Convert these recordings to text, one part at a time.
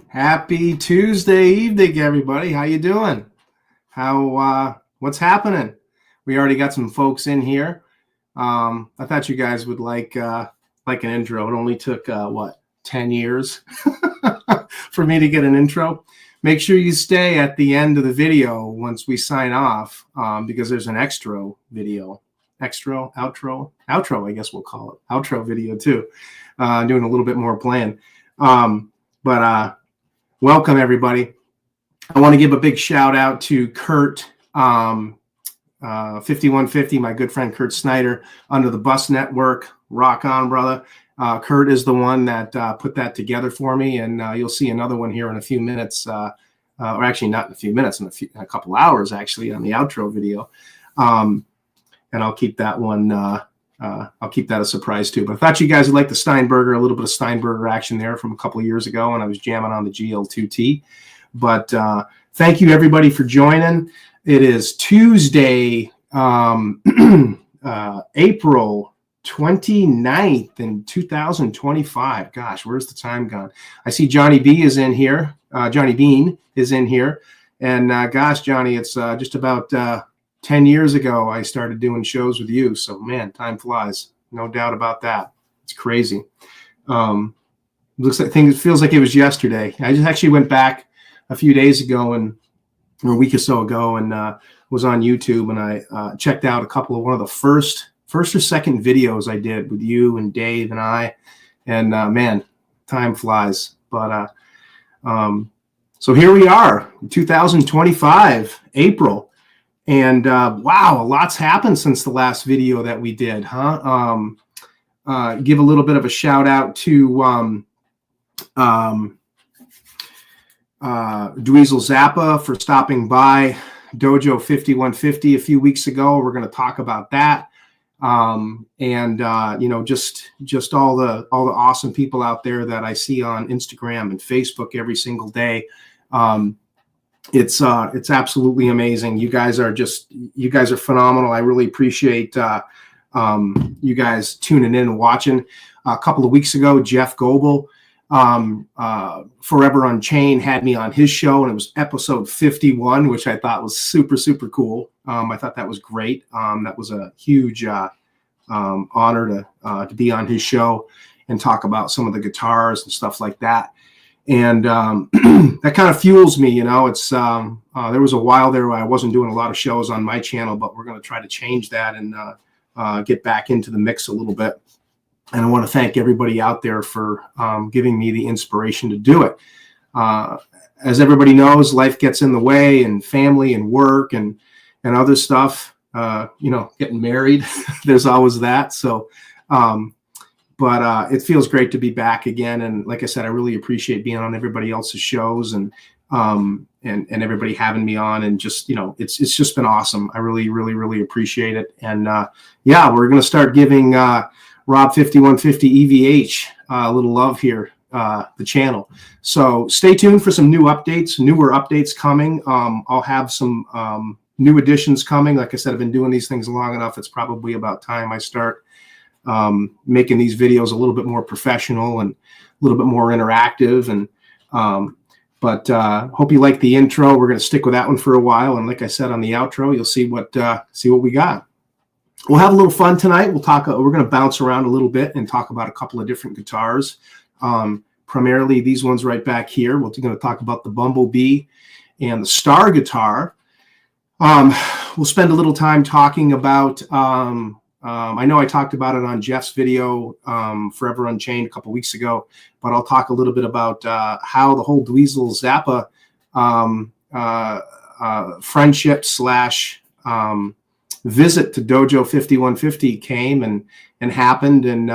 Happy Tuesday evening, everybody. How you doing? What's happening? We already got some folks in here. I thought you guys would like an intro. It only took 10 years for me to get an intro. Make sure you stay at the end of the video once we sign off, because there's an outro, I guess we'll call it outro video too. Doing a little bit more playing. Welcome, everybody. I want to give a big shout out to Kurt, 5150, my good friend Kurt Snyder, Under the Bus Network. Rock on, brother. Kurt is the one that put that together for me, and you'll see another one here in a few minutes, or actually not in a few minutes, in a couple hours, actually, on the outro video. And I'll keep that one. I'll keep that a surprise too. But I thought you guys would like the Steinberger, a little bit of Steinberger action there from a couple of years ago when I was jamming on the GL2T. But thank you, everybody, for joining. It is Tuesday, April 29th in 2025. Gosh, where's the time gone? I see Johnny B is in here. Johnny Bean is in here. And gosh, Johnny, it's just about 10 years ago I started doing shows with you. So, man, time flies. No doubt about that. It's crazy. Looks like things feels like it was yesterday. I just actually went back a few days ago or a week or so ago and was on YouTube, and I checked out one of the first or second videos I did with you and Dave and I. And man, time flies. But so here we are, 2025, April. And wow, a lot's happened since the last video that we did, huh? Give a little bit of a shout out to Dweezil Zappa for stopping by Dojo 5150 a few weeks ago. We're going to talk about that, and you know, just all the awesome people out there that I see on Instagram and Facebook every single day. It's absolutely amazing. You guys are phenomenal. I really appreciate you guys tuning in and watching. A couple of weeks ago, Jeff Goebel, Forever Unchained, had me on his show, and it was episode 51, which I thought was super, super cool. I thought that was great. That was a huge honor to be on his show and talk about some of the guitars and stuff like that. And that kind of fuels me, you know. It's there was a while there where I wasn't doing a lot of shows on my channel, but we're going to try to change that and get back into the mix a little bit. And I want to thank everybody out there for giving me the inspiration to do it. As everybody knows, life gets in the way, and family and work and other stuff. You know, getting married, there's always that. So. But it feels great to be back again, and like I said, I really appreciate being on everybody else's shows and everybody having me on, and just, you know, it's just been awesome. I really, really, really appreciate it. And yeah, we're gonna start giving Rob 5150 EVH a little love here, the channel. So stay tuned for some newer updates coming. I'll have some new additions coming. Like I said, I've been doing these things long enough. It's probably about time I start making these videos a little bit more professional and a little bit more interactive. And but hope you like the intro. We're going to stick with that one for a while, and like I said, on the outro, you'll see what we got. We'll have a little fun tonight. We're going to bounce around a little bit and talk about a couple of different guitars. Primarily these ones right back here. We're going to talk about the Bumblebee and the Star guitar. We'll spend a little time talking about I know I talked about it on Jeff's video, Forever Unchained, a couple weeks ago, but I'll talk a little bit about how the whole Dweezil Zappa friendship / visit to Dojo 5150 came and happened, and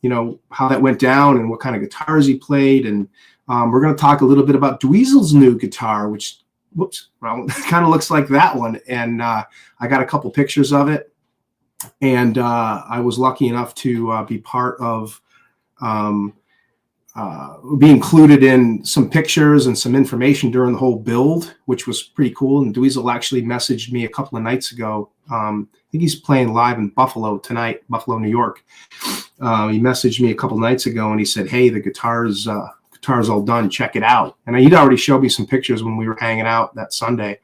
you know, how that went down and what kind of guitars he played. And we're going to talk a little bit about Dweezil's new guitar, which whoops, well, it kind of looks like that one. And I got a couple pictures of it. And I was lucky enough to be part of be included in some pictures and some information during the whole build, which was pretty cool. And Dweezil actually messaged me a couple of nights ago. I think he's playing live in Buffalo tonight, Buffalo, New York. He messaged me a couple of nights ago and he said, hey, the guitar's all done. Check it out. And he'd already showed me some pictures when we were hanging out that Sunday.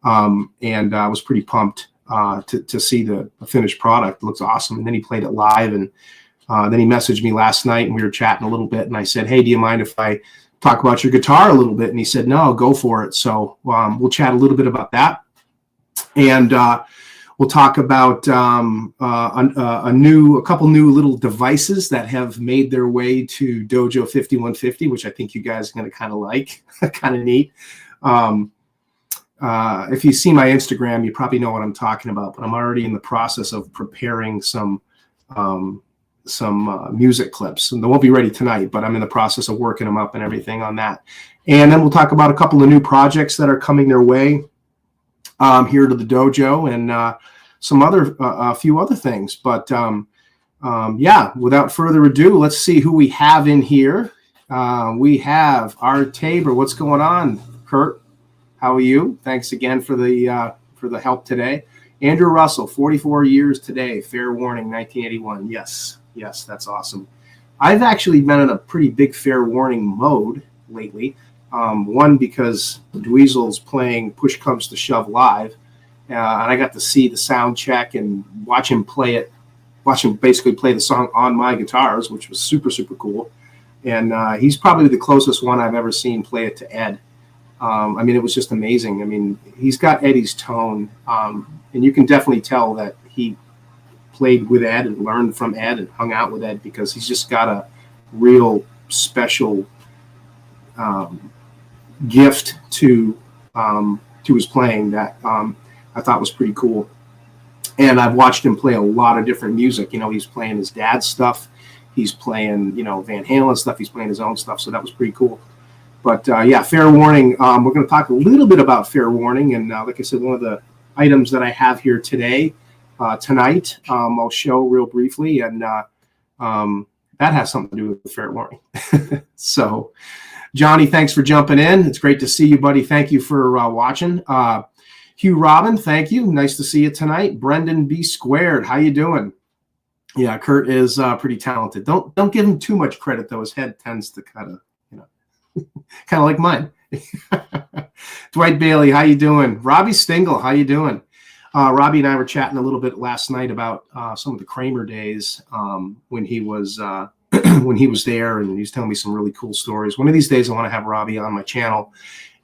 And I was pretty pumped to see the finished product. It looks awesome. And then he played it live, and then he messaged me last night and we were chatting a little bit, and I said, hey, do you mind if I talk about your guitar a little bit? And he said, no, go for it. So we'll chat a little bit about that. And we'll talk about a couple new little devices that have made their way to Dojo 5150, which I think you guys are going to kind of like, kind of neat. If you see my Instagram, you probably know what I'm talking about, but I'm already in the process of preparing some music clips, and they won't be ready tonight, but I'm in the process of working them up and everything on that. And then we'll talk about a couple of new projects that are coming their way here to the dojo, and a few other things. But yeah, without further ado, let's see who we have in here. We have our Tabor. What's going on, Kurt? How are you? Thanks again for the help today. Andrew Russell, 44 years today. Fair warning, 1981. Yes, that's awesome. I've actually been in a pretty big fair warning mode lately. One, because Dweezil's playing Push Comes to Shove live, and I got to see the sound check and watch him basically play the song on my guitars, which was super, super cool. And he's probably the closest one I've ever seen play it to Ed. I mean, it was just amazing. I mean, he's got Eddie's tone, and you can definitely tell that he played with Ed and learned from Ed and hung out with Ed, because he's just got a real special gift to his playing that I thought was pretty cool. And I've watched him play a lot of different music. You know, he's playing his dad's stuff. He's playing, Van Halen stuff. He's playing his own stuff. So that was pretty cool. But yeah, fair warning. We're going to talk a little bit about fair warning. And like I said, one of the items that I have here tonight, I'll show real briefly. And that has something to do with fair warning. So, Johnny, thanks for jumping in. It's great to see you, buddy. Thank you for watching. Hugh Robin, thank you. Nice to see you tonight. Brendan B. Squared, how you doing? Yeah, Kurt is pretty talented. Don't give him too much credit, though. His head tends to kind of kind of like mine. Dwight Bailey, how you doing? Robbie Stingle, how you doing? Robbie and I were chatting a little bit last night about some of the Kramer days when he was when he was there, and he was telling me some really cool stories. One of these days, I want to have Robbie on my channel,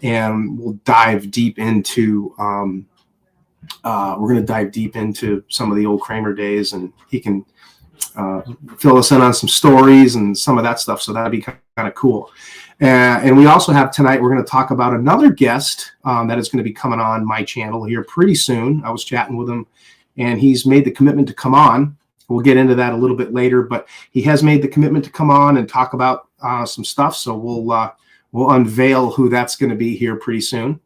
and we'll dive deep into we're going to dive deep into some of the old Kramer days, and he can fill us in on some stories and some of that stuff. So that'd be kind of cool. And we also have tonight, we're going to talk about another guest that is going to be coming on my channel here pretty soon. I was chatting with him, and he's made the commitment to come on. We'll get into that a little bit later, but he has made the commitment to come on and talk about some stuff. So we'll unveil who that's going to be here pretty soon.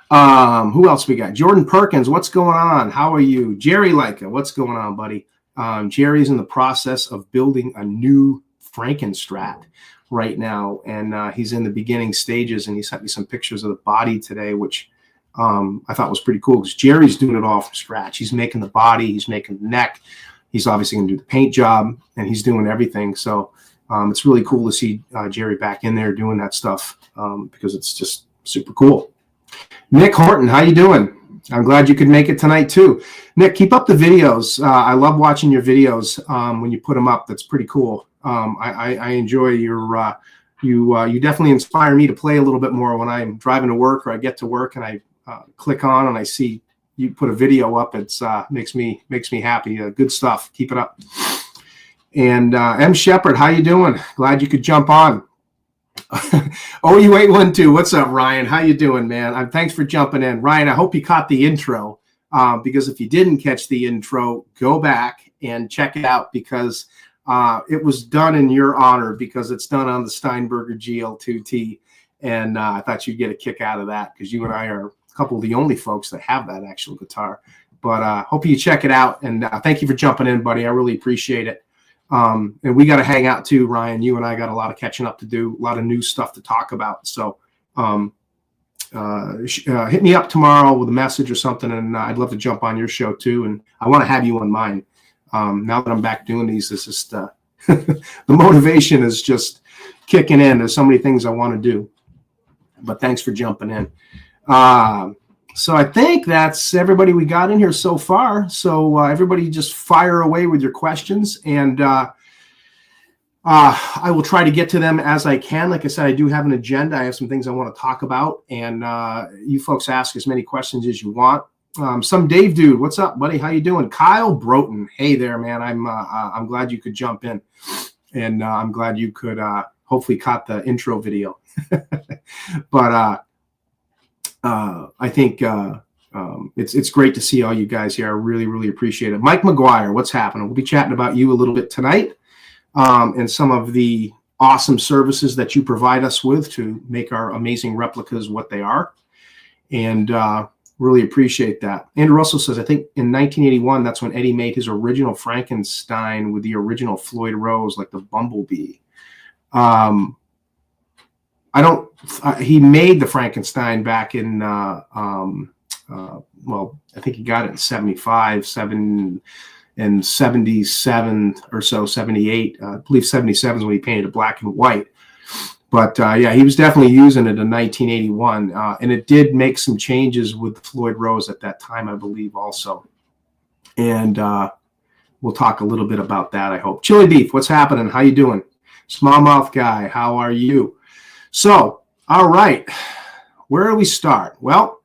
Who else we got? Jordan Perkins, what's going on? How are you? Jerry Leica, what's going on, buddy? Jerry's in the process of building a new Frankenstrat right now, and he's in the beginning stages, and he sent me some pictures of the body today, which I thought was pretty cool, because Jerry's doing it all from scratch. He's making the body, he's making the neck, he's obviously going to do the paint job, and he's doing everything. So it's really cool to see Jerry back in there doing that stuff, because it's just super cool. Nick Horton, how you doing? I'm glad you could make it tonight too. Nick, keep up the videos. I love watching your videos when you put them up. That's pretty cool. I enjoy your you definitely inspire me to play a little bit more when I'm driving to work, or I get to work and I click on and I see you put a video up. It's makes me happy. Good stuff. Keep it up. And M. Shepard, how you doing? Glad you could jump on. OU812, what's up, Ryan? How you doing, man? Thanks for jumping in. Ryan, I hope you caught the intro, because if you didn't catch the intro, go back and check it out, because it was done in your honor, because it's done on the Steinberger GL2T, And I thought you'd get a kick out of that because you and I are a couple of the only folks that have that actual guitar. But hope you check it out. And thank you for jumping in, buddy. I really appreciate it. And we got to hang out too, Ryan. You and I got a lot of catching up to do, a lot of new stuff to talk about. So hit me up tomorrow with a message or something, and I'd love to jump on your show too. And I want to have you on mine. Now that I'm back doing these, it's just the motivation is just kicking in. There's so many things I want to do. But thanks for jumping in. So I think that's everybody we got in here so far. So everybody just fire away with your questions, and I will try to get to them as I can. Like I said, I do have an agenda. I have some things I want to talk about, and you folks ask as many questions as you want. Some Dave dude, what's up, buddy? How you doing? Kyle Broughton, hey there, man. I'm glad you could jump in, and I'm glad you could hopefully caught the intro video. But I think it's great to see all you guys here. I really, really appreciate it. Mike McGuire, what's happening? We'll be chatting about you a little bit tonight, and some of the awesome services that you provide us with to make our amazing replicas what they are. And really appreciate that. Andrew Russell says, I think in 1981, that's when Eddie made his original Frankenstein with the original Floyd Rose, like the Bumblebee. He made the Frankenstein back in, well, I think he got it in 75, 77 or so, 78. I believe 77 is when he painted it black and white. But yeah, he was definitely using it in 1981. And it did make some changes with Floyd Rose at that time, I believe, also. And we'll talk a little bit about that, I hope. Chili Beef, what's happening? How you doing? Smallmouth Guy, how are you? So, all right, where do we start? Well,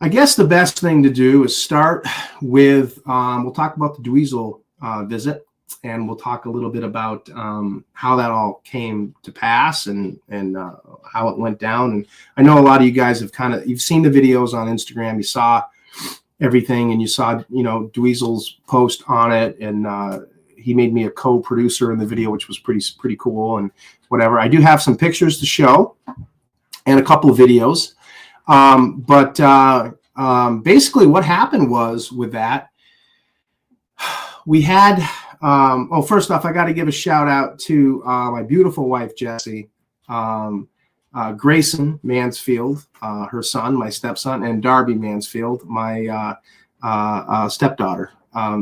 I guess the best thing to do is start with, we'll talk about the Dweezil visit, and we'll talk a little bit about how that all came to pass and how it went down. And I know a lot of you guys have you've seen the videos on Instagram, you saw everything, and you saw, Dweezil's post on it, and he made me a co-producer in the video, which was pretty cool and whatever. I do have some pictures to show and a couple of videos. But basically what happened was with that, we had, first off, I got to give a shout out to my beautiful wife, Jessie, Grayson Mansfield, her son, my stepson, and Darby Mansfield, my stepdaughter.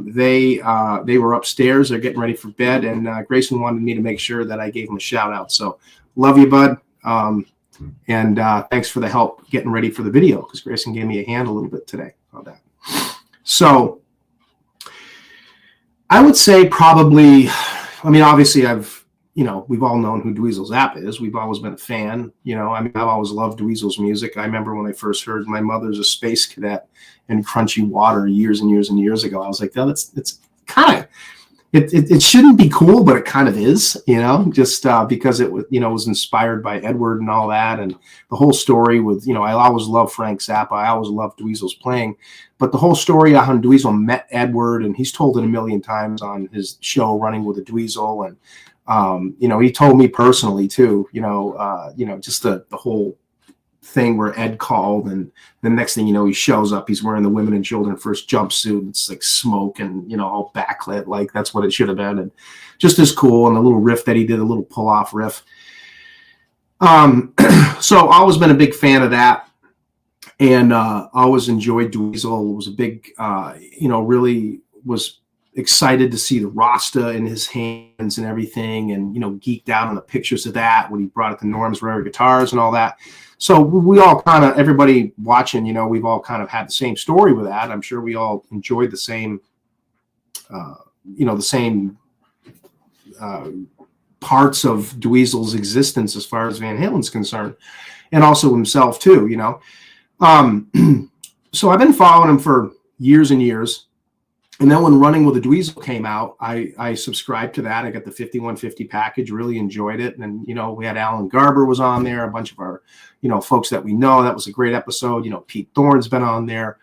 They were upstairs. They're getting ready for bed, and Grayson wanted me to make sure that I gave him a shout out. So love you, bud. And thanks for the help getting ready for the video, because Grayson gave me a hand a little bit today on that. So I would say probably, obviously we've all known who Dweezil Zappa is. We've always been a fan. I've always loved Dweezil's music. I remember when I first heard My Mother's a Space Cadet and Crunchy Water years and years and years ago. I was like, oh, it's kind of, it shouldn't be cool, but it kind of is, just because it was, was inspired by Edward and all that. And the whole story with, I always loved Frank Zappa. I always loved Dweezil's playing. But the whole story on how Dweezil met Edward, and he's told it a million times on his show, Running with a Dweezil. And, he told me personally too, just the whole thing where Ed called, and the next thing he shows up, he's wearing the Women and Children First jumpsuit. It's like smoke and, all backlit, like that's what it should have been. And just as cool. And the little riff that he did, a little pull off riff. So always been a big fan of that. And always enjoyed Dweezil. Was a big, really was excited to see the Rasta in his hands and everything, and geeked out on the pictures of that when he brought it to Norm's Rare Guitars and all that. So we all everybody watching, we've all kind of had the same story with that. I'm sure we all enjoyed the same, the same parts of Dweezil's existence as far as Van Halen's concerned, and also himself too, So I've been following him for years and years. And then when Running with a Dweezil came out, I subscribed to that. I got the 5150 package, really enjoyed it. And, we had Alan Garber was on there, a bunch of our, folks that we know. That was a great episode. Pete Thorne's been on there,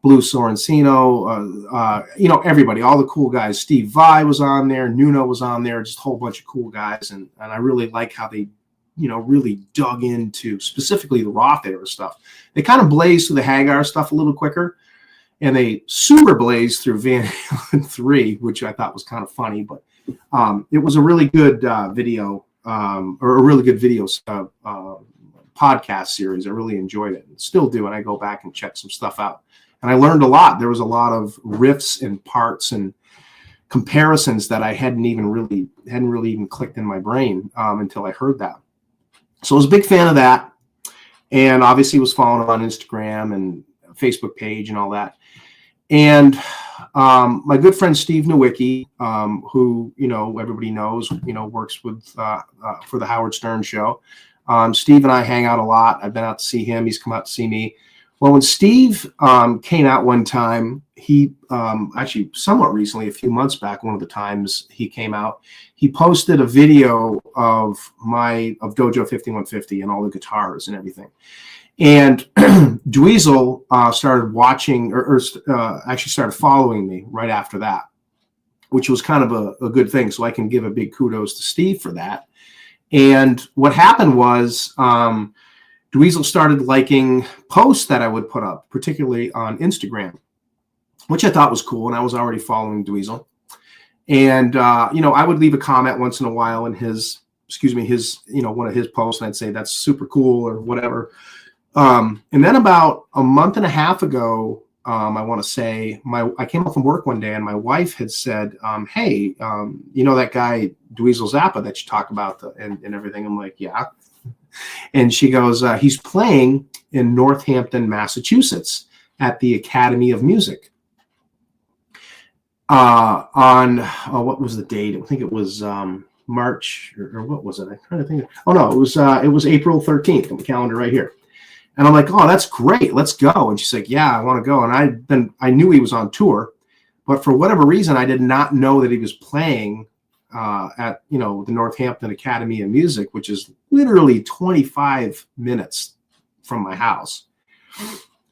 Blue Sorrentino, everybody, all the cool guys. Steve Vai was on there, Nuno was on there, just a whole bunch of cool guys. And I really like how they really dug into specifically the Roth era stuff. They kind of blazed through the Hagar stuff a little quicker, and they super blazed through Van Halen 3, which I thought was kind of funny, but it was a really good video, or a really good video podcast series. I really enjoyed it, and still do, and I go back and check some stuff out. And I learned a lot. There was a lot of riffs and parts and comparisons that I hadn't really even clicked in my brain until I heard that. So I was a big fan of that, and obviously was following him on Instagram and Facebook page and all that. And my good friend Steve Nowicki, who everybody knows, works with for the Howard Stern show. Steve and I hang out a lot. I've been out to see him. He's come out to see me. Well, when Steve came out one time, he actually somewhat recently, a few months back, one of the times he came out, he posted a video of Dojo 5150 and all the guitars and everything. And Dweezil started watching, or actually started following me right after that, which was kind of a good thing. So I can give a big kudos to Steve for that. And what happened was Dweezil started liking posts that I would put up, particularly on Instagram, which I thought was cool. And I was already following Dweezil. And, I would leave a comment once in a while in his, one of his posts, and I'd say, that's super cool or whatever. And then about a month and a half ago, I want to say, I came up from work one day and my wife had said, hey, that guy, Dweezil Zappa that you talk about and everything. I'm like, yeah. And she goes, he's playing in Northampton, Massachusetts at the Academy of Music. What was the date? I think it was March or what was it? I'm trying to think. Oh no, it was April 13th on the calendar right here. And I'm like, oh, that's great. Let's go. And she's like, yeah, I want to go. And I knew he was on tour, but for whatever reason, I did not know that he was playing at, the Northampton Academy of Music, which is literally 25 minutes from my house.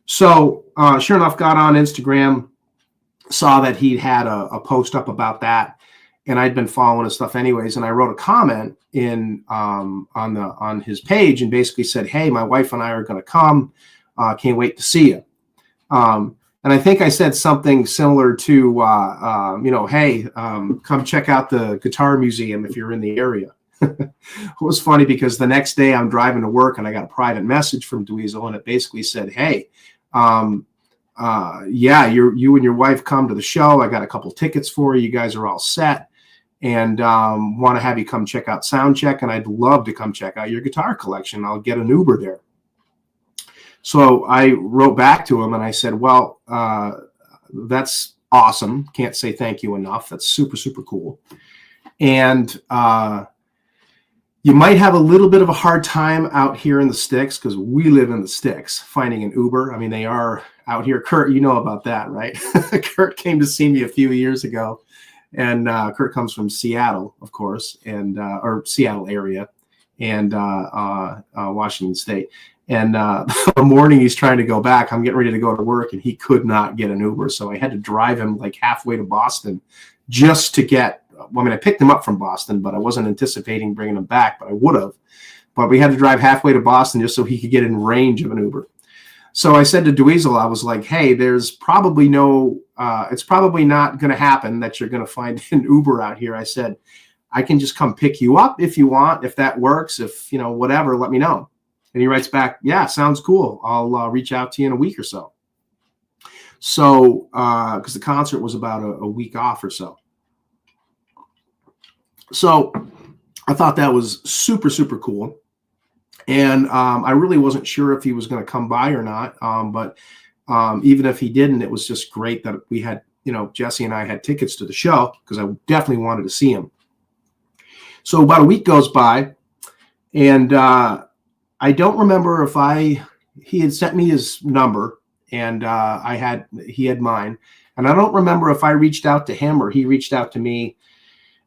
So sure enough, got on Instagram, saw that he'd had a post up about that. And I'd been following his stuff anyways. And I wrote a comment on his page and basically said, hey, my wife and I are going to come. Can't wait to see you. And I think I said something similar to, hey, come check out the Guitar Museum if you're in the area. It was funny because the next day I'm driving to work and I got a private message from Dweezil, and it basically said, hey, yeah, you and your wife come to the show. I got a couple tickets for you. You guys are all set. And want to have you come check out Soundcheck, and I'd love to come check out your guitar collection. I'll get an Uber there. So I wrote back to him and I said, well, that's awesome. Can't say thank you enough. That's super, super cool. And you might have a little bit of a hard time out here in the sticks, because we live in the sticks, finding an Uber. I mean, they are out here. Kurt, you know about that, right? Kurt came to see me a few years ago. And Kurt comes from Seattle, of course, and or Seattle area, and Washington State. And the morning he's trying to go back, I'm getting ready to go to work, and he could not get an Uber. So I had to drive him like halfway to Boston just to get, well, I mean, I picked him up from Boston, but I wasn't anticipating bringing him back, but I would have. But we had to drive halfway to Boston just so he could get in range of an Uber. So I said to Dweezil, I was like, hey, there's probably it's probably not going to happen that you're going to find an Uber out here. I said, I can just come pick you up if you want, if that works, if, whatever, let me know. And he writes back, yeah, sounds cool. I'll reach out to you in a week or so. So, because the concert was about a week off or so. So I thought that was super, super cool. And I really wasn't sure if he was going to come by or not. But even if he didn't, it was just great that we had, Jesse and I had tickets to the show, because I definitely wanted to see him. So about a week goes by, and I don't remember if he had sent me his number, and he had mine. And I don't remember if I reached out to him or he reached out to me.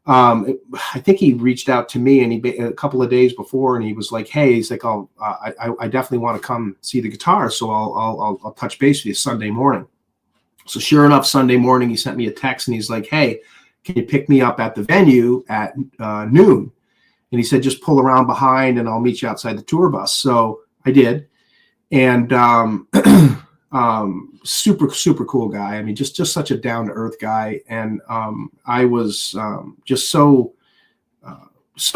I think he reached out to me, and a couple of days before, and he was like, hey, he's like, I definitely want to come see the guitar. So I'll touch base with you Sunday morning. So sure enough, Sunday morning, he sent me a text, and he's like, hey, can you pick me up at the venue at noon? And he said, just pull around behind and I'll meet you outside the tour bus. So I did. And super, super cool guy. I mean, just such a down to earth guy. And I was just so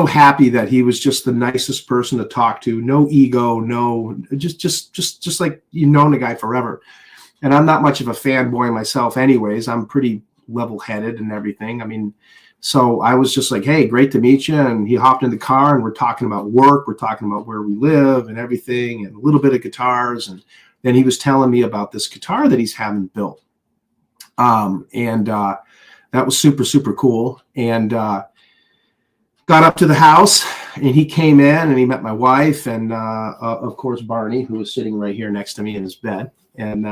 happy that he was just the nicest person to talk to. No ego, no, just like you've known the guy forever. And I'm not much of a fanboy myself anyways. I'm pretty level-headed and everything. I mean, so I was just like, hey, great to meet you. And he hopped in the car and we're talking about work. We're talking about where we live and everything and a little bit of guitars. And then he was telling me about this guitar that he's having built. That was super, super cool. And got up to the house and he came in and he met my wife and of course, Barney, who was sitting right here next to me in his bed. And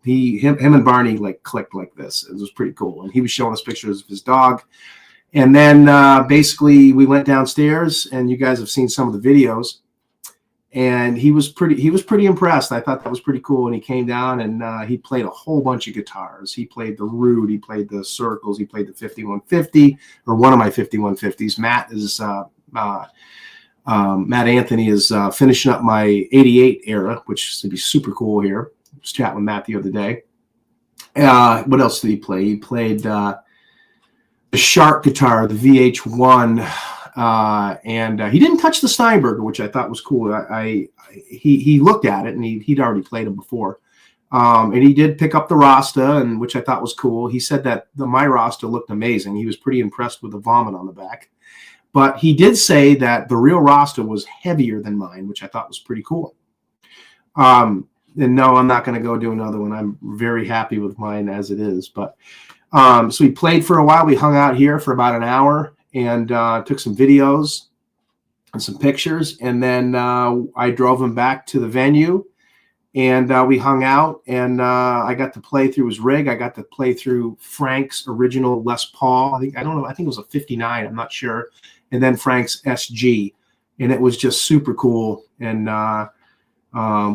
him and Barney like clicked like this. It was pretty cool. And he was showing us pictures of his dog. And then basically we went downstairs and you guys have seen some of the videos and he was pretty impressed. I thought that was pretty cool. And he came down and he played a whole bunch of guitars. He played the Rude, he played the Circles, he played the 5150 or one of my 5150s. Matt Anthony is finishing up my 88 era, which should be super cool here. I was chatting with Matt the other day. What else did he play? He played the Shark guitar, the VH1, and he didn't touch the Steinberger, which I thought was cool. He looked at it and he'd already played them before, and he did pick up the Rasta, and which I thought was cool. He said that my Rasta looked amazing. He was pretty impressed with the vomit on the back, but he did say that the real Rasta was heavier than mine, which I thought was pretty cool. And no, I'm not going to go do another one. I'm very happy with mine as it is, but. So we played for a while. We hung out here for about an hour and took some videos and some pictures. And then I drove him back to the venue and we hung out and I got to play through his rig. I got to play through Frank's original Les Paul. I think it was a 59. I'm not sure. And then Frank's SG. And it was just super cool. And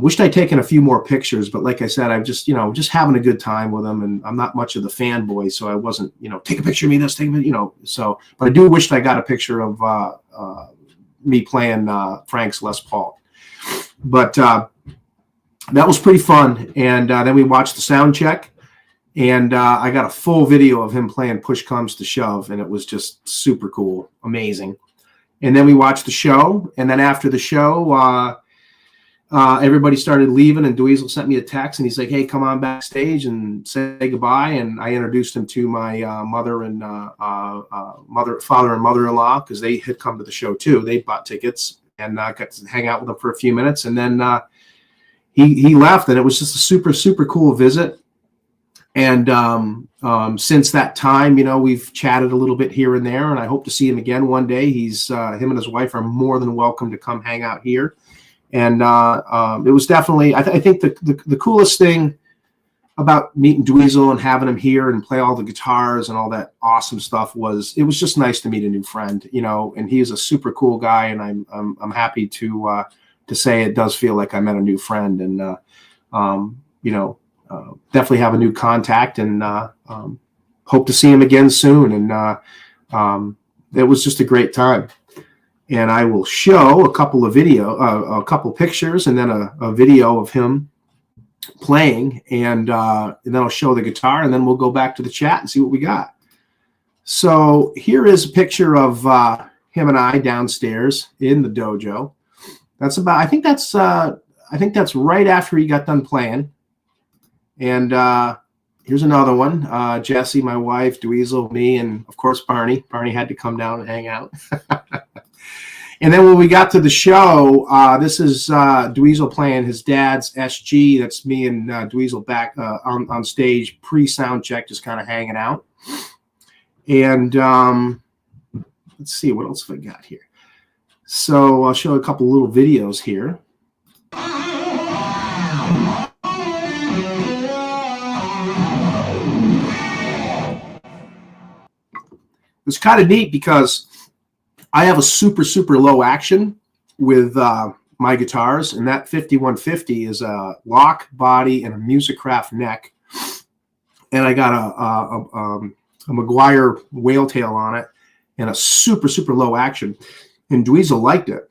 wished I'd taken a few more pictures, but like I said, I'm just having a good time with him, and I'm not much of the fanboy, so I wasn't, take a picture of me, this, take a, so, but I do wish I got a picture of me playing Frank's Les Paul. But that was pretty fun, and then we watched the sound check, and I got a full video of him playing Push Comes to Shove, and it was just super cool, amazing. And then we watched the show, and then after the show, everybody started leaving, and Dweezil sent me a text, and he's like, "Hey, come on backstage and say goodbye." And I introduced him to my father and mother-in-law because they had come to the show too. They bought tickets and got to hang out with him for a few minutes, and then he left, and it was just a super, super cool visit. And since that time, we've chatted a little bit here and there, and I hope to see him again one day. Him and his wife are more than welcome to come hang out here. And it was definitely, I think the coolest thing about meeting Dweezil and having him here and play all the guitars and all that awesome stuff was, it was just nice to meet a new friend, and he is a super cool guy. And I'm happy to say it does feel like I met a new friend, and, definitely have a new contact, and hope to see him again soon. And it was just a great time. And I will show a couple of pictures, and then a video of him playing, and then I'll show the guitar, and then we'll go back to the chat and see what we got. So here is a picture of him and I downstairs in the dojo. That's about, I think that's right after he got done playing. And here's another one. Jessie, my wife, Dweezil, me, and of course Barney. Barney had to come down and hang out. And then when we got to the show, this is Dweezil playing his dad's SG. That's me and Dweezil back on stage, pre-sound check, just kind of hanging out. And let's see, what else have I got here? So I'll show a couple little videos here. It's kind of neat because I have a super, super low action with my guitars, and that 5150 is a lock body and a Musicraft neck, and I got a Maguire whale tail on it and a super, super low action. and Dweezil liked it.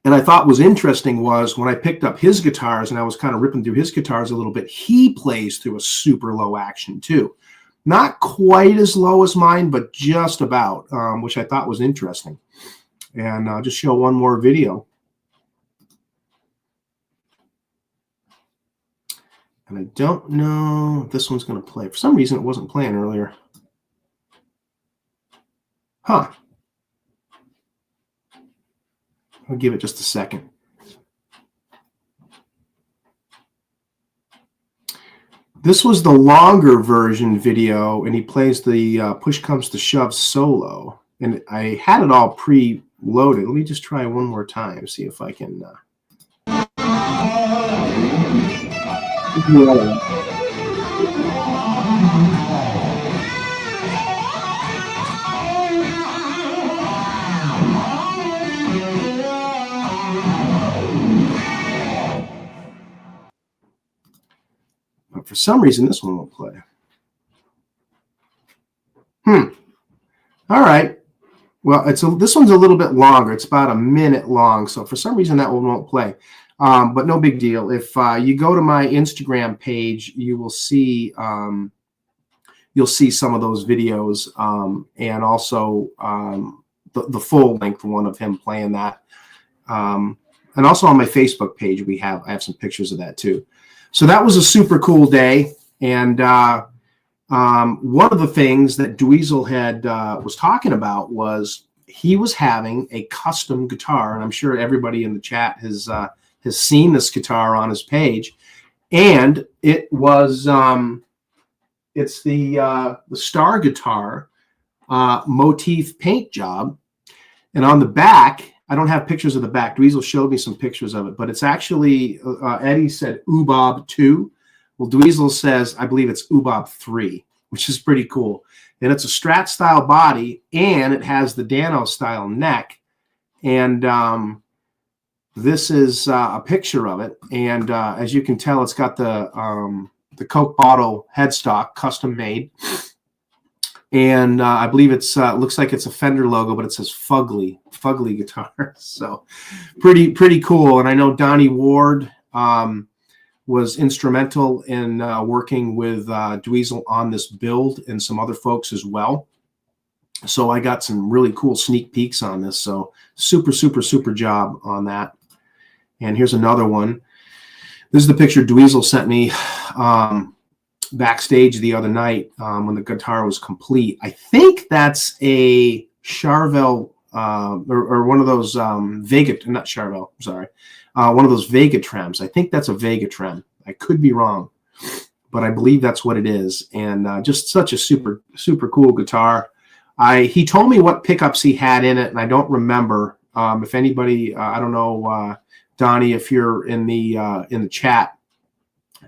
And I thought was interesting was when I picked up his guitars and I was kind of ripping through his guitars a little bit, he plays through a super low action too. Not quite as low as mine, but just about, which I thought was interesting. And I'll just show one more video. And I don't know if this one's going to play. For some reason, it wasn't playing earlier. Huh. I'll give it just a second. This was the longer version video, and he plays the Push Comes to Shove solo. And I had it all pre-loaded. Let me just try one more time, see if I can... But for some reason, this one won't play. All right. Well, this one's a little bit longer. It's about a minute long. So for some reason, that one won't play. But no big deal. If you go to my Instagram page, you will see you'll see some of those videos, and also the full length one of him playing that. And also on my Facebook page, I have some pictures of that too. So that was a super cool day. And one of the things that Dweezil had was talking about was he was having a custom guitar, and I'm sure everybody in the chat has seen this guitar on his page, and it was it's the Star guitar motif paint job, and on the back, I don't have pictures of the back. Dweezil showed me some pictures of it, but it's actually Eddie said UBOB 2. Well, Dweezil says I believe it's UBOB 3, which is pretty cool. And it's a Strat style body, and it has the Dano style neck, and this is a picture of it, and as you can tell, it's got the Coke bottle headstock, custom made, and I believe it's looks like it's a Fender logo, but it says Fugly guitar. So pretty cool. And I know Donnie Ward was instrumental in working with Dweezil on this build, and some other folks as well. So I got some really cool sneak peeks on this. So super job on that. And here's another one. This is the picture Dweezil sent me backstage the other night when the guitar was complete. I think that's a Charvel or one of those Vega, not Charvel, sorry. One of those Vega trems. I think that's a Vega trem. I could be wrong, but I believe that's what it is. And just such a super cool guitar. He told me what pickups he had in it, and I don't remember. If anybody, I don't know, Donnie, if you're in the chat,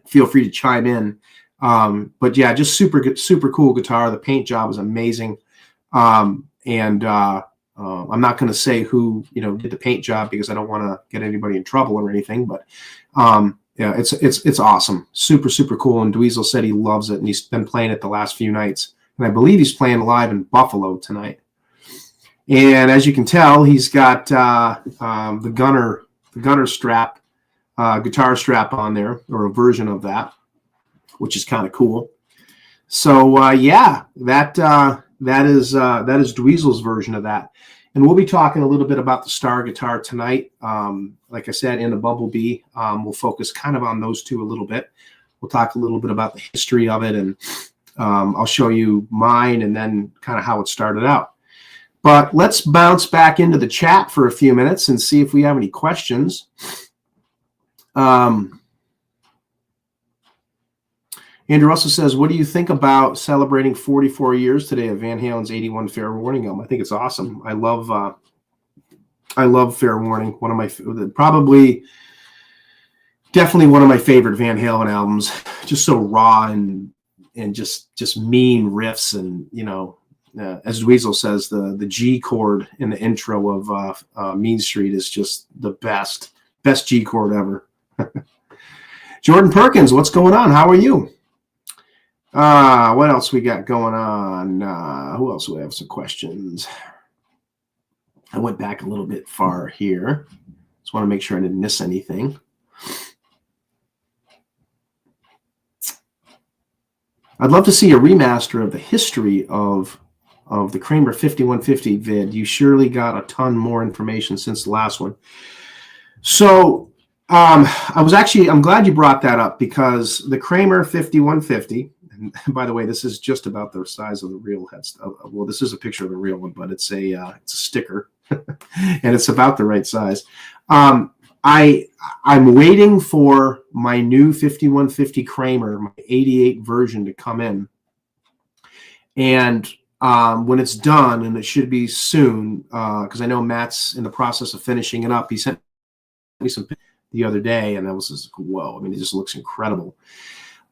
feel free to chime in. But yeah, just super cool guitar. The paint job was amazing. I'm not going to say who did the paint job because I don't want to get anybody in trouble or anything. But yeah, it's awesome. Super cool. And Dweezil said he loves it, and he's been playing it the last few nights. And I believe he's playing live in Buffalo tonight. And as you can tell, he's got the Gunner strap, guitar strap on there, or a version of that, which is kind of cool. So yeah, that is Dweezil's version of that. And we'll be talking a little bit about the Star guitar tonight. Like I said, in the Bumblebee, we'll focus kind of on those two a little bit. We'll talk a little bit about the history of it, and I'll show you mine and then kind of how it started out. But let's bounce back into the chat for a few minutes and see if we have any questions. Andrew Russell says, what do you think about celebrating 44 years today of Van Halen's 81 Fair Warning album? I think it's awesome. I love Fair Warning. One of my, definitely one of my favorite Van Halen albums. Just so raw and just mean riffs, and as Dweezil says, the G chord in the intro of Mean Street is just the best G chord ever. Jordan Perkins, what's going on? How are you? What else we got going on? Who else would have some questions? I went back a little bit far here. Just want to make sure I didn't miss anything. I'd love to see a remaster of the history of the Kramer 5150 vid. You surely got a ton more information since the last one. So I'm glad you brought that up, because the Kramer 5150, and by the way, this is just about the size of the real head. Well, this is a picture of the real one, but it's a sticker, and it's about the right size. I'm waiting for my new 5150 Kramer, my 88 version, to come in. And when it's done, and it should be soon, because I know Matt's in the process of finishing it up. He sent me some the other day, and I was just, whoa! I mean, it just looks incredible.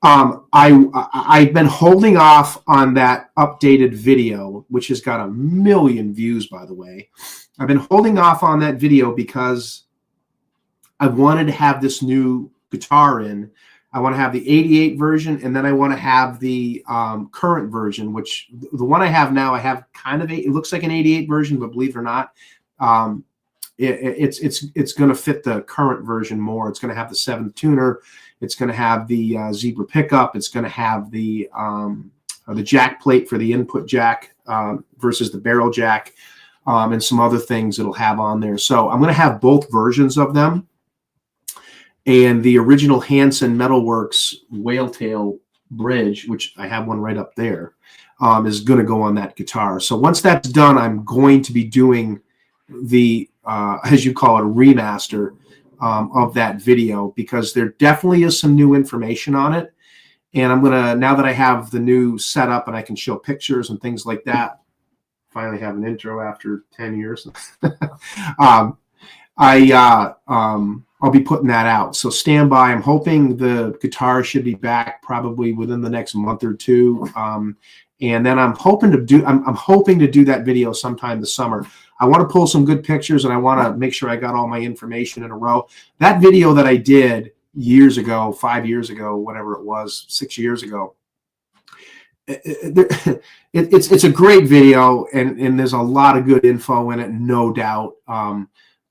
I've been holding off on that updated video, which has got 1 million views, by the way. I've been holding off on that video because I wanted to have this new guitar in. I want to have the 88 version, and then I want to have the current version, which the one I have now, I have kind of it looks like an 88 version, but believe it or not, it's going to fit the current version more. It's going to have the 7th tuner. It's going to have the zebra pickup. It's going to have the jack plate for the input jack versus the barrel jack, and some other things it'll have on there. So I'm going to have both versions of them. And the original Hanson Metalworks whale tail bridge, which I have one right up there, is going to go on that guitar. So once that's done, I'm going to be doing the, as you call it, a remaster of that video, because there definitely is some new information on it. And I'm going to, now that I have the new setup and I can show pictures and things like that, finally have an intro after 10 years. I'll be putting that out. So stand by. I'm hoping the guitar should be back probably within the next month or two. And then I'm hoping to do that video sometime this summer. I want to pull some good pictures, and I want to make sure I got all my information in a row. That video that I did years ago, 5 years ago, whatever it was, 6 years ago, it's a great video, and there's a lot of good info in it, no doubt.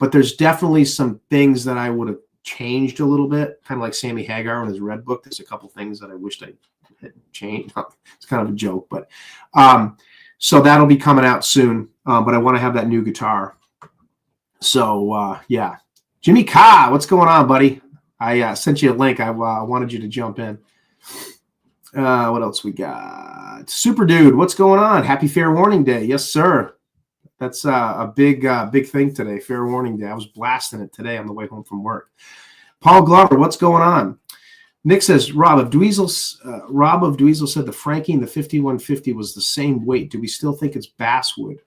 But there's definitely some things that I would have changed a little bit, kind of like Sammy Hagar in his Red Book. There's a couple things that I wished I had changed. It's kind of a joke, but so that'll be coming out soon. But I want to have that new guitar. So yeah, Jimmy Ka, what's going on, buddy? I sent you a link. I wanted you to jump in. What else we got? Super Dude, what's going on? Happy Fair Warning Day. Yes, sir. That's a big thing today, Fair Warning Day. I was blasting it today on the way home from work. Paul Glover, what's going on? Nick says, Rob of Dweezil said the Frankie and the 5150 was the same weight. Do we still think it's basswood?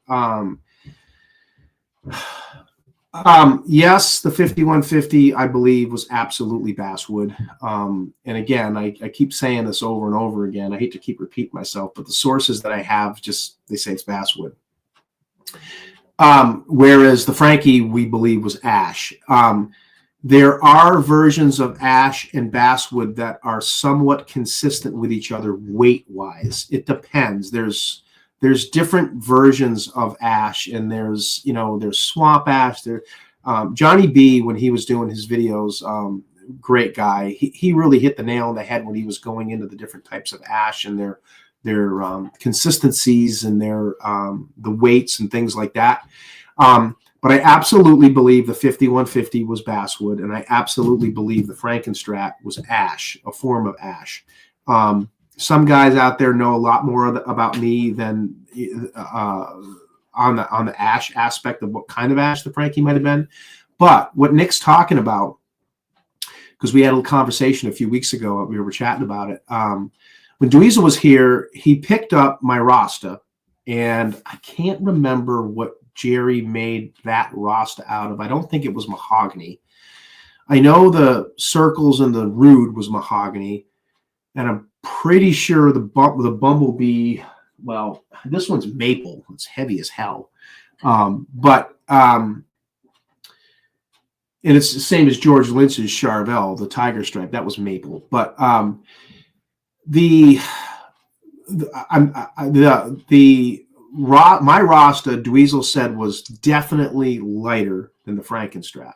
Yes, the 5150, I believe, was absolutely basswood. And again, I keep saying this over and over again. I hate to keep repeating myself, but the sources that I have they say it's basswood. Whereas the Frankie, we believe, was ash. There are versions of ash and basswood that are somewhat consistent with each other weight-wise. It depends. There's different versions of ash, and there's swamp ash. Johnny B, when he was doing his videos, great guy. He really hit the nail on the head when he was going into the different types of ash and their consistencies and their the weights and things like that. But I absolutely believe the 5150 was basswood, and I absolutely believe the Frankenstrat was ash, a form of ash. Some guys out there know a lot more about me than on the ash aspect of what kind of ash the Frankie might have been. But what Nick's talking about, because we had a conversation a few weeks ago, we were chatting about it. When Dweezil was here, he picked up my Rasta, and I can't remember what Jerry made that Rasta out of. I don't think it was mahogany. I know the circles and the Rude was mahogany, and I'm pretty sure the Bumblebee, well, this one's maple. It's heavy as hell. And it's the same as George Lynch's Charvel, the Tiger Stripe. That was maple. But the my Rasta, Dweezil said, was definitely lighter than the Frankenstrat.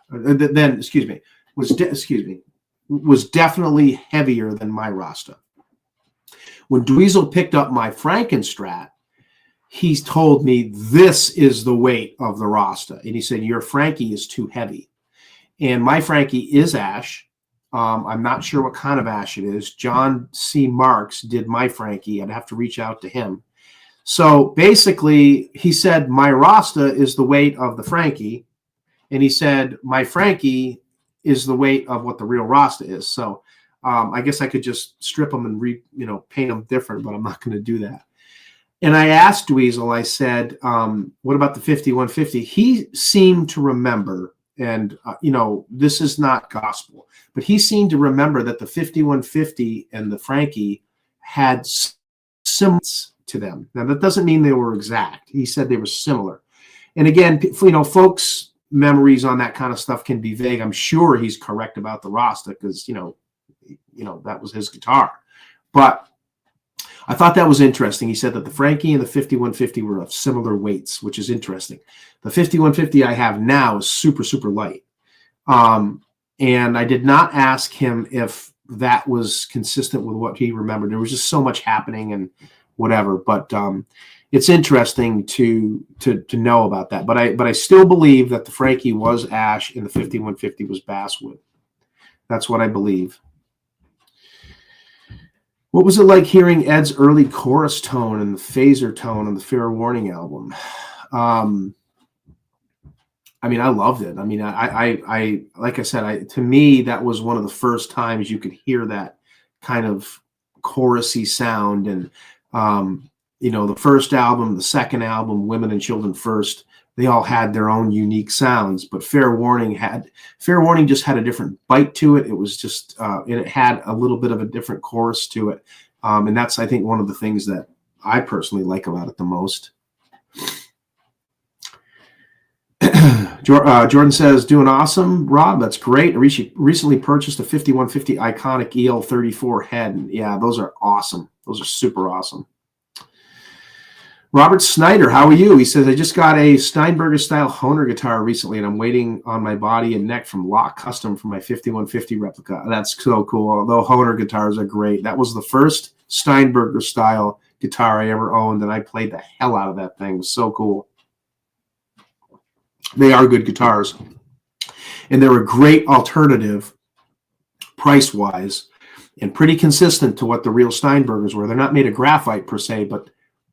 Was definitely heavier than my Rasta. When Dweezil picked up my Frankenstrat, he's told me this is the weight of the Rasta, and he said your Frankie is too heavy. And my Frankie is ash. I'm not sure what kind of ash it is. John C. Marks did my Frankie. I'd have to reach out to him. So basically, he said my Rasta is the weight of the Frankie, and he said my Frankie is the weight of what the real Rasta is. So I guess I could just strip them and paint them different, but I'm not going to do that. And I asked Dweezil, I said, what about the 5150? He seemed to remember, and this is not gospel, but he seemed to remember that the 5150 and the Frankie had similes to them. Now, that doesn't mean they were exact. He said they were similar. And again, folks' memories on that kind of stuff can be vague. I'm sure he's correct about the Rasta because, that was his guitar. But I thought that was interesting. He said that the Frankie and the 5150 were of similar weights, which is interesting. The 5150 I have now is super, super light. And I did not ask him if that was consistent with what he remembered. There was just so much happening and whatever. But it's interesting to know about that. But I still believe that the Frankie was ash and the 5150 was basswood. That's what I believe. What was it like hearing Ed's early chorus tone and the phaser tone on the Fair Warning album? I loved it. I like I said, to me, that was one of the first times you could hear that kind of chorusy sound. And, the first album, the second album, Women and Children First, they all had their own unique sounds, but Fair Warning just had a different bite to it. It was just, it had a little bit of a different chorus to it. And that's, I think, one of the things that I personally like about it the most. Jordan says, doing awesome, Rob. That's great. I recently purchased a 5150 Iconic EL34 head. And yeah, those are awesome. Those are super awesome. Robert Snyder, how are you? He says, I just got a Steinberger-style Hohner guitar recently, and I'm waiting on my body and neck from Lock Custom for my 5150 replica. That's so cool. Although Hohner guitars are great. That was the first Steinberger-style guitar I ever owned, and I played the hell out of that thing. It was so cool. They are good guitars. And they're a great alternative, price-wise, and pretty consistent to what the real Steinbergers were. They're not made of graphite per se, but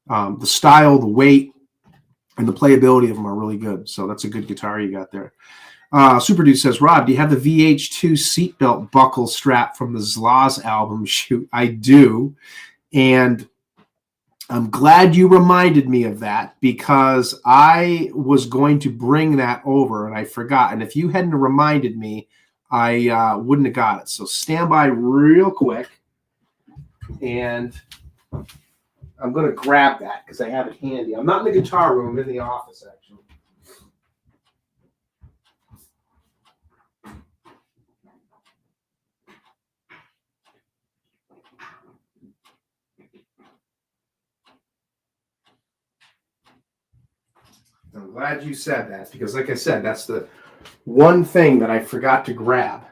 the style, the weight, and the playability of them are really good. So that's a good guitar you got there. Super Dude says, Rob, do you have the VH2 seatbelt buckle strap from the Zlaz album? Shoot, I do. And I'm glad you reminded me of that because I was going to bring that over and I forgot. And if you hadn't reminded me, I wouldn't have got it. So stand by real quick. And I'm going to grab that because I have it handy. I'm not in the guitar room, I'm in the office, actually. I'm glad you said that because, like I said, that's the one thing that I forgot to grab.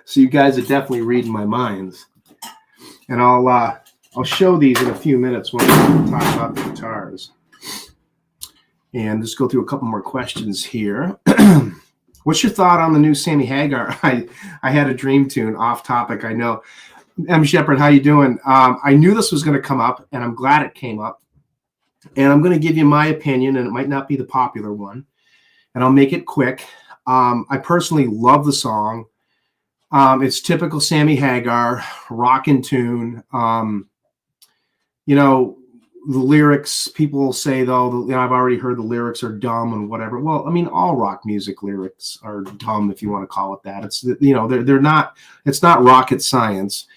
So you guys are definitely reading my minds. And I'll show these in a few minutes when we talk about the guitars. And just go through a couple more questions here. What's your thought on the new Sammy Hagar? I had a dream tune, off topic, I know. M. Shepard, how you doing? I knew this was going to come up, and I'm glad it came up. And I'm going to give you my opinion, and it might not be the popular one. And I'll make it quick. I personally love the song. It's typical Sammy Hagar, rockin' tune. The lyrics, people say, though, I've already heard the lyrics are dumb and whatever. Well, all rock music lyrics are dumb, if you want to call it that. It's, they're not, it's not rocket science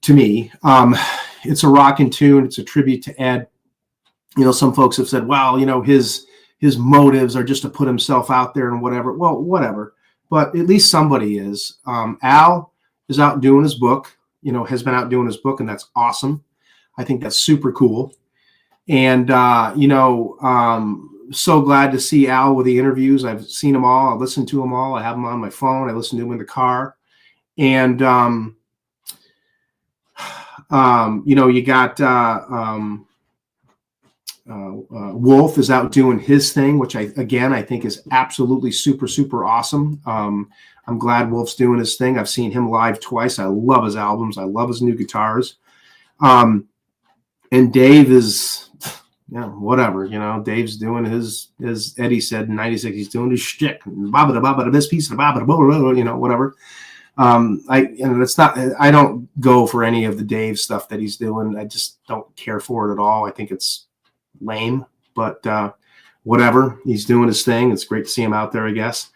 to me. It's a rockin' tune. It's a tribute to Ed. Some folks have said, well, his motives are just to put himself out there and whatever. Well, whatever. But at least somebody is. Al is out doing his book, has been out doing his book, and that's awesome. I think that's super cool. And, so glad to see Al with the interviews. I've seen them all. I listened to them all. I have them on my phone. I listen to them in the car. And, you got Wolf is out doing his thing, which I think is absolutely super, super awesome. I'm glad Wolf's doing his thing. I've seen him live twice. I love his albums. I love his new guitars. And Dave is, whatever, Dave's doing his, as Eddie said in 96, he's doing his shtick, this piece, whatever. I don't go for any of the Dave stuff that he's doing. I just don't care for it at all. I think it's lame, but whatever, he's doing his thing. It's great to see him out there, I guess.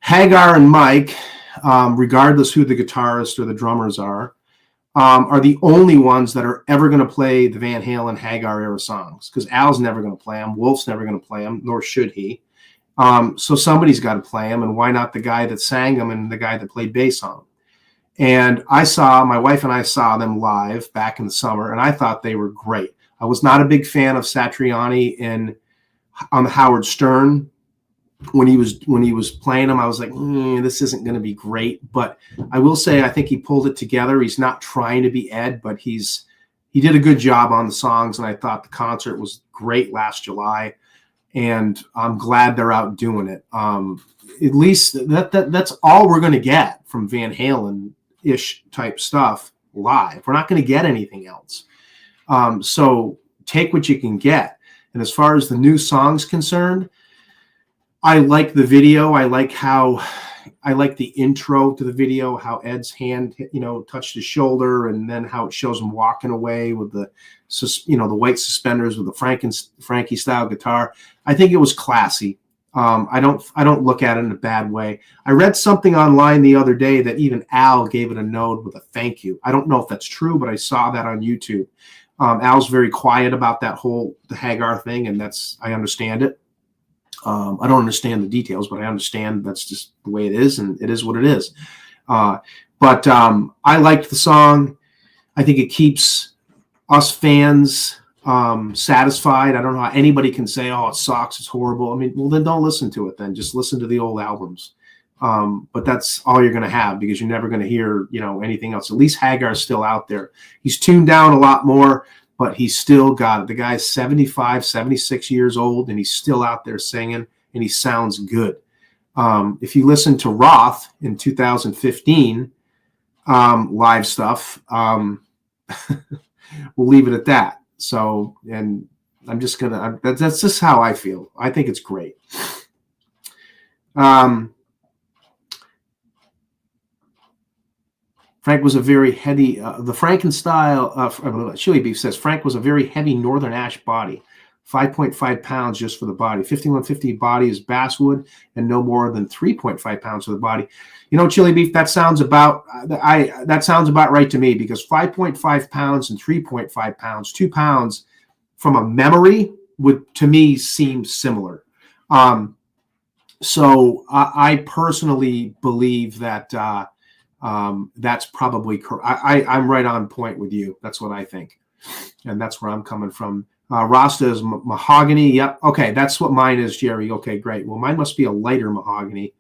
Hagar and Mike, regardless who the guitarist or the drummers are the only ones that are ever going to play the Van Halen Hagar era songs, because Al's never going to play them. Wolf's never going to play them, nor should he. So somebody's got to play them, and why not the guy that sang them and the guy that played bass on them? And my wife and I saw them live back in the summer, and I thought they were great. I was not a big fan of Satriani on the Howard Stern. When he was playing them, I was like, this isn't going to be great. But I will say, I think he pulled it together. He's not trying to be Ed, but he did a good job on the songs. And I thought the concert was great last July, and I'm glad they're out doing it. At least that's all we're going to get from Van Halen-ish type stuff live. We're not going to get anything else. So take what you can get. And as far as the new songs concerned, I like the video. I like the intro to the video, how Ed's hand, touched his shoulder, and then how it shows him walking away with the white suspenders with the Frankie style guitar. I think it was classy. I don't look at it in a bad way. I read something online the other day that even Al gave it a note with a thank you. I don't know if that's true, but I saw that on YouTube. Al's very quiet about the Hagar thing, and I understand it. I don't understand the details, but I understand that's just the way it is, and it is what it is. But I liked the song. I think it keeps us fans satisfied. I don't know how anybody can say, oh, it sucks, it's horrible. I mean, well, then don't listen to it then. Just listen to the old albums. But that's all you're going to have, because you're never going to hear, anything else. At least Hagar's still out there. He's tuned down a lot more, but he's still got it. The guy's 75, 76 years old, and he's still out there singing, and he sounds good. If you listen to Roth in 2015, live stuff, we'll leave it at that. So, and I'm just going to, that's just how I feel. I think it's great. Frank was a very heavy, the Frankenstyle, Chili Beef says, Frank was a very heavy Northern Ash body, 5.5 pounds just for the body. 5150 body is basswood, and no more than 3.5 pounds for the body. Chili Beef, that sounds about right to me, because 5.5 pounds and 3.5 pounds, 2 pounds from a memory would, to me, seem similar. So I personally believe that that's probably correct. I'm right on point with you. That's what I think. And that's where I'm coming from. Rasta is mahogany. Yep. Okay. That's what mine is, Jerry. Okay, great. Well, mine must be a lighter mahogany.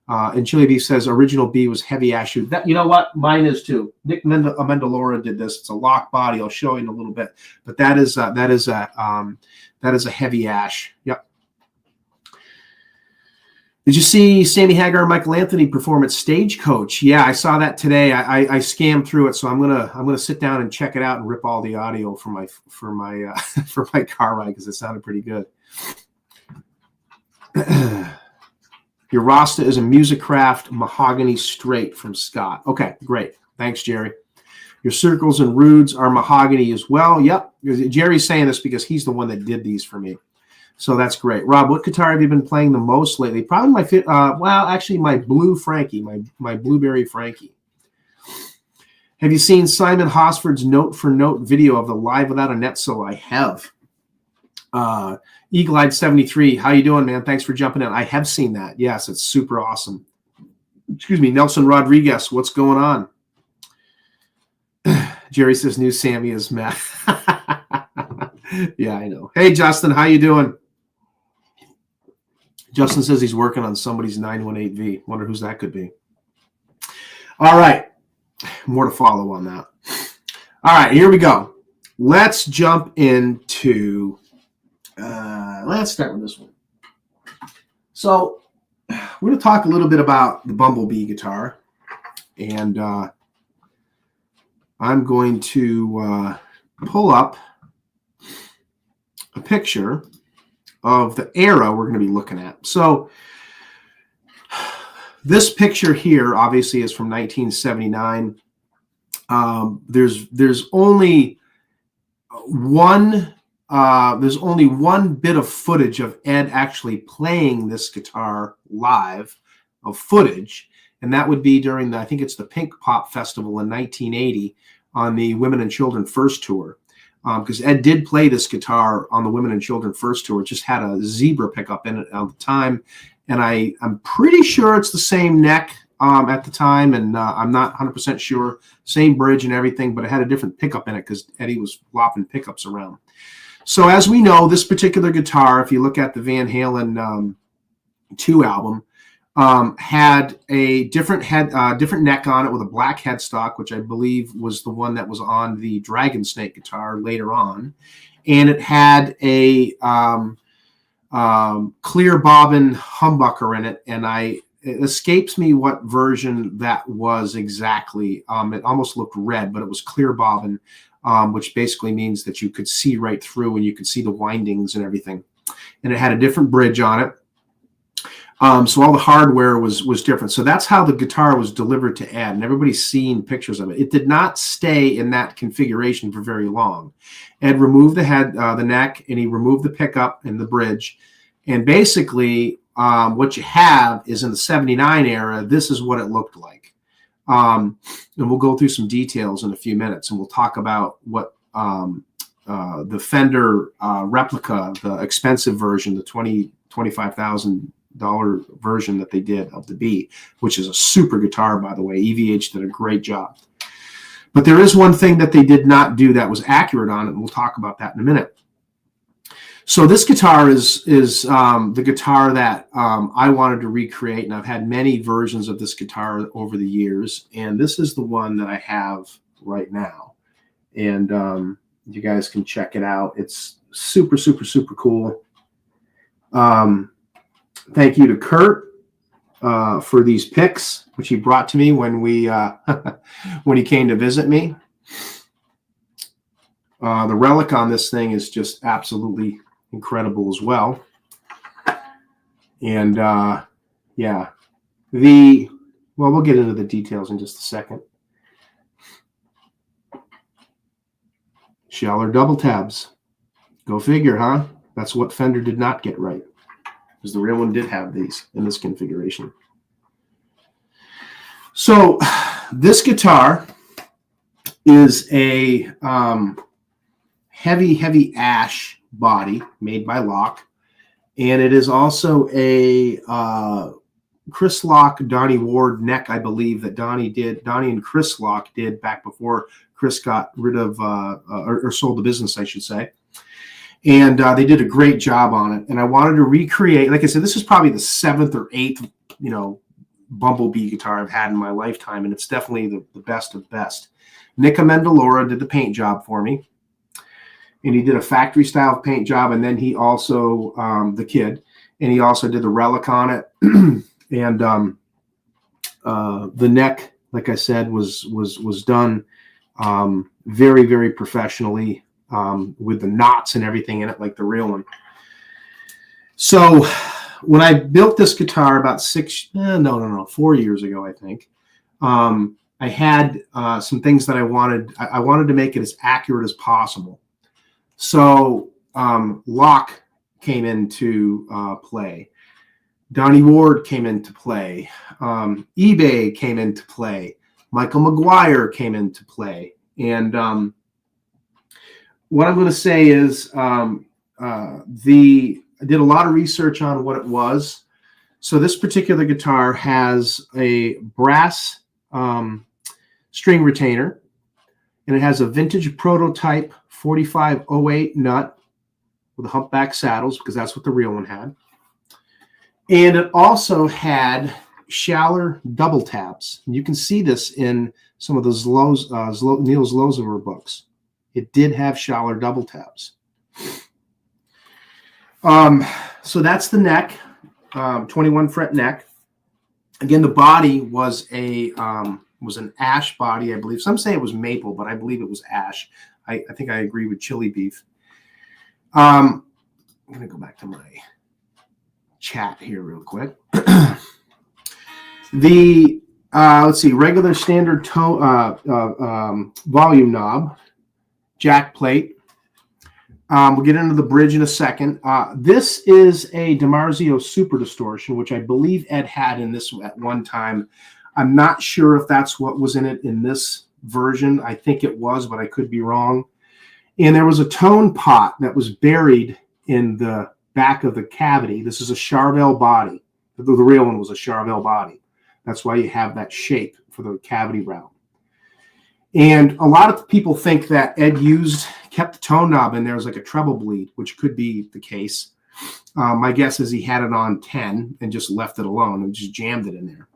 And Chili Beef says original B was heavy ash. That, you know what? Mine is too. Nick Mendolora did this. It's a lock body. I'll show you in a little bit, but that is a heavy ash. Yep. Did you see Sammy Hagar and Michael Anthony perform at Stagecoach? Yeah, I saw that today. I scammed through it, so I'm gonna sit down and check it out and rip all the audio for my for my car ride, because it sounded pretty good. Your Rasta is a Musicraft mahogany straight from Scott. Okay, great. Thanks, Jerry. Your circles and roods are mahogany as well. Yep. Jerry's saying this because he's the one that did these for me. So that's great. Rob, what guitar have you been playing the most lately? Probably my Blue Frankie, my Blueberry Frankie. Have you seen Simon Hosford's note-for-note video of the Live Without a Net solo? I have. Eagle-Eyed 73, how you doing, man? Thanks for jumping in. I have seen that. Yes, it's super awesome. Excuse me, Nelson Rodriguez, what's going on? Jerry says new Sammy is meth. Yeah, I know. Hey, Justin, how you doing? Justin says he's working on somebody's 918V. Wonder whose that could be. All right. More to follow on that. All right, here we go. Let's jump into, let's start with this one. So we're going to talk a little bit about the Bumblebee guitar. And I'm going to pull up a picture of the era we're going to be looking at. So this picture here obviously is from 1979. There's only one bit of footage of Ed actually playing this guitar live of footage, and that would be during I think it's the Pink Pop Festival in 1980 on the Women and Children First Tour. Because Ed did play this guitar on the Women and Children First Tour. It just had a zebra pickup in it at the time. And I'm pretty sure it's the same neck at the time. And I'm not 100% sure. Same bridge and everything, but it had a different pickup in it because Eddie was flopping pickups around. So as we know, this particular guitar, if you look at the Van Halen 2 album, had a different neck on it with a black headstock, which I believe was the one that was on the Dragon Snake guitar later on, and it had a clear bobbin humbucker in it, and it escapes me what version that was exactly. It almost looked red, but it was clear bobbin, which basically means that you could see right through and you could see the windings and everything, and it had a different bridge on it. So all the hardware was different. So that's how the guitar was delivered to Ed, and everybody's seen pictures of it. It did not stay in that configuration for very long. Ed removed the neck, and he removed the pickup and the bridge. And basically, what you have is in the 79 era, this is what it looked like. And we'll go through some details in a few minutes, and we'll talk about what the Fender replica, the expensive version, the $25,000 version that they did of the B, which is a super guitar, by the way. EVH did a great job. But there is one thing that they did not do that was accurate on it, and we'll talk about that in a minute. So this guitar is the guitar that I wanted to recreate, and I've had many versions of this guitar over the years, and this is the one that I have right now. And you guys can check it out. It's super, super, super cool. Thank you to Kurt for these pics, which he brought to me when when he came to visit me. The relic on this thing is just absolutely incredible as well. And yeah, we'll get into the details in just a second. Shell or double tabs. Go figure, huh? That's what Fender did not get right, because the real one did have these in this configuration. So this guitar is a heavy ash body made by Locke, and it is also a Chris Locke, Donnie Ward neck, I believe, that Donnie and Chris Locke did back before Chris got rid of or sold the business, I should say. And they did a great job on it. And I wanted to recreate, like I said, this is probably the 7th or 8th, Bumblebee guitar I've had in my lifetime, and it's definitely the best of best. Nick Amendolara did the paint job for me, and he did a factory style paint job, and then he also, the kid, and he also did the relic on it. And the neck, like I said, was done very, very professionally, with the knots and everything in it, like the real one. So when I built this guitar about 4 years ago, I think, I had some things that I wanted to make it as accurate as possible. So Locke came into play. Donnie Ward came into play. eBay came into play. Michael McGuire came into play. And what I'm going to say is I did a lot of research on what it was. So this particular guitar has a brass string retainer, and it has a vintage prototype 4508 nut with the humpback saddles, because that's what the real one had. And it also had Schaller double tabs. And you can see this in some of those Niels Lozemer books. It did have Schaller double tabs. So that's the neck, 21 fret neck. Again, the body was an ash body, I believe. Some say it was maple, but I believe it was ash. I think I agree with chili beef. I'm going to go back to my chat here real quick. Let's see, regular standard volume knob, jack plate. We'll get into the bridge in a second. This is a DiMarzio Super Distortion, which I believe Ed had in this at one time. I'm not sure if that's what was in it in this version. I think it was, but I could be wrong. And there was a tone pot that was buried in the back of the cavity. This is a Charvel body. The real one was a Charvel body. That's why you have that shape for the cavity route. And a lot of people think that Ed kept the tone knob in there as like a treble bleed, which could be the case. My guess is he had it on 10 and just left it alone and just jammed it in there.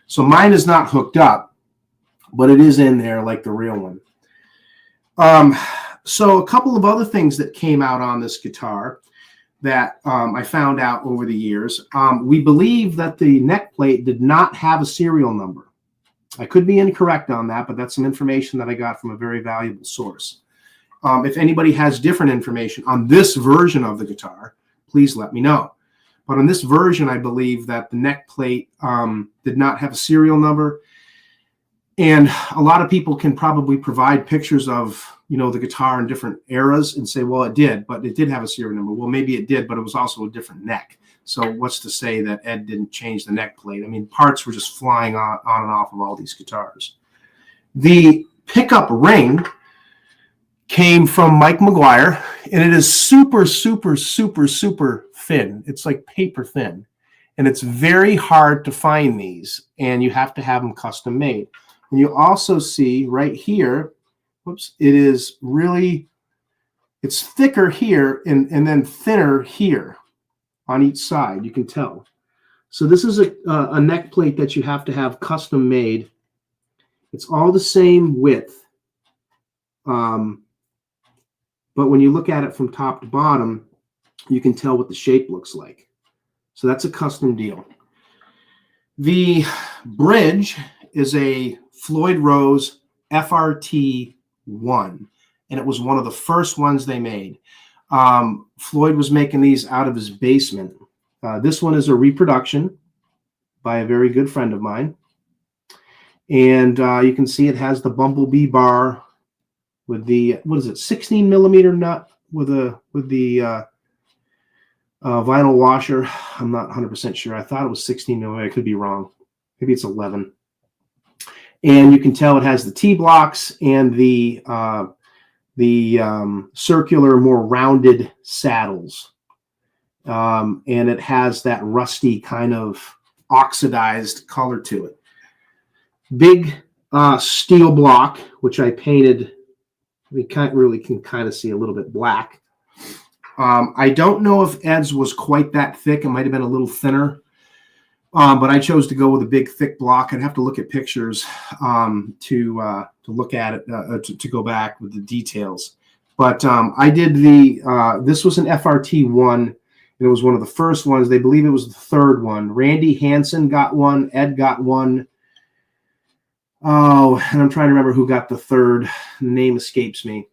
So mine is not hooked up, but it is in there like the real one. So a couple of other things that came out on this guitar that I found out over the years. We believe that the neck plate did not have a serial number. I could be incorrect on that, but that's some information that I got from a very valuable source. If anybody has different information on this version of the guitar, please let me know. But on this version, I believe that the neck plate did not have a serial number. And a lot of people can probably provide pictures of, the guitar in different eras and say, well, it did, but it did have a serial number. Well, maybe it did, but it was also a different neck. So what's to say that Ed didn't change the neck plate? I mean, parts were just flying on and off of all these guitars. The pickup ring came from Mike McGuire, and it is super, super, super, super thin. It's like paper thin, and it's very hard to find these, and you have to have them custom made. And you also see right here, whoops, it's thicker here and then thinner here on each side. You can tell. So this is a neck plate that you have to have custom made. It's all the same width. But when you look at it from top to bottom, you can tell what the shape looks like. So that's a custom deal. The bridge is a Floyd Rose FRT 1, and it was one of the first ones they made. Floyd was making these out of his basement. This one is a reproduction by a very good friend of mine. And you can see it has the Bumblebee bar with the, 16 millimeter nut with the vinyl washer. I'm not 100% sure. I thought it was 16 millimeter. I could be wrong. Maybe it's 11. And you can tell it has the T-blocks and the circular, more rounded saddles. And it has that rusty kind of oxidized color to it. Big steel block, which I painted. We can kind of see a little bit black. I don't know if Ed's was quite that thick. It might have been a little thinner. But I chose to go with a big, thick block. I'd have to look at pictures to look at it, to go back with the details. But I did this was an FRT 1, and it was one of the first ones. They believe it was the third one. Randy Hansen got one. Ed got one. Oh, and I'm trying to remember who got the third. The name escapes me.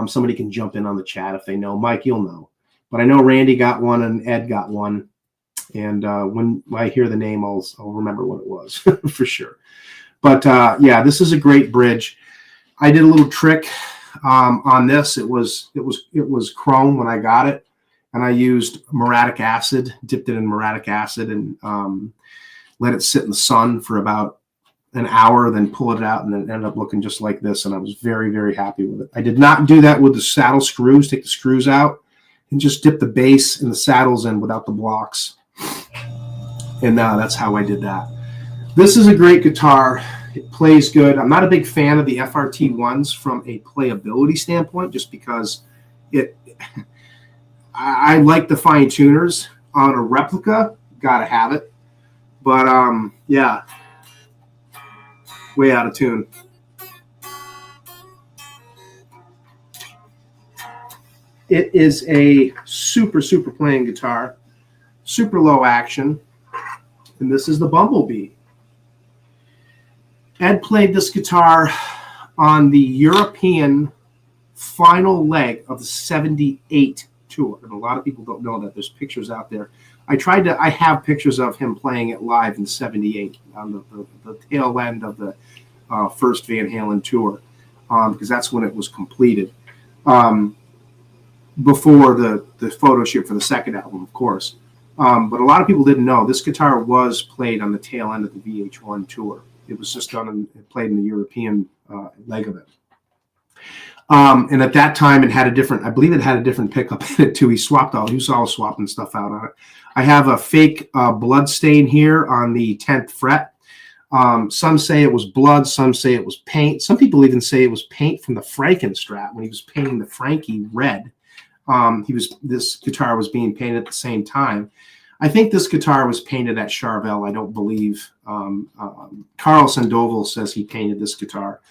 Somebody can jump in on the chat if they know. Mike, you'll know. But I know Randy got one and Ed got one. And when I hear the name, I'll remember what it was for sure. But yeah, this is a great bridge. I did a little trick on this. It was chrome when I got it, and I used muriatic acid, dipped it in muriatic acid, and let it sit in the sun for about an hour, then pull it out, and then it ended up looking just like this. And I was very, very happy with it. I did not do that with the saddle screws. Take the screws out and just dip the base and the saddles in without the blocks. And that's how I did that. This is a great guitar. It plays good. I'm not a big fan of the FRT 1s from a playability standpoint, just because I like the fine tuners on a replica. Gotta have it. But yeah, way out of tune. It is a super, super playing guitar, super low action, and this is the Bumblebee. Ed played this guitar on the European final leg of the 78 tour. And a lot of people don't know that. There's pictures out there. I have pictures of him playing it live in 78 on the tail end of the first Van Halen tour, because that's when it was completed. Before the photo shoot for the second album, of course. But a lot of people didn't know this guitar was played on the tail end of the VH1 tour. It was just done and played in the European leg of it. And at that time, I believe it had a different pickup in it too. He was all swapping stuff out on it. I have a fake blood stain here on the 10th fret. Some say it was blood. Some say it was paint. Some people even say it was paint from the Frankenstrat when he was painting the Frankie red. This guitar was being painted at the same time. I think this guitar was painted at Charvel. I don't believe. Carl Sandoval says he painted this guitar,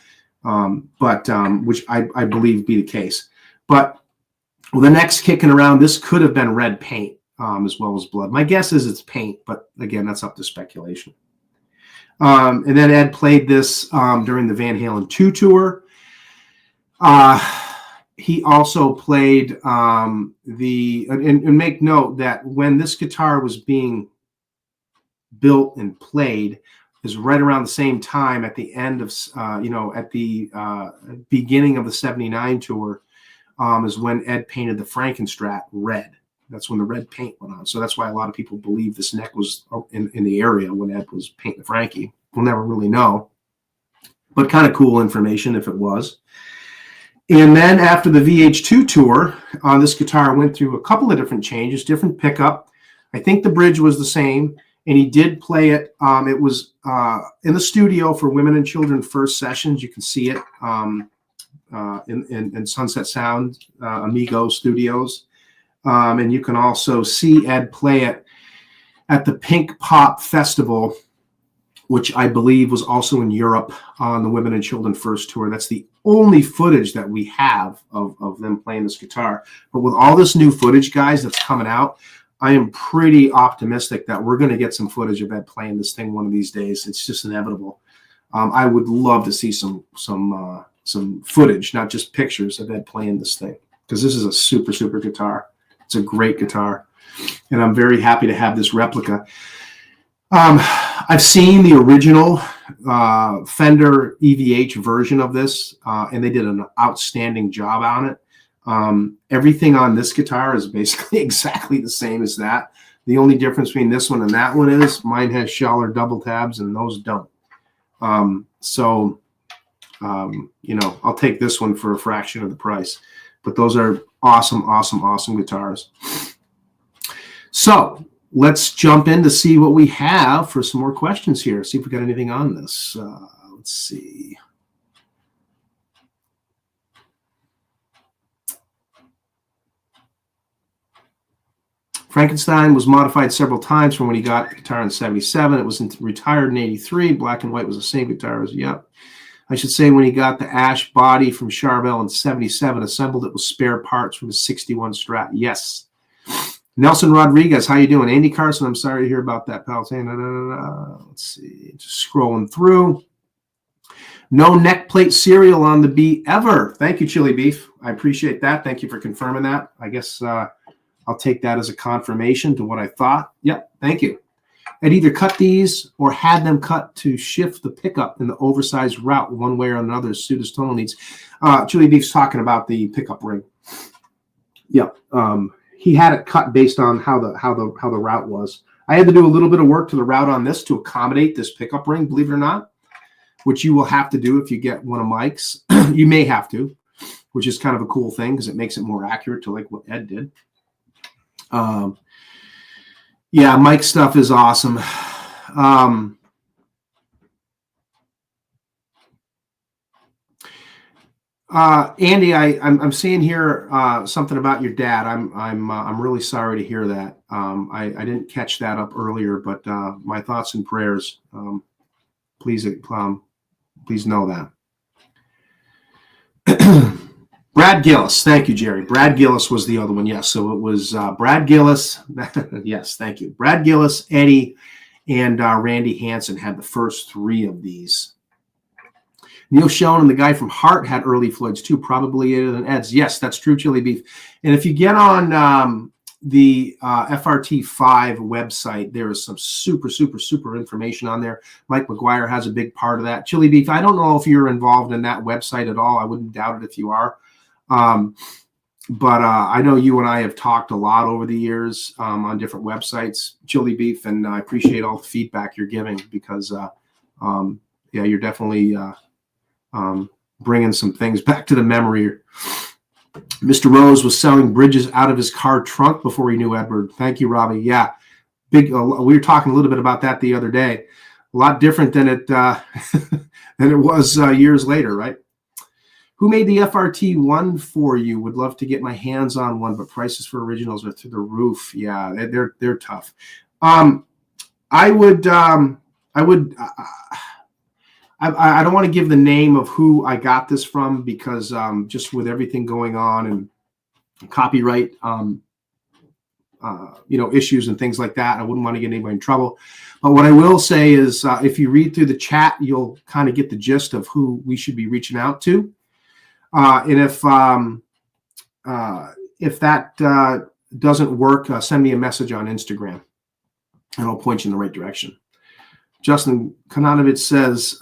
which I believe be the case. But the next kicking around, this could have been red paint as well as blood. My guess is it's paint, but again, that's up to speculation. And then Ed played this during the Van Halen 2 tour. He also played and make note that when this guitar was being built and played is right around the same time at the end of, at the beginning of the 79 tour is when Ed painted the Frankenstrat red. That's when the red paint went on. So that's why a lot of people believe this neck was in the area when Ed was painting the Frankie. We'll never really know, but kind of cool information if it was. And then after the VH2 tour, this guitar went through a couple of different changes, different pickup. I think the bridge was the same, and he did play it. It was in the studio for Women and Children First Sessions. You can see it in Sunset Sound, Amigo Studios. And you can also see Ed play it at the Pink Pop Festival, which I believe was also in Europe on the Women and Children First tour. That's the only footage that we have of them playing this guitar. But with all this new footage, guys, that's coming out, I am pretty optimistic that we're going to get some footage of Ed playing this thing one of these days. It's just inevitable. I would love to see some footage, not just pictures of Ed playing this thing, because this is a super, super guitar. It's a great guitar, and I'm very happy to have this replica. I've seen the original Fender EVH version of this, and they did an outstanding job on it. Everything on this guitar is basically exactly the same as that. The only difference between this one and that one is mine has Schaller double tabs and those don't. I'll take this one for a fraction of the price. But those are awesome, awesome, awesome guitars. So let's jump in to see what we have for some more questions here. See if we got anything on this. Let's see. Frankenstein was modified several times from when he got the guitar in 77. It was retired in 83. Black and white was the same guitar as, yep. I should say when he got the ash body from Charvel in 77, assembled it with spare parts from his 61 Strat. Yes. Nelson Rodriguez, how you doing? Andy Carson, I'm sorry to hear about that, pal. Let's see, just scrolling through. No neck plate serial on the B ever. Thank you, Chili Beef. I appreciate that. Thank you for confirming that. I guess I'll take that as a confirmation to what I thought. Yep, thank you. I'd either cut these or had them cut to shift the pickup in the oversized route one way or another to suit his tonal needs. Chili Beef's talking about the pickup ring. Yep. He had it cut based on how the route was. I had to do a little bit of work to the route on this to accommodate this pickup ring, believe it or not, which you will have to do if you get one of Mike's. You may have to, which is kind of a cool thing because it makes it more accurate to like what Ed did. Yeah, Mike's stuff is awesome. Andy, I'm seeing here something about your dad. I'm really sorry to hear that. I didn't catch that up earlier, but my thoughts and prayers. Please know that. Brad Gillis. Thank you, Jerry. Brad Gillis was the other one. Yes. So it was Brad Gillis. Yes. Thank you. Brad Gillis, Eddie, and Randy Hansen had the first three of these. Neil Schoen and the guy from Heart had early Floyds too, probably later than Ed's. Yes, that's true, Chili Beef. And if you get on the FRT5 website, there is some super information on there. Mike McGuire has a big part of that. Chili Beef, I don't know if you're involved in that website at all. I wouldn't doubt it if you are. But I know you and I have talked a lot over the years on different websites, Chili Beef, and I appreciate all the feedback you're giving because, yeah, you're definitely bringing some things back to the memory. Mr. Rose was selling bridges out of his car trunk before he knew Edward. Thank you, Robbie. Yeah, big. We were talking a little bit about that the other day. A lot different than it than it was years later, right? Who made the FRT one for you? Would love to get my hands on one, but prices for originals are through the roof. Yeah, they're tough. I don't want to give the name of who I got this from because just with everything going on and copyright, issues and things like that, I wouldn't want to get anybody in trouble. But what I will say is if you read through the chat, you'll kind of get the gist of who we should be reaching out to. And if that doesn't work, send me a message on Instagram and I'll point you in the right direction. Justin Kananovich says,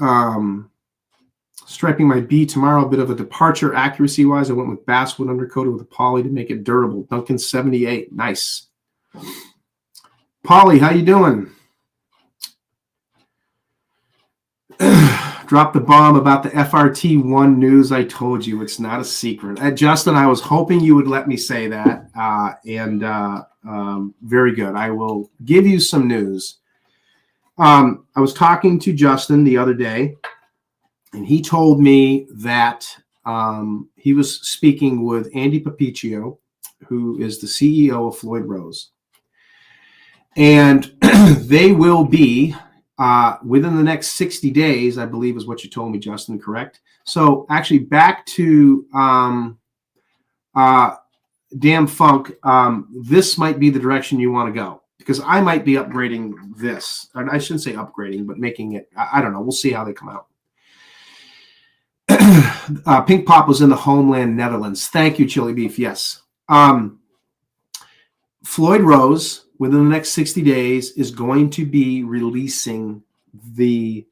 striping my B tomorrow, a bit of a departure accuracy-wise. I went with basswood undercoated with a poly to make it durable. Duncan 78. Nice. Polly, how you doing? Drop the bomb about the FRT1 news. I told you it's not a secret. Justin, I was hoping you would let me say that. Very good. I will give you some news. I was talking to Justin the other day, and he told me that he was speaking with Andy Papiccio, who is the CEO of Floyd Rose. And they will be, within the next 60 days, I believe is what you told me, Justin, correct? So actually back to Damn Funk, this might be the direction you want to go. Because I might be upgrading this. And I shouldn't say upgrading, but making it, I don't know. We'll see how they come out. Pink Pop was in the homeland Netherlands. Thank you, Chili Beef. Yes. Floyd Rose, within the next 60 days, is going to be releasing the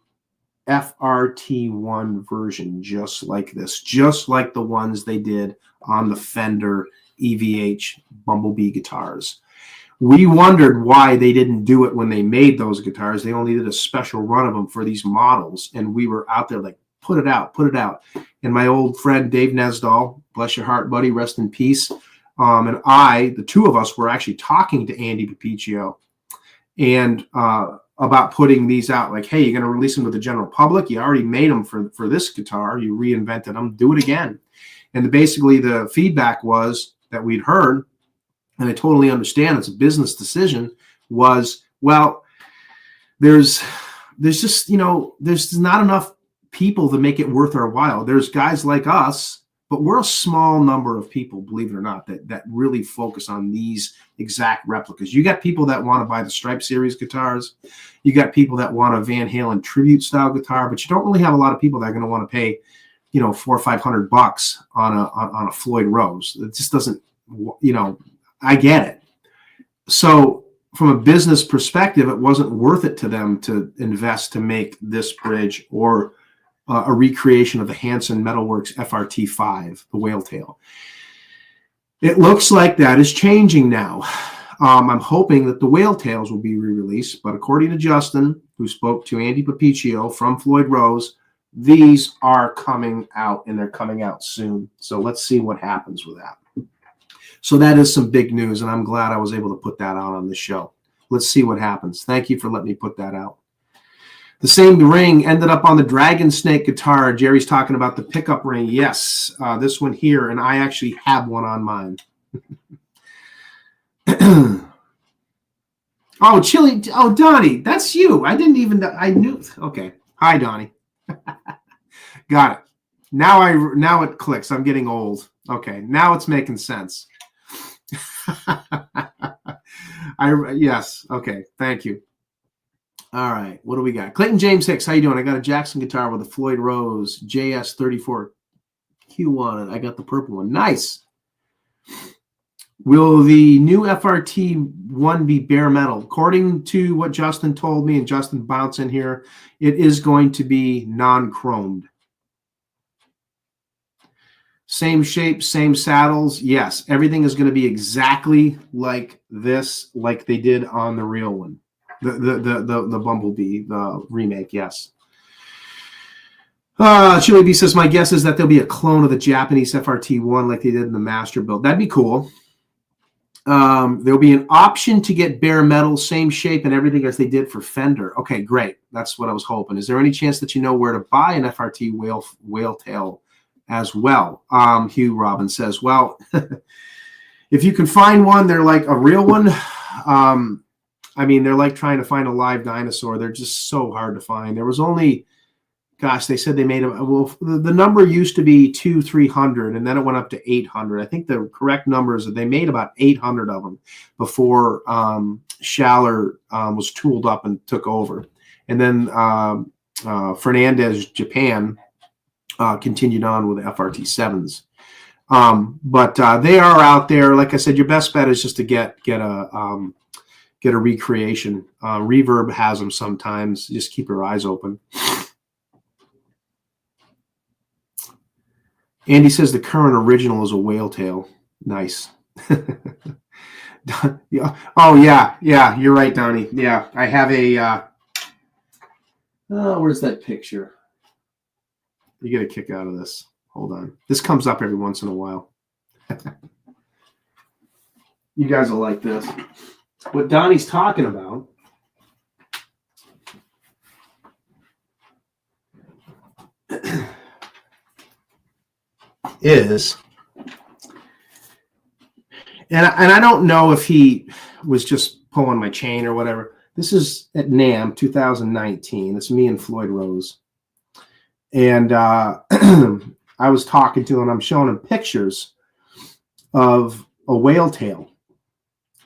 FRT1 version just like this. Just like the ones they did on the Fender EVH Bumblebee guitars. We wondered why they didn't do it when they made those guitars. They only did a special run of them for these models. And we were out there like, put it out, put it out. And my old friend, Dave Nesdahl, bless your heart, buddy, rest in peace. And the two of us were actually talking to Andy Papiccio and about putting these out. Like, hey, you're going to release them to the general public. You already made them for this guitar. You reinvented them. Do it again. And basically the feedback was that we'd heard, and I totally understand it's a business decision, was, well, there's just, there's not enough people to make it worth our while. There's guys like us, but we're a small number of people, believe it or not, that really focus on these exact replicas. You got people that want to buy the Stripe Series guitars. You got people that want a Van Halen tribute style guitar, but you don't really have a lot of people that are going to want to pay, $400 or $500 on a Floyd Rose. It just doesn't, I get it. So from a business perspective, it wasn't worth it to them to invest to make this bridge or a recreation of the Hansen Metalworks FRT5, the whale tail. It looks like that is changing now. I'm hoping that the whale tails will be re-released, but according to Justin, who spoke to Andy Papiccio from Floyd Rose, these are coming out, and they're coming out soon. So let's see what happens with that. So that is some big news, and I'm glad I was able to put that out on the show. Let's see what happens. Thank you for letting me put that out. The same ring ended up on the Dragon Snake guitar. Jerry's talking about the pickup ring. Yes, this one here, and I actually have one on mine. Oh, Chili. Oh, Donnie, that's you. I didn't even. I knew. Okay. Hi, Donnie. Got it. Now it clicks. I'm getting old. Okay. Now it's making sense. Yes. Okay. Thank you. All right. What do we got? Clayton James Hicks. How you doing? I got a Jackson guitar with a Floyd Rose JS34 Q1. I got the purple one. Nice. Will the new FRT1 be bare metal? According to what Justin told me, and Justin bounce in here, it is going to be non-chromed. Same shape, same saddles. Yes, everything is going to be exactly like this, like they did on the real one. The Bumblebee, the remake, yes. Chili B says, my guess is that there'll be a clone of the Japanese FRT1 like they did in the master build. That'd be cool. There'll be an option to get bare metal, same shape and everything as they did for Fender. Okay, great. That's what I was hoping. Is there any chance that you know where to buy an FRT whale tail as well? Hugh Robbins says, well, if you can find one, they're like a real one. I mean, they're like trying to find a live dinosaur. They're just so hard to find. There was only, gosh, they said they made them. Well, the number used to be 200-300, and then it went up to 800. I think the correct number is that they made about 800 of them before Schaller was tooled up and took over. And then Fernandez Japan continued on with FRT7s. But they are out there. Like I said, your best bet is just to get a recreation. Reverb has them sometimes. Just keep your eyes open. Andy says the current original is a whale tail. Nice. Yeah. Oh, yeah. Yeah, you're right, Donnie. Yeah, I have a... where's that picture? You get a kick out of this. Hold on. This comes up every once in a while. You guys will like this. What Donnie's talking about is, and I don't know if he was just pulling my chain or whatever. This is at NAMM 2019. It's me and Floyd Rose. And I was talking to him. I'm showing him pictures of a whale tail.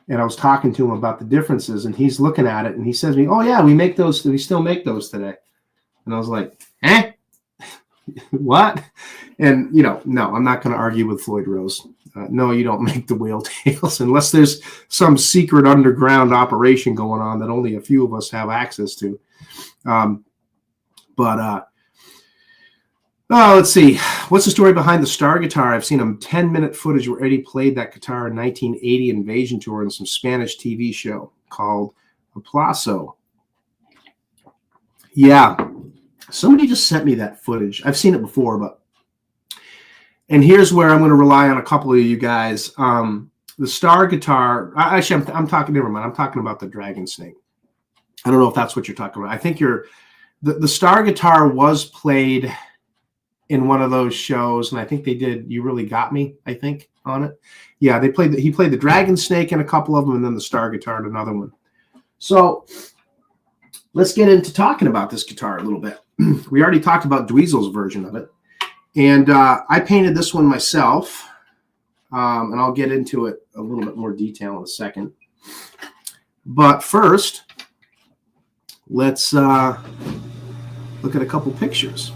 And I was talking to him about the differences, and he's looking at it, and he says to me, oh, yeah, we make those. We still make those today. And I was like, eh? What? And, no, I'm not going to argue with Floyd Rose. No, you don't make the whale tails unless there's some secret underground operation going on that only a few of us have access to. Let's see. What's the story behind the Star guitar? I've seen a 10-minute footage where Eddie played that guitar in 1980 Invasion Tour in some Spanish TV show called Aplauso. Yeah. Somebody just sent me that footage. I've seen it before, and here's where I'm going to rely on a couple of you guys. The Star guitar, actually, I'm talking, never mind. I'm talking about the Dragon Snake. I don't know if that's what you're talking about. I think the Star guitar was played in one of those shows, and I think they did You Really Got Me, I think, on it. Yeah, he played the Dragon Snake in a couple of them, and then the Star guitar in another one. So let's get into talking about this guitar a little bit. We already talked about Dweezil's version of it, and I painted this one myself, and I'll get into it a little bit more detail in a second. But first, let's look at a couple pictures.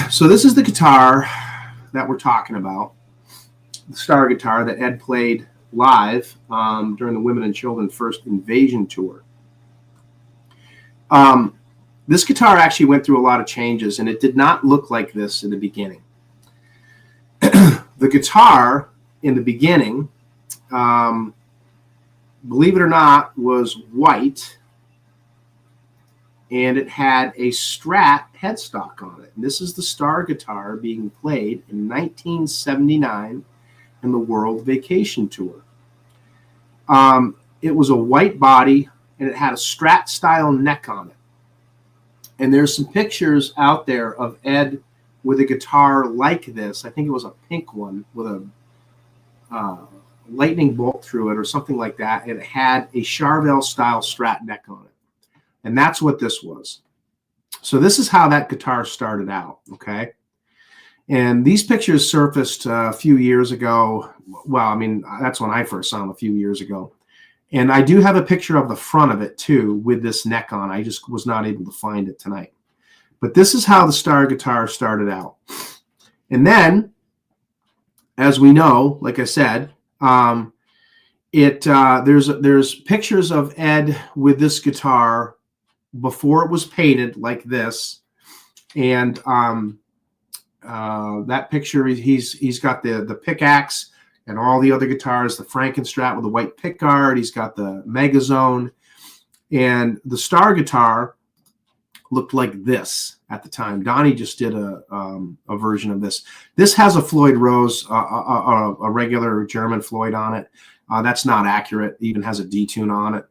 So this is the guitar that we're talking about, the Star guitar that Ed played live during the Women and Children First Invasion Tour. This guitar actually went through a lot of changes, and it did not look like this in the beginning. The guitar in the beginning, believe it or not, was white, and it had a Strat headstock on it. And this is the Star guitar being played in 1979 in the World Vacation Tour. It was a white body and it had a Strat style neck on it. And there's some pictures out there of Ed with a guitar like this. I think it was a pink one with a lightning bolt through it or something like that. And it had a Charvel style Strat neck on it. And that's what this was. So this is how that guitar started out, okay? And these pictures surfaced a few years ago. Well, I mean, that's when I first saw them a few years ago. And I do have a picture of the front of it, too, with this neck on. I just was not able to find it tonight. But this is how the Star guitar started out. And then, as we know, like I said, there's pictures of Ed with this guitar before it was painted like this. And that picture, he's got the pickaxe and all the other guitars, the Frankenstrat with the white pickguard. He's got the Megazone. And the Star guitar looked like this at the time. Donnie just did a version of this. This has a Floyd Rose, a regular German Floyd on it. That's not accurate. It even has a detune on it.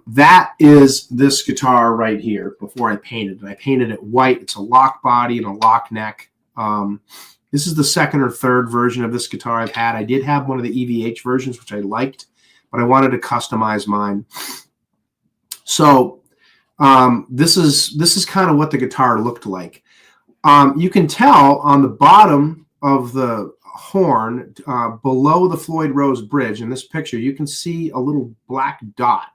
That is this guitar right here before I painted it. I painted it white. It's a lock body and a lock neck. This is the second or third version of this guitar I've had. I did have one of the EVH versions, which I liked, but I wanted to customize mine. So this is kind of what the guitar looked like. You can tell on the bottom of the horn, below the Floyd Rose bridge in this picture, you can see a little black dot.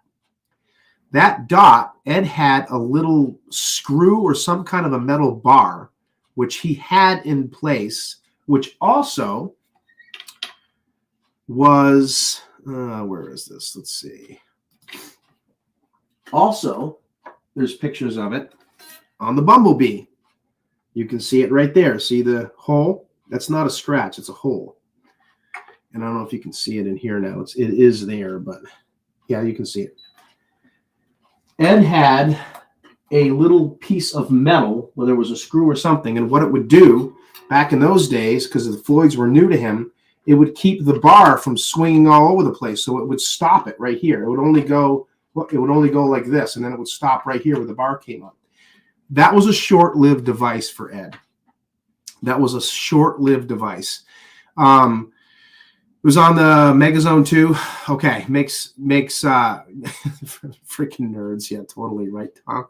That dot, Ed had a little screw or some kind of a metal bar, which he had in place, which also was, where is this? Let's see. Also, there's pictures of it on the Bumblebee. You can see it right there. See the hole? That's not a scratch, it's a hole. And I don't know if you can see it in here now. It is there, but yeah, you can see it. Ed had a little piece of metal where there was a screw or something, and what it would do back in those days, because the Floyds were new to him, it would keep the bar from swinging all over the place. So it would stop it right here. It would only go like this, and then it would stop right here where the bar came up. That was a short-lived device for Ed. That was a short-lived device. It was on the Megazone 2. Okay, makes freaking nerds. Yeah, totally right, Tom.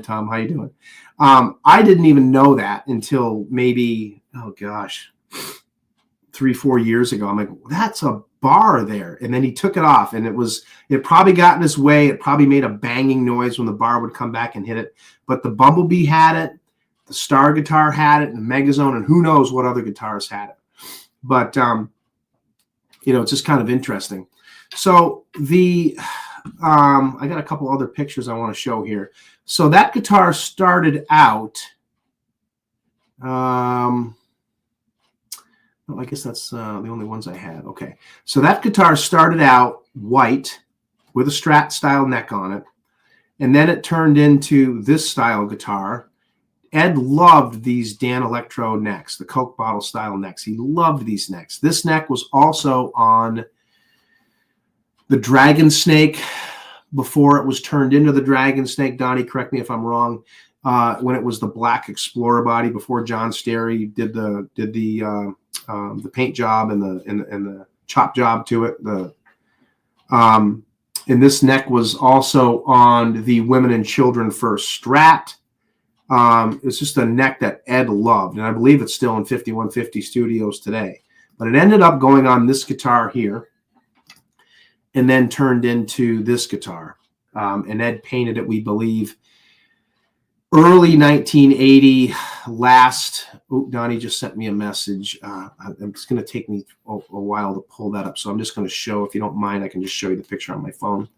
Tom, how you doing? I didn't even know that until maybe, oh gosh, 3-4 years ago. I'm like, that's a bar there. And then he took it off, and it probably got in his way. It probably made a banging noise when the bar would come back and hit it. But the Bumblebee had it, the Star guitar had it, and the Megazone, and who knows what other guitars had it. But it's just kind of interesting. So I got a couple other pictures I want to show here. So that guitar started out, well, I guess that's the only ones I had. Okay. So that guitar started out white with a Strat style neck on it. And then it turned into this style guitar. Ed loved these Dan Electro necks, the Coke bottle style necks. He loved these necks. This neck was also on the Dragon Snake before it was turned into the Dragon Snake. Donnie, correct me if I'm wrong. When it was the Black Explorer body before John Sterry did the paint job and the chop job to it. And this neck was also on the Women and Children First Strat. It's just a neck that Ed loved, and I believe it's still in 5150 studios today. But it ended up going on this guitar here and then turned into this guitar. And Ed painted it, we believe, early 1980. Donnie just sent me a message. It's going to take me a while to pull that up, so I'm just going to show, if you don't mind, I can just show you the picture on my phone.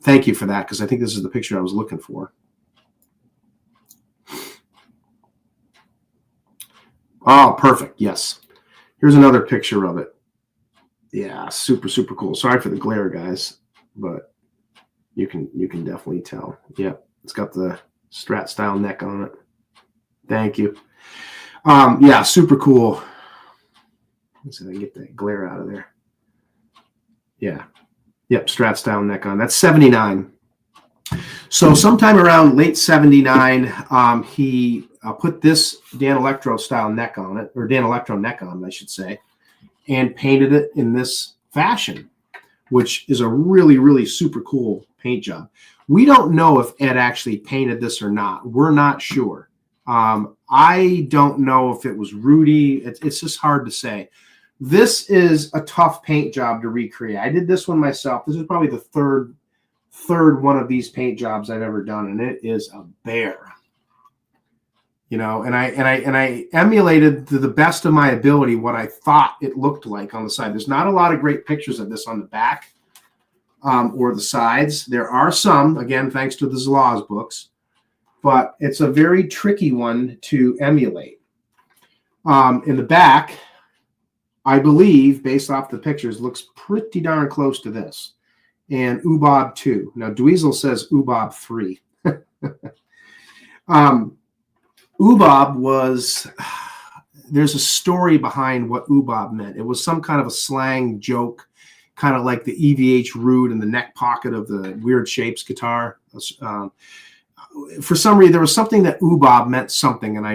Thank you for that, because I think this is the picture I was looking for. Oh, perfect. Yes. Here's another picture of it. Yeah, super, super cool. Sorry for the glare, guys, but you can definitely tell. Yeah, it's got the Strat style neck on it. Thank you. Yeah, super cool. Let's see if I can get that glare out of there. Yeah. Yep, Strat style neck on. That's 79. So sometime around late 79, he put this Dan Electro style neck on it, or Dan Electro neck on, I should say, and painted it in this fashion, which is a really, really super cool paint job. We don't know if Ed actually painted this or not. We're not sure. I don't know if it was Rudy. It's just hard to say. This is a tough paint job to recreate. I did this one myself. This is probably the third one of these paint jobs I've ever done, and it is a bear. You know, and I emulated to the best of my ability what I thought it looked like on the side. There's not a lot of great pictures of this on the back or the sides. There are some, again, thanks to the Zlaz books, but it's a very tricky one to emulate. In the back, I believe, based off the pictures, looks pretty darn close to this. And Ubob 2. Now, Dweezil says Ubob 3. Ubob was, there's a story behind what Ubob meant. It was some kind of a slang joke, kind of like the EVH root in the neck pocket of the Weird Shapes guitar. For some reason, there was something that Ubob meant something, and I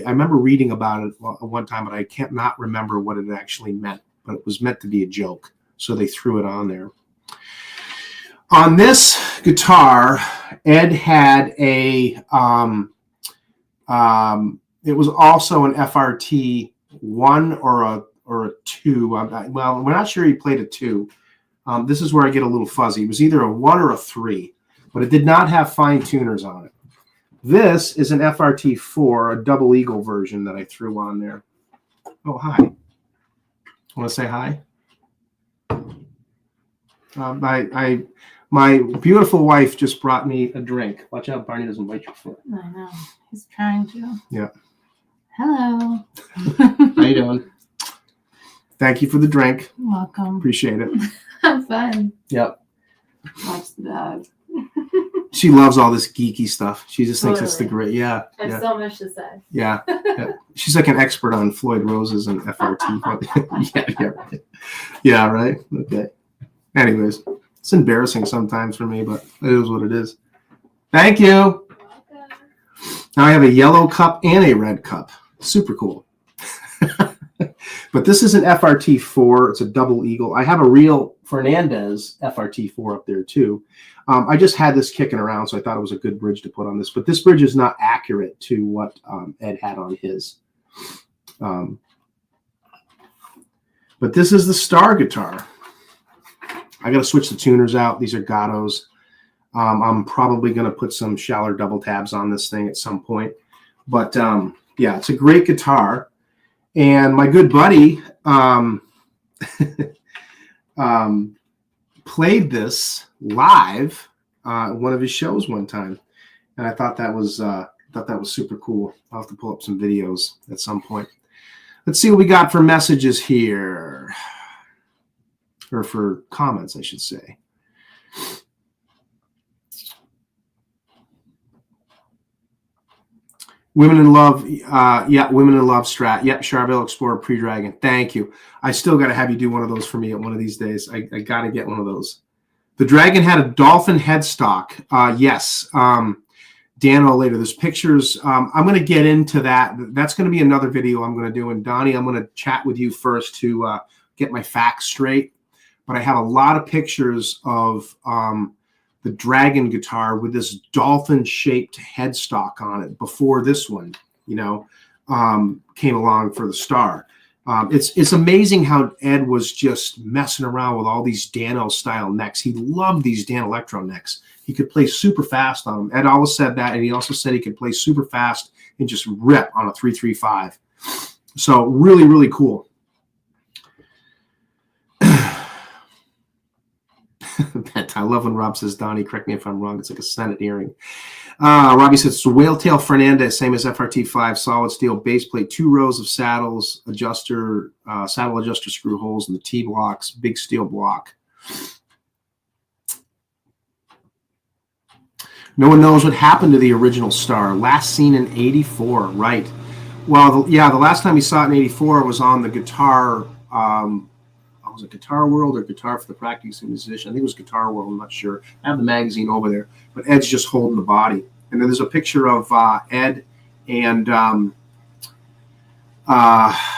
remember reading about it one time, but I can't not remember what it actually meant. But it was meant to be a joke, so they threw it on there. On this guitar, Ed had a it was also an FRT 1 or a 2. Well, we're not sure he played a 2. This is where I get a little fuzzy. It was either a 1 or a 3, but it did not have fine tuners on it. This is an FRT 4, a double eagle version that I threw on there. Oh, hi. Want to say hi? My beautiful wife just brought me a drink. Watch out, Barney doesn't bite your foot. I know. He's trying to. Yeah. Hello. How you doing? Thank you for the drink. Welcome. Appreciate it. Have fun. Yep. Watch the dog. She loves all this geeky stuff. She just thinks it's the great. Yeah. I have so much to say. Yeah. She's like an expert on Floyd Roses and FRT. Yeah, right. Okay. Anyways, it's embarrassing sometimes for me, but it is what it is. Thank you. Now I have a yellow cup and a red cup. Super cool. But this is an FRT 4. It's a double eagle. I have a real Fernandez FRT 4 up there too. I just had this kicking around, so I thought it was a good bridge to put on this. But this bridge is not accurate to what Ed had on his. But this is the Star guitar. I got to switch the tuners out. These are Gattos. I'm probably going to put some Schaller double tabs on this thing at some point. But yeah, it's a great guitar. And my good buddy played this live at one of his shows one time, and I thought that was super cool. I'll have to pull up some videos at some point. Let's see what we got for messages here, or for comments, I should say. Women in Love, yeah, Women in Love Strat. Yep, Charvel Explorer Pre-Dragon. Thank you. I still got to have you do one of those for me at one of these days. I got to get one of those. The Dragon had a dolphin headstock. Yes. Dan, later. There's pictures. I'm going to get into that. That's going to be another video I'm going to do. And Donnie, I'm going to chat with you first to get my facts straight. But I have a lot of pictures of the Dragon guitar with this dolphin-shaped headstock on it before this one, came along for the Star. It's amazing how Ed was just messing around with all these Dano-style necks. He loved these Dan Electro necks. He could play super fast on them. Ed always said that, and he also said he could play super fast and just rip on a 335. So really, really cool. I love when Rob says, Donnie, correct me if I'm wrong. It's like a Senate hearing. Robbie says, it's Whale Tail Fernandez, same as FRT5, solid steel base plate, 2 rows of saddles, adjuster, saddle adjuster screw holes in the T-blocks, big steel block. No one knows what happened to the original Star. Last seen in 84, right. Well, the last time we saw it in 84 was on the guitar. was it Guitar World or Guitar for the Practicing Musician? I think it was Guitar World. I'm not sure. I have the magazine over there, but Ed's just holding the body. And then there's a picture of Ed and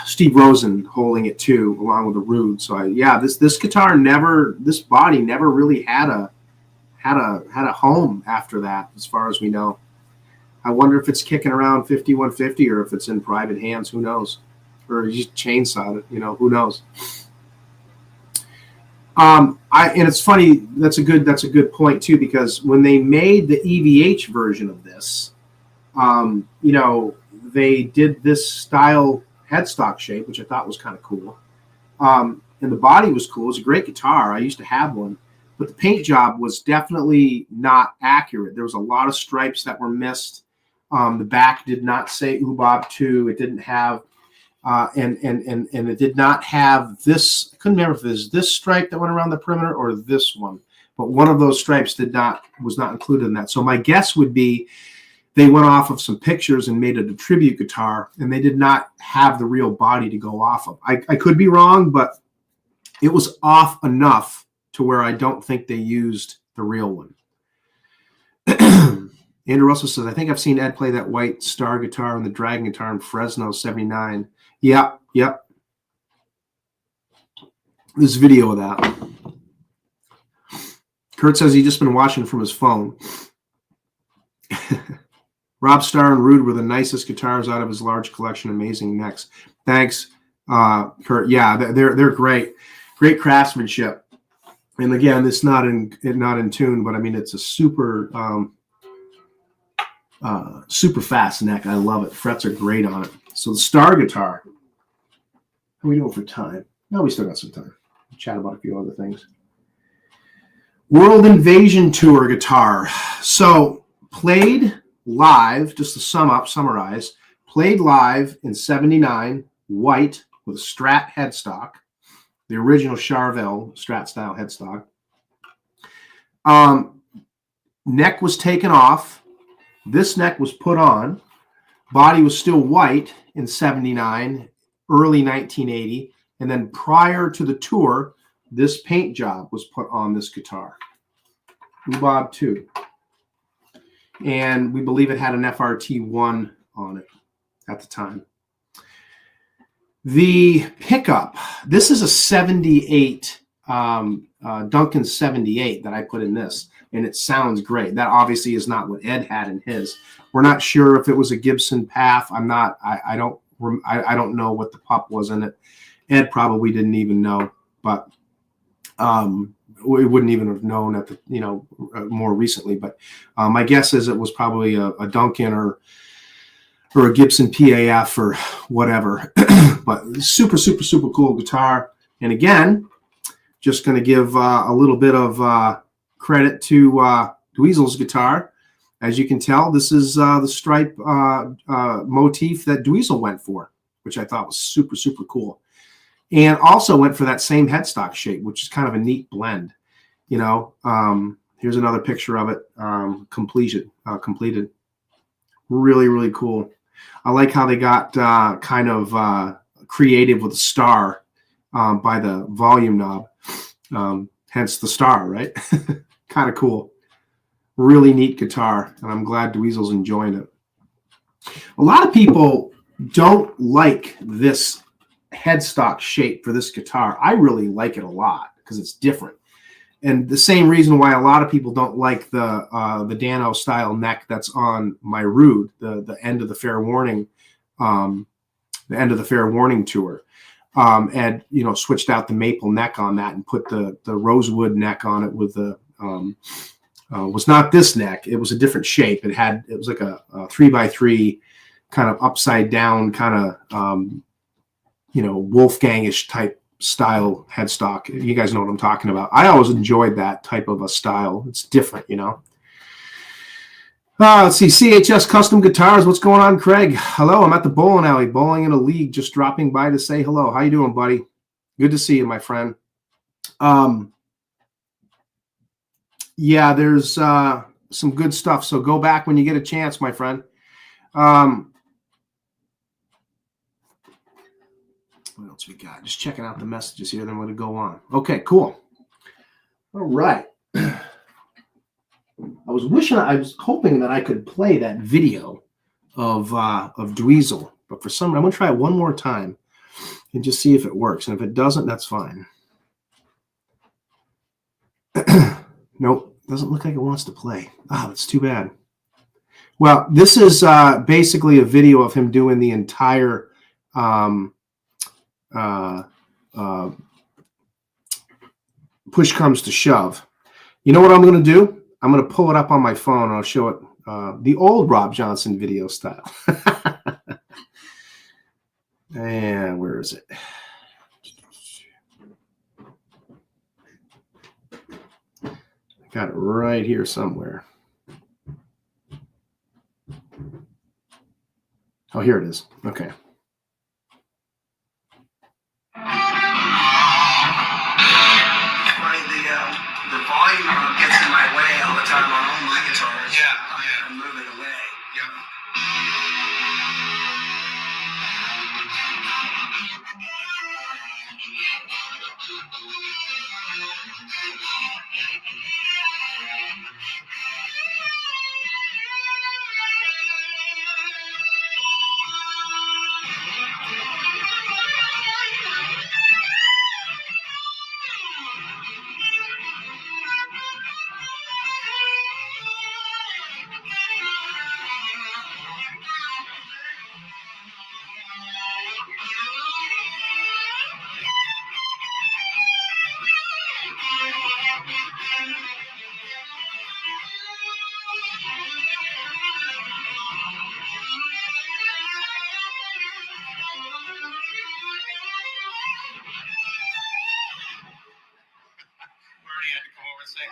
Steve Rosen holding it too, along with a Rude. So this guitar this body never really had a home after that, as far as we know. I wonder if it's kicking around 5150 or if it's in private hands. Who knows? Or you just chainsawed it. Who knows? And it's funny. That's a good point too, because when they made the EVH version of this, they did this style headstock shape, which I thought was kind of cool. And the body was cool. It was a great guitar. I used to have one. But the paint job was definitely not accurate. There was a lot of stripes that were missed. The back did not say UBOB 2. It didn't have, and it did not have this. I couldn't remember if it was this stripe that went around the perimeter or this one. But one of those stripes was not included in that. So my guess would be they went off of some pictures and made it a tribute guitar, and they did not have the real body to go off of. I could be wrong, but it was off enough to where I don't think they used the real one. Andrew Russell says, I think I've seen Ed play that white star guitar and the Dragon guitar in Fresno 79. Yep. There's video of that. Kurt says he's just been watching from his phone. Rob Starr and Rude were the nicest guitars out of his large collection. Amazing necks. Thanks, Kurt. Yeah, they're great. Great craftsmanship. And again, it's not in tune, but I mean, it's a super fast neck. I love it. Frets are great on it. So the Star guitar. How are we doing for time? No, we still got some time. We'll chat about a few other things. World Invasion Tour guitar. So played live, just to summarize, played live in 79, white with a Strat headstock. The original Charvel Strat style headstock. Neck was taken off. This neck was put on. Body was still white in 79, early 1980. And then prior to the tour, this paint job was put on this guitar. UBOB 2. And we believe it had an FRT1 on it at the time. The pickup, this is a 78, Duncan 78 that I put in this, and it sounds great. That obviously is not what Ed had in his. We're not sure if it was a Gibson Path. I don't know what the pup was in it. Ed probably didn't even know, but we wouldn't even have known at the, more recently. But my guess is it was probably a Duncan or a Gibson PAF or whatever. But super, super, super cool guitar. And again, just going to give a little bit of credit to Dweezil's guitar. As you can tell, this is the stripe motif that Dweezil went for, which I thought was super, super cool. And also went for that same headstock shape, which is kind of a neat blend. Here's another picture of it completed. Really, really cool. I like how they got kind of creative with the star by the volume knob. Hence the star, right? Kind of cool. Really neat guitar, and I'm glad Dweezil's enjoying it. A lot of people don't like this headstock shape for this guitar. I really like it a lot because it's different. And the same reason why a lot of people don't like the Dano style neck that's on my Rude, the end of the Fair Warning, tour, and switched out the maple neck on that and put the rosewood neck on it with the was not this neck. It was a different shape. It was like a 3x3 kind of upside down kind of Wolfgangish type style headstock. You guys know what I'm talking about. I always enjoyed that type of a style. It's different, Let's see. CHS Custom Guitars. What's going on, Craig? Hello. I'm at the bowling alley, bowling in a league. Just dropping by to say hello. How you doing, buddy? Good to see you, my friend. Yeah, there's some good stuff. So go back when you get a chance, my friend. What else we got? Just checking out the messages here, then I'm going to go on. Okay, cool. All right. I was hoping that I could play that video of Dweezil, but for some reason, I'm going to try it one more time and just see if it works. And if it doesn't, that's fine. Nope, doesn't look like it wants to play. Ah, that's too bad. Well, this is basically a video of him doing the entire push comes to shove. You know what I'm going to do? I'm going to pull it up on my phone and I'll show it the old Rob Johnson video style. And where is it? I got it right here somewhere. Oh, here it is. Okay. The volume gets in my way all the time on all my guitars. Yeah. I'm moving away. Yep. Bernie had to come over and say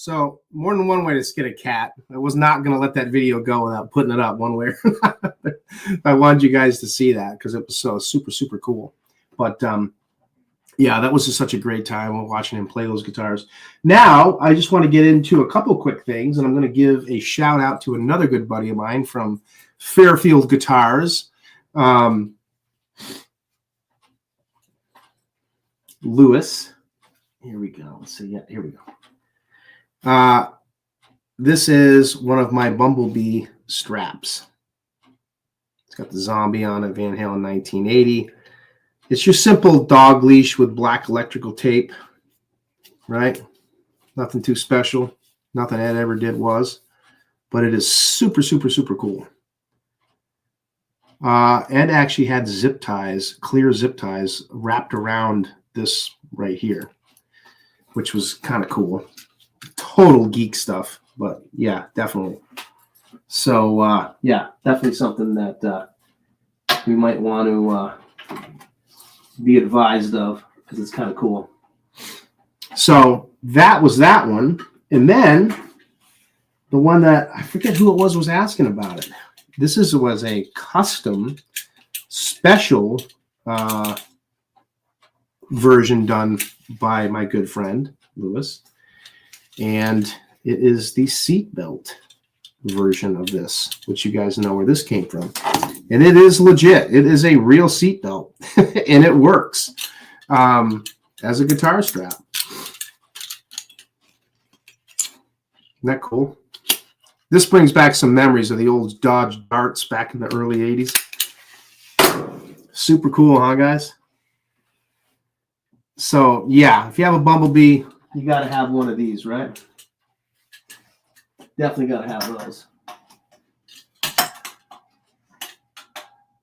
So more than one way to skin a cat. I was not going to let that video go without putting it up one way or another. I wanted you guys to see that because it was so super, super cool. But yeah, that was just such a great time watching him play those guitars. Now, I just want to get into a couple quick things, and I'm going to give a shout out to another good buddy of mine from Fairfield Guitars, Lewis. Here we go. Let's see. Yeah, here we go. This is one of my Bumblebee straps. It's got the zombie on it, Van Halen 1980. It's your simple dog leash with black electrical tape, right? Nothing too special. Nothing Ed ever did was, but it is super, super, super cool. Ed actually had zip ties, clear zip ties wrapped around this right here, which was kind of cool. Total geek stuff, but yeah, definitely. So yeah, definitely something that we might want to be advised of because it's kind of cool. So that was that one, and then the one that I forget who it was asking about it. This was a custom special version done by my good friend Lewis. And it is the seatbelt version of this, which you guys know where this came from. And it is legit. It is a real seatbelt, and it works as a guitar strap. Isn't that cool? This brings back some memories of the old Dodge Darts back in the early 80s. Super cool, huh, guys? So, yeah, if you have a Bumblebee, you got to have one of these, right? Definitely got to have those.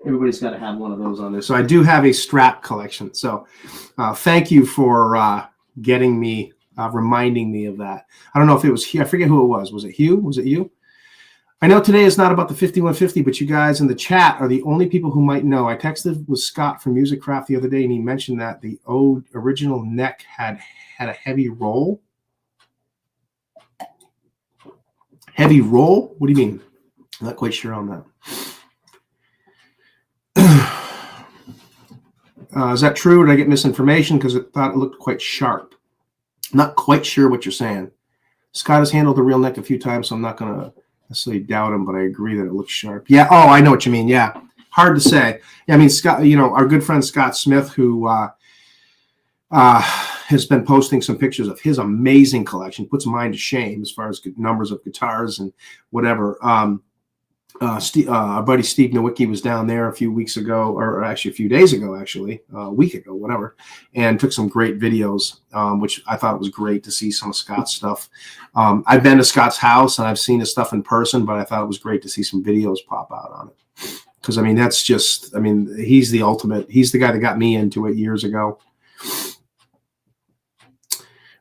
Everybody's got to have one of those on there. So I do have a strap collection. So thank you for getting me, reminding me of that. I don't know if it was Hugh. I forget who it was. Was it Hugh? Was it you? I know today is not about the 5150, but you guys in the chat are the only people who might know. I texted with Scott from Music Craft the other day, and he mentioned that the original neck had a heavy roll. Heavy roll? What do you mean? Not quite sure on that. Is that true? Or did I get misinformation? Because I thought it looked quite sharp. Not quite sure what you're saying. Scott has handled the real neck a few times, so I'm not going to necessarily doubt him, but I agree that it looks sharp. Yeah. Oh, I know what you mean. Yeah. Hard to say. Yeah, I mean, Scott, our good friend Scott Smith, who has been posting some pictures of his amazing collection, puts mine to shame as far as numbers of guitars and whatever. Our buddy Steve Nowicki was down there a few weeks ago, or actually a few days ago, a week ago, whatever, and took some great videos, which I thought was great to see some of Scott's stuff. I've been to Scott's house and I've seen his stuff in person, but I thought it was great to see some videos pop out on it. Because, I mean, that's just, I mean, he's the ultimate. He's the guy that got me into it years ago.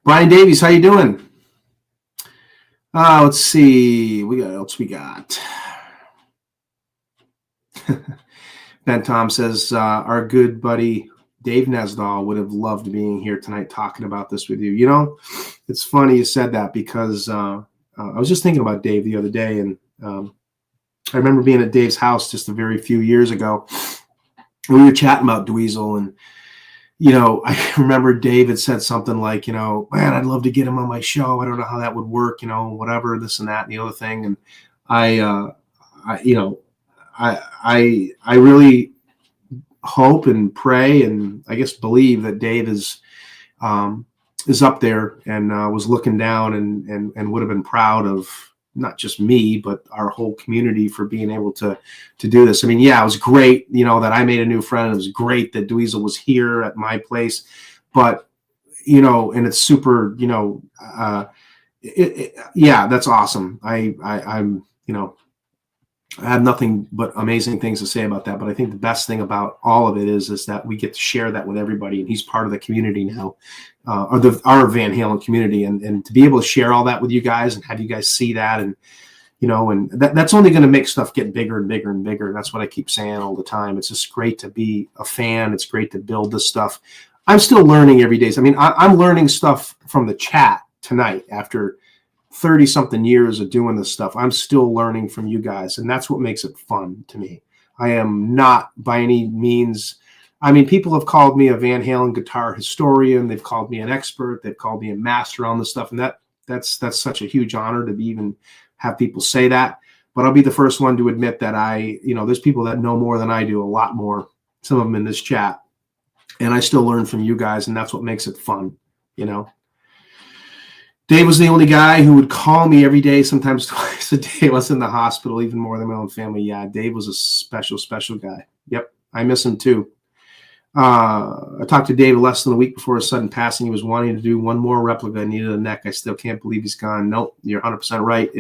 Brian Davies, how you doing? Let's see. What else we got? Ben Tom says, our good buddy Dave Nesdahl would have loved being here tonight talking about this with you. You know, it's funny you said that because I was just thinking about Dave the other day, and I remember being at Dave's house just a very few years ago. We were chatting about Dweezil, and I remember Dave had said something like, man, I'd love to get him on my show. I don't know how that would work, whatever, this and that and the other thing. And I really hope and pray and I guess believe that Dave is up there and was looking down and would have been proud of not just me, but our whole community for being able to do this. I mean, yeah, it was great, that I made a new friend. It was great that Dweezil was here at my place, but, and it's super, yeah, that's awesome. I'm, I have nothing but amazing things to say about that. But I think the best thing about all of it is that we get to share that with everybody, and he's part of the community now, our Van Halen community, and to be able to share all that with you guys and have you guys see that, and and that's only going to make stuff get bigger and bigger and bigger. That's what I keep saying all the time. It's just great to be a fan. It's great to build this stuff. I'm still learning every day. I mean, I'm learning stuff from the chat tonight after 30 something years of doing this stuff. I'm still learning from you guys, and that's what makes it fun to me. I am not by any means, I mean, people have called me a Van Halen guitar historian. They've called me an expert. They've called me a master on this stuff. And that's such a huge honor to even have people say that. But I'll be the first one to admit that there's people that know more than I do, a lot more, some of them in this chat. And I still learn from you guys, and that's what makes it fun, Dave was the only guy who would call me every day, sometimes twice a day. I was in the hospital, even more than my own family. Yeah, Dave was a special, special guy. Yep, I miss him too. I talked to Dave less than a week before his sudden passing. He was wanting to do one more replica and needed a neck. I still can't believe he's gone. Nope, you're 100% right.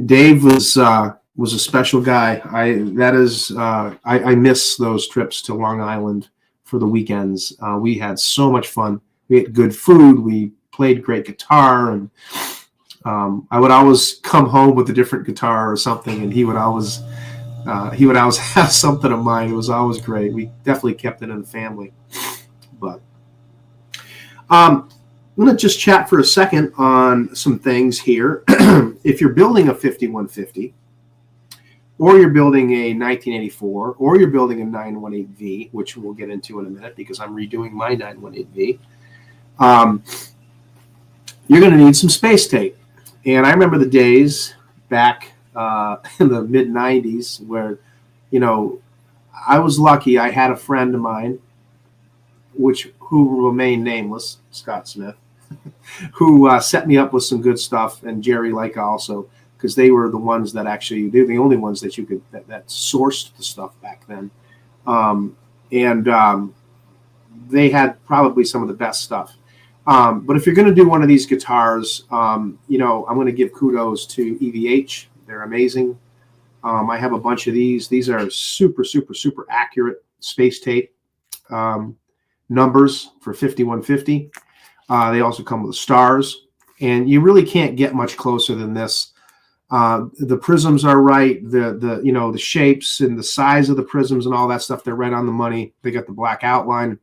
Dave was a special guy. I miss those trips to Long Island for the weekends. We had so much fun. We ate good food. We played great guitar, and I would always come home with a different guitar or something, and he would always have something of mine. It was always great. We definitely kept it in the family. But I'm going to just chat for a second on some things here. If you're building a 5150, or you're building a 1984, or you're building a 918V, which we'll get into in a minute because I'm redoing my 918V, you're going to need some space tape. And I remember the days back in the mid 90s where, I was lucky. I had a friend of mine, who remained nameless, Scott Smith, who set me up with some good stuff, and Jerry Leica also, because they were the ones that they're the only ones that you could, that sourced the stuff back then. They had probably some of the best stuff. But if you're going to do one of these guitars, I'm going to give kudos to EVH. They're amazing. I have a bunch of these. These are super, super, super accurate space tape numbers for 5150. They also come with the stars, and you really can't get much closer than this. The prisms are right. The shapes and the size of the prisms and all that stuff, they're right on the money. They got the black outline.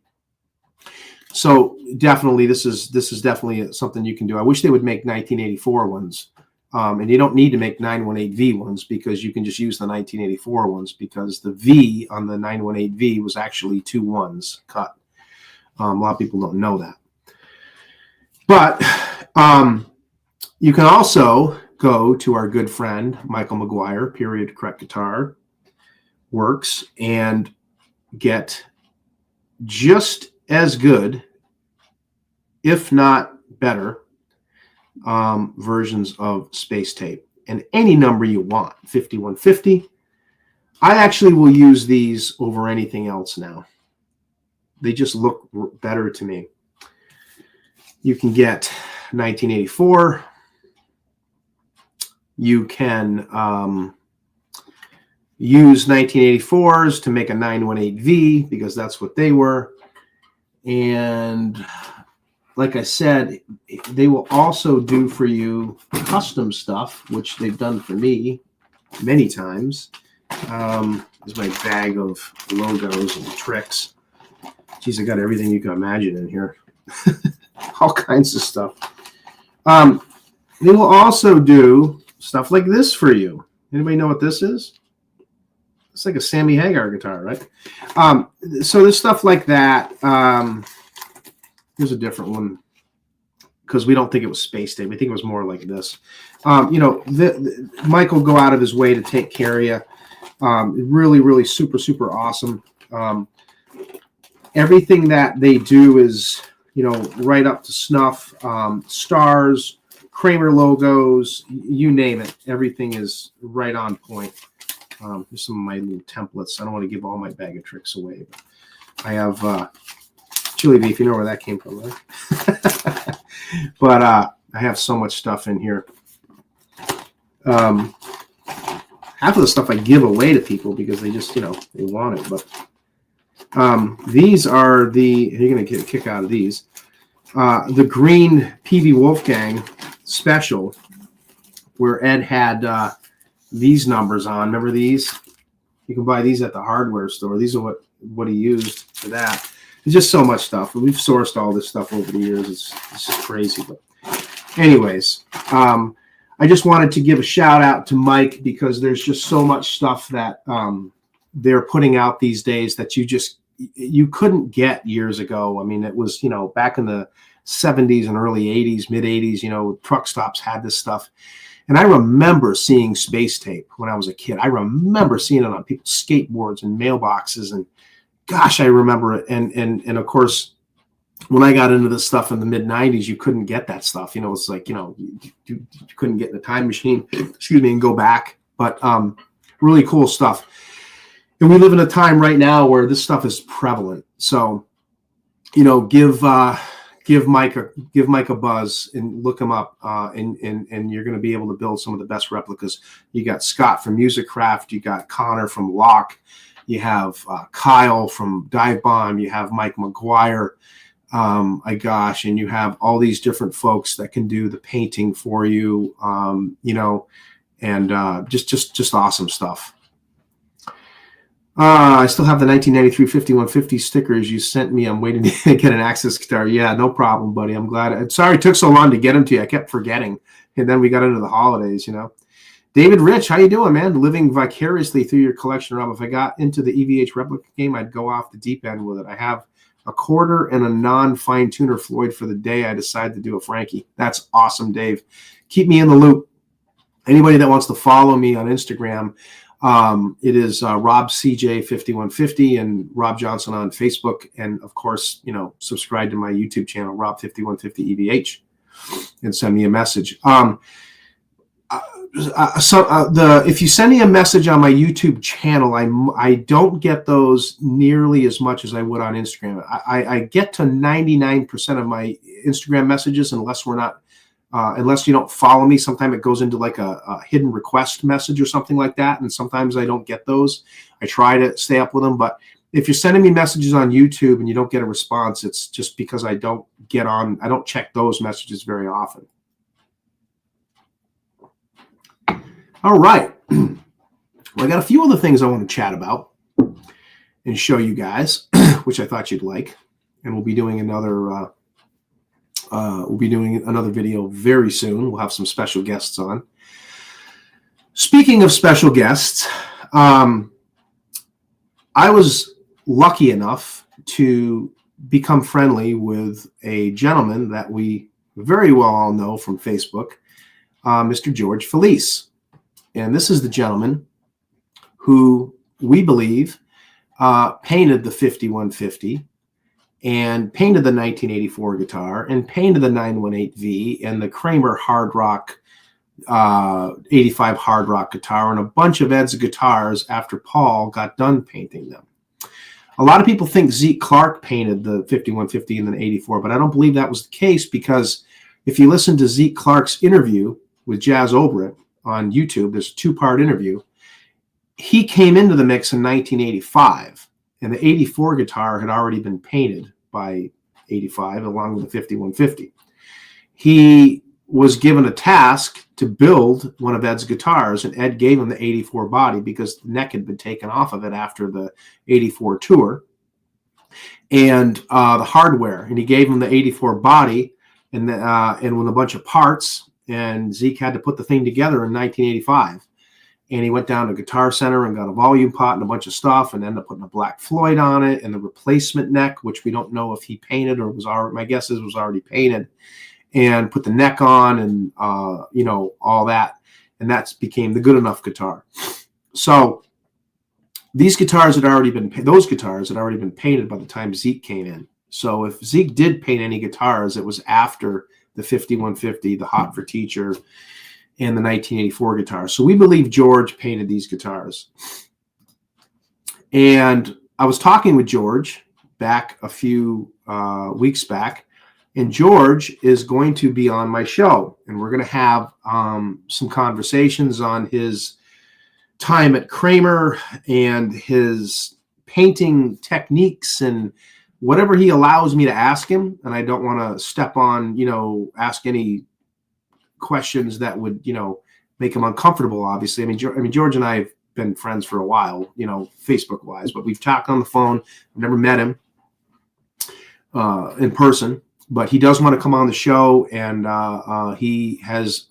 So definitely, this is definitely something you can do. I wish they would make 1984 ones. And you don't need to make 918V ones because you can just use the 1984 ones because the V on the 918V was actually 2 1s cut. A lot of people don't know that. But you can also go to our good friend, Michael McGuire, Period Correct Guitar Works, and get just as good, if not better, versions of Space Tape. And any number you want, 5150. I actually will use these over anything else now. They just look better to me. You can get 1984. You can use 1984s to make a 918V because that's what they were. And like I said, they will also do for you custom stuff, which they've done for me many times. There's my bag of logos and tricks. Geez, I got everything you can imagine in here. All kinds of stuff. They will also do stuff like this for you. Anybody know what this is? It's like a Sammy Hagar guitar, right? So there's stuff like that. Here's a different one because we don't think it was Space Tape. We think it was more like this. Mike will go out of his way to take care of you. Really, really super, super awesome. Everything that they do is, right up to snuff. Stars, Kramer logos, you name it. Everything is right on point. Here's some of my little templates. I don't want to give all my bag of tricks away, but I have chili beef. You know where that came from, right? But I have so much stuff in here. Half of the stuff I give away to people because they just, they want it. But these are you're going to get a kick out of these. The green PV Wolfgang special where Ed had these numbers on. Remember these? You can buy these at the hardware store. These are what he used for that. There's just so much stuff. We've sourced all this stuff over the years. It's just crazy. But anyways, I just wanted to give a shout out to Mike because there's just so much stuff that they're putting out these days that you couldn't get years ago. I mean, it was, back in the 70s and early 80s, mid 80s, truck stops had this stuff. And I remember seeing Space Tape when I was a kid. I remember seeing it on people's skateboards and mailboxes. And gosh, I remember it. And of course, when I got into this stuff in the mid 90s, you couldn't get that stuff. It's like, you couldn't get in the time machine, and go back. But really cool stuff. And we live in a time right now where this stuff is prevalent. So, give Mike a buzz and look him up, and you're going to be able to build some of the best replicas. You got Scott from Music Craft, you got Connor from Locke, you have Kyle from Dive Bomb, you have Mike McGuire, and you have all these different folks that can do the painting for you, just awesome stuff. I still have the 1993 5150 stickers you sent me. I'm waiting to get an Access guitar. Yeah, no problem, buddy. I'm glad. Sorry it took so long to get them to you. I kept forgetting. And then we got into the holidays, David Rich, how you doing, man? Living vicariously through your collection, Rob. If I got into the EVH replica game, I'd go off the deep end with it. I have a quarter and a non-fine tuner Floyd for the day I decide to do a Frankie. That's awesome, Dave. Keep me in the loop. Anybody that wants to follow me on Instagram, it is Rob CJ 5150 and Rob Johnson on Facebook, and of course, subscribe to my YouTube channel, Rob 5150 EVH, and send me a message. If you send me a message on my YouTube channel, I don't get those nearly as much as I would on Instagram. I get to 99% of my Instagram messages unless you don't follow me. Sometimes it goes into like a hidden request message or something like that. And sometimes I don't get those. I try to stay up with them. But if you're sending me messages on YouTube and you don't get a response, it's just because I don't check those messages very often. All right. Well, I got a few other things I want to chat about and show you guys, which I thought you'd like. And we'll be doing another We'll be doing another video very soon. We'll have some special guests on. Speaking of special guests, I was lucky enough to become friendly with a gentleman that we very well all know from Facebook, Mr. George Felice. And this is the gentleman who we believe painted the 5150 and painted the 1984 guitar and painted the 918V and the Kramer hard rock 85 hard rock guitar and a bunch of Ed's guitars after Paul got done painting them. A lot of people think Zeke Clark painted the 5150 and the 84, but I don't believe that was the case, because if you listen to Zeke Clark's interview with Jazz Obrit on YouTube, there's a 2-part interview. He came into the mix in 1985, and the 84 guitar had already been painted by 85 along with the 5150. He was given a task to build one of Ed's guitars, and Ed gave him the 84 body because the neck had been taken off of it after the 84 tour, and the hardware, and he gave him the 84 body and with a bunch of parts, and Zeke had to put the thing together in 1985. And he went down to Guitar Center and got a volume pot and a bunch of stuff, and ended up putting a Black Floyd on it and the replacement neck, which we don't know if he painted or was already, my guess is was already painted, and put the neck on and, all that. And that became the Good Enough guitar. So these guitars had already been, those guitars had already been painted by the time Zeke came in. So if Zeke did paint any guitars, it was after the 5150, the Hot for Teacher, and the 1984 guitar. So we believe George painted these guitars. And I was talking with George back a few weeks back, and George is going to be on my show, and we're going to have some conversations on his time at Kramer and his painting techniques and whatever he allows me to ask him. And I don't want to step on, ask any questions that would, make him uncomfortable, obviously. I mean, George and I have been friends for a while, Facebook wise, but we've talked on the phone. I've never met him in person. But he does want to come on the show, and he has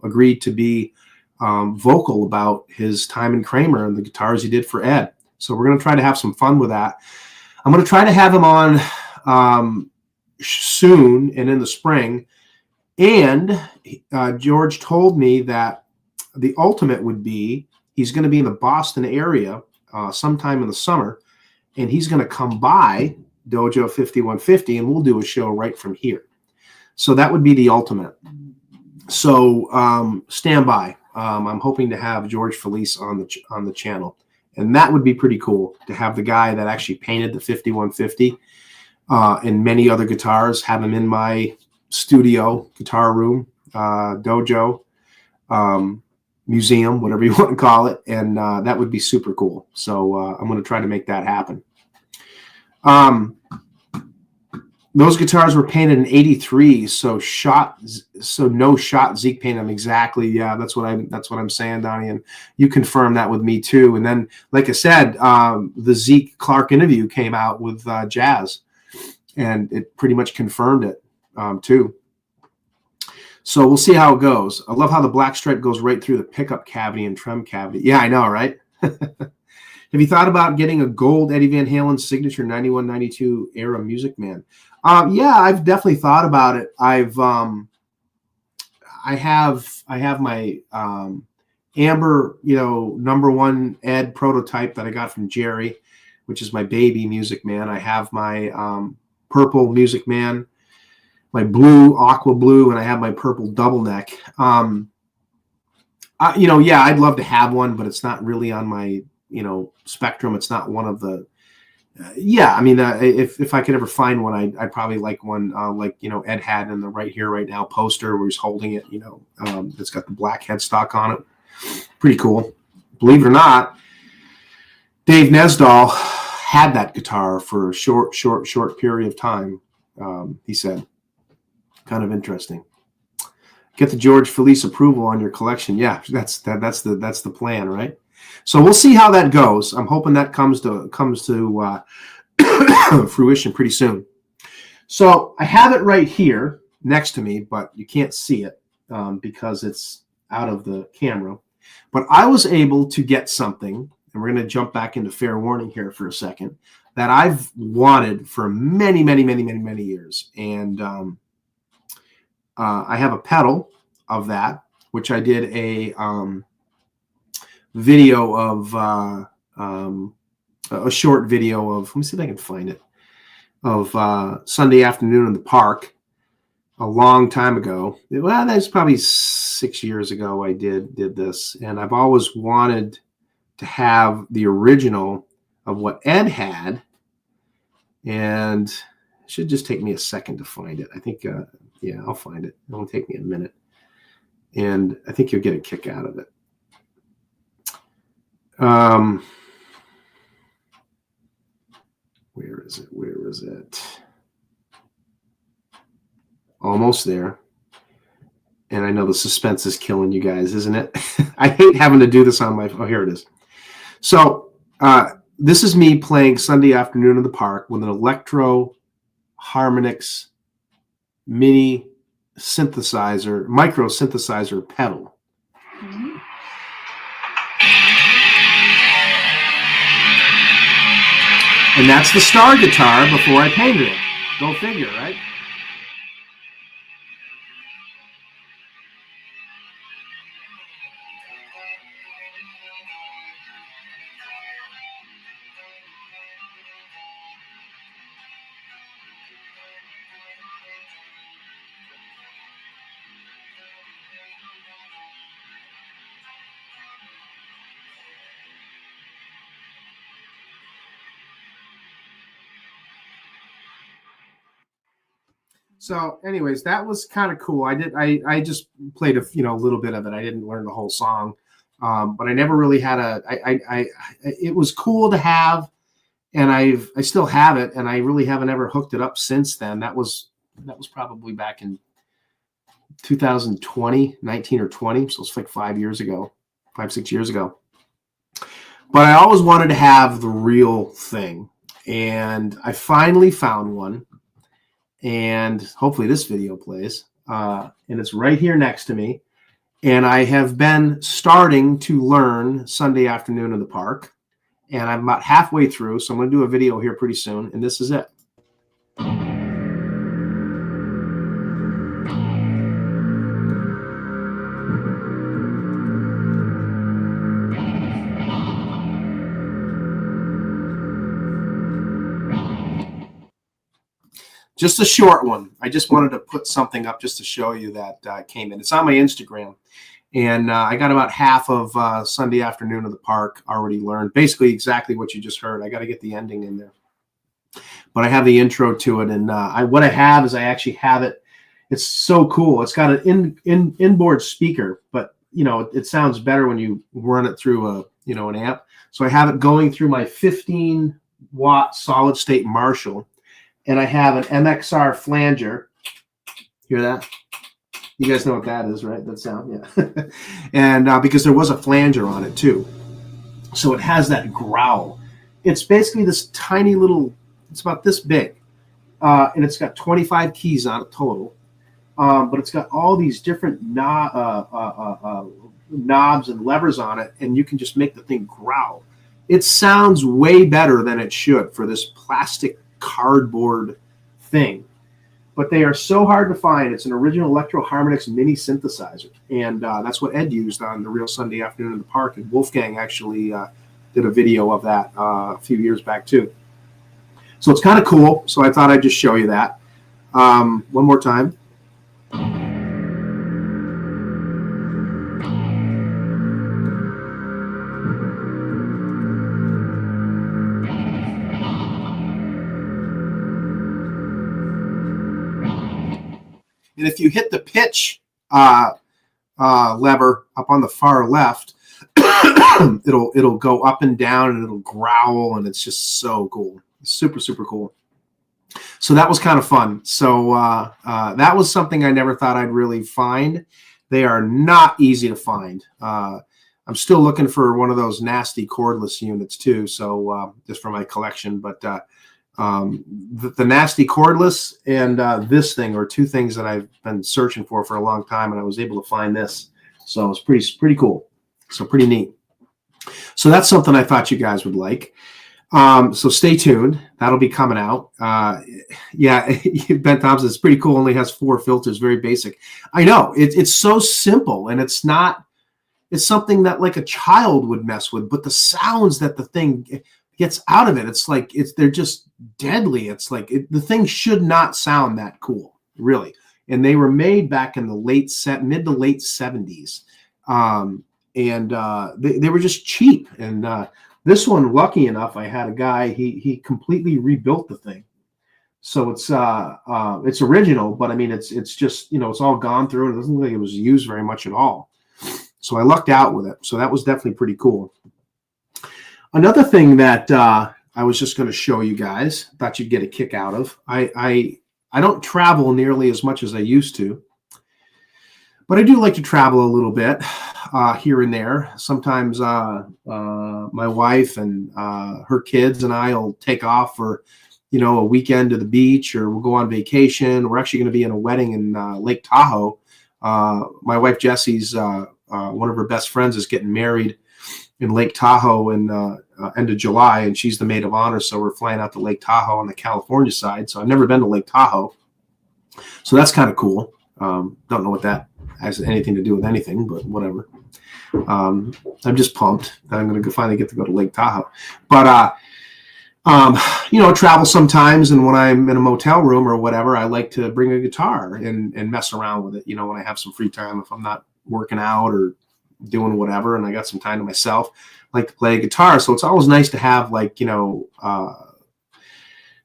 agreed to be vocal about his time in Kramer and the guitars he did for Ed. So we're going to try to have some fun with that. I'm going to try to have him on soon and in the spring. And George told me that the ultimate would be he's going to be in the Boston area sometime in the summer, and he's going to come by Dojo 5150, and we'll do a show right from here. So that would be the ultimate. So stand by. I'm hoping to have George Felice on the channel, and that would be pretty cool to have the guy that actually painted the 5150 and many other guitars, have him in my studio, guitar room, dojo, museum, whatever you want to call it, and that would be super cool. So I'm going to try to make that happen. Those guitars were painted in '83, so no shot Zeke painted them exactly. Yeah, that's what I'm saying, Donnie, and you confirmed that with me too. And then, like I said, the Zeke Clark interview came out with Jazz, and it pretty much confirmed it too. So we'll see how it goes. I love how the black stripe goes right through the pickup cavity and trem cavity. Yeah, I know, right? Have you thought about getting a gold Eddie Van Halen signature 91-92 era Music Man? Yeah, I've definitely thought about it. I have my amber, #1 Ed prototype that I got from Jerry, which is my baby Music Man. I have my purple Music Man, my blue, aqua blue, and I have my purple double neck. Yeah, I'd love to have one, but it's not really on my spectrum. It's not one of the if I could ever find one, I'd probably like one Ed had in the Right Here Right Now poster where he's holding it, it's got the black headstock on it. Pretty cool. Believe it or not, Dave Nesdahl had that guitar for a short period of time. He said, kind of interesting. Get the George Felice approval on your collection. Yeah, that's the plan, right? So we'll see how that goes. I'm hoping that comes to fruition pretty soon. So I have it right here next to me, but you can't see it because it's out of the camera. But I was able to get something, and we're going to jump back into fair warning here for a second, that I've wanted for many, many, many, many, many years. And I have a pedal of that, which I did a video of, a short video of, let me see if I can find it, of Sunday Afternoon in the Park a long time ago. Well, that's probably 6 years ago I did this. And I've always wanted to have the original of what Ed had. And it should just take me a second to find it. I think, yeah, I'll find it. It'll take me a minute. And I think you'll get a kick out of it. Where is it? Where is it? Almost there. And I know the suspense is killing you guys, isn't it? I hate having to do this on my, oh, here it is. So this is me playing Sunday Afternoon in the Park with an Electro Harmonix mini synthesizer, micro synthesizer pedal. Mhm. And that's the Star guitar before I painted it. Go figure, right? So, anyways, that was kind of cool. I just played a little bit of it. I didn't learn the whole song, but I never really had it was cool to have, and I still have it, and I really haven't ever hooked it up since then. That was probably back in 2020, 19 or 20. So it's like 5 years ago, 6 years ago. But I always wanted to have the real thing, and I finally found one. And hopefully this video plays. And it's right here next to me. And I have been starting to learn Sunday Afternoon in the Park. And I'm about halfway through, so I'm going to do a video here pretty soon. And this is it. Just a short one. I just wanted to put something up just to show you that came in. It's on my Instagram. And I got about half of Sunday Afternoon in the Park already learned. Basically exactly what you just heard. I got to get the ending in there. But I have the intro to it. And what I have is I actually have it. It's so cool. It's got an inboard speaker. But, it sounds better when you run it through an amp. So I have it going through my 15-watt solid-state Marshall. And I have an MXR flanger. Hear that? You guys know what that is, right? That sound, yeah. And because there was a flanger on it too. So it has that growl. It's basically this tiny little, it's about this big. And it's got 25 keys on it total. But it's got all these different knobs and levers on it. And you can just make the thing growl. It sounds way better than it should for this plastic cardboard thing, but they are so hard to find. It's an original Electro Harmonix mini synthesizer, and that's what Ed used on the Real Sunday Afternoon in the Park, and Wolfgang actually did a video of that a few years back too. So it's kind of cool, so I thought I'd just show you that one more time. And if you hit the pitch lever up on the far left, it'll go up and down and it'll growl, and it's just so cool. Super, super cool. So that was kind of fun. So that was something I never thought I'd really find. They are not easy to find. I'm still looking for one of those nasty cordless units too, so just for my collection. But The nasty cordless and this thing are two things that I've been searching for a long time, and I was able to find this. So it's pretty cool. So pretty neat. So that's something I thought you guys would like. So stay tuned. That'll be coming out. Yeah, Ben Thompson, it's pretty cool. Only has 4 filters, very basic. I know it's so simple, and it's something that like a child would mess with, but the sounds that the thing gets out of it, they're just deadly. It's like the thing should not sound that cool, really. And they were made back in the mid to late 70s. And they were just cheap. And this one, lucky enough, I had a guy, he completely rebuilt the thing. So it's original, but I mean, it's just, it's all gone through, and it doesn't look like it was used very much at all. So I lucked out with it. So that was definitely pretty cool. Another thing that I was just going to show you guys, thought you'd get a kick out of. I don't travel nearly as much as I used to, but I do like to travel a little bit here and there. Sometimes my wife and her kids and I will take off for, a weekend to the beach, or we'll go on vacation. We're actually going to be in a wedding in Lake Tahoe. My wife Jessie's one of her best friends is getting married in Lake Tahoe in end of July, and she's the maid of honor. So we're flying out to Lake Tahoe on the California side. So I've never been to Lake Tahoe, so that's kind of cool. Don't know what that has anything to do with anything, but whatever. I'm just pumped that I'm going to finally get to go to Lake Tahoe. But travel sometimes, and when I'm in a motel room or whatever, I like to bring a guitar and mess around with it. When I have some free time, if I'm not working out or doing whatever, and I got some time to myself, I like to play a guitar. So it's always nice to have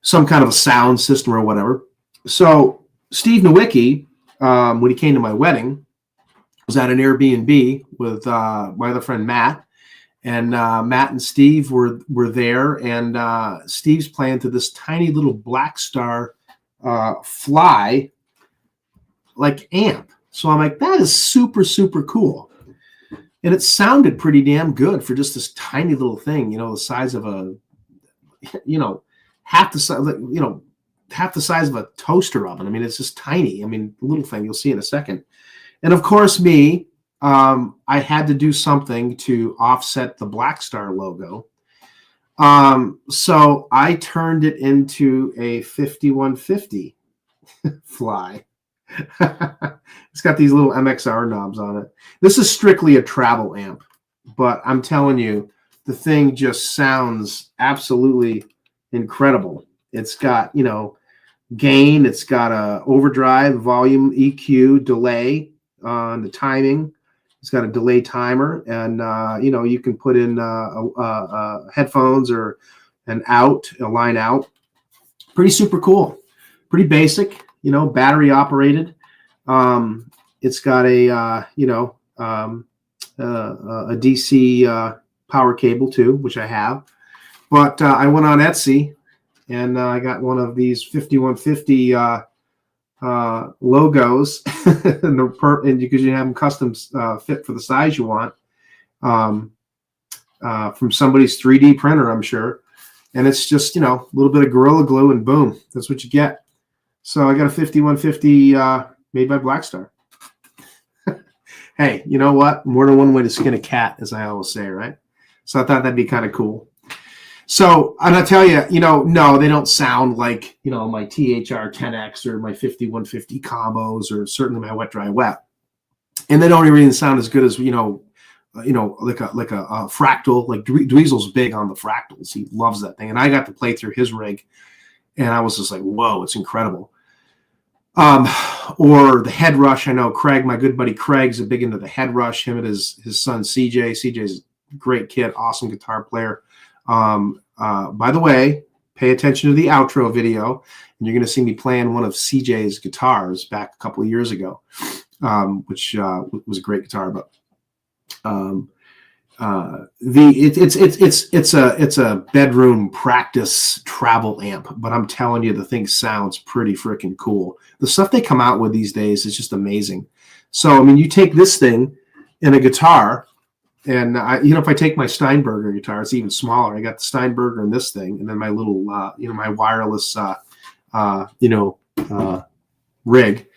some kind of a sound system or whatever. So Steve Nowicki, when he came to my wedding, was at an Airbnb with my other friend Matt, and Matt and Steve were there, and Steve's playing to this tiny little Black Star Fly like amp. So I'm like, that is super, super cool. And it sounded pretty damn good for just this tiny little thing, the size of a, half the size of a toaster oven. I mean, it's just tiny. I mean, little thing, you'll see in a second. And of course, me, I had to do something to offset the Black Star logo. So I turned it into a 5150 Fly. It's got these little MXR knobs on it. This is strictly a travel amp, but I'm telling you, the thing just sounds absolutely incredible. It's got, gain. It's got a overdrive, volume, EQ, delay on the timing. It's got a delay timer, and you can put in headphones or a line out. Pretty super cool. Pretty basic. Battery operated. It's got a DC power cable too, which I have. But I went on Etsy, and I got one of these 5150 logos, and because you have them custom fit for the size you want, from somebody's 3D printer, I'm sure. And it's just a little bit of Gorilla Glue, and boom, that's what you get. So I got a 5150 made by Black Star. Hey, you know what? More than one way to skin a cat, as I always say, right? So I thought that'd be kind of cool. So, and I tell you, no, they don't sound like, my THR 10X or my 5150 combos, or certainly my Wet Dry Wet. And they don't even sound as good as, like a fractal. Like Dweezil's big on the fractals. He loves that thing. And I got to play through his rig, and I was just like, whoa, it's incredible. Or the Head Rush. I know Craig, my good buddy Craig's a big into the Head Rush. Him and his son CJ. CJ's a great kid, awesome guitar player. By the way, pay attention to the outro video, and you're going to see me playing one of CJ's guitars back a couple of years ago, which was a great guitar. But it's a bedroom practice travel amp, but I'm telling you, the thing sounds pretty freaking cool. The stuff they come out with these days is just amazing. So, I mean, you take this thing in a guitar, And if I take my Steinberger guitar, it's even smaller. I got the Steinberger and this thing, and then my little, my wireless, rig,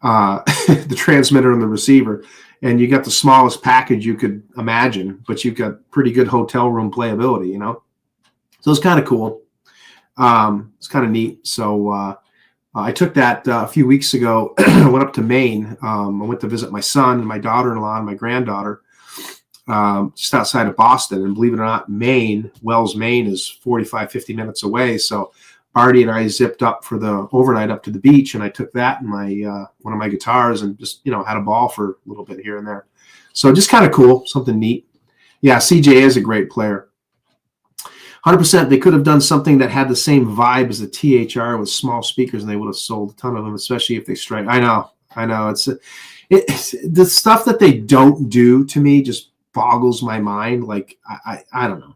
the transmitter and the receiver, and you got the smallest package you could imagine, but you've got pretty good hotel room playability, So it's kind of cool. It's kind of neat. So I took that a few weeks ago. I went up to Maine. I went to visit my son and my daughter-in-law and my granddaughter. Just outside of Boston. And believe it or not, Wells, Maine is 45, 50 minutes away. So Artie and I zipped up for the overnight up to the beach, and I took that and my one of my guitars and just, had a ball for a little bit here and there. So just kind of cool, something neat. Yeah, CJ is a great player. 100%, they could have done something that had the same vibe as the THR with small speakers, and they would have sold a ton of them, especially if they strike. I know. It's the stuff that they don't do to me just boggles my mind. Like, I don't know.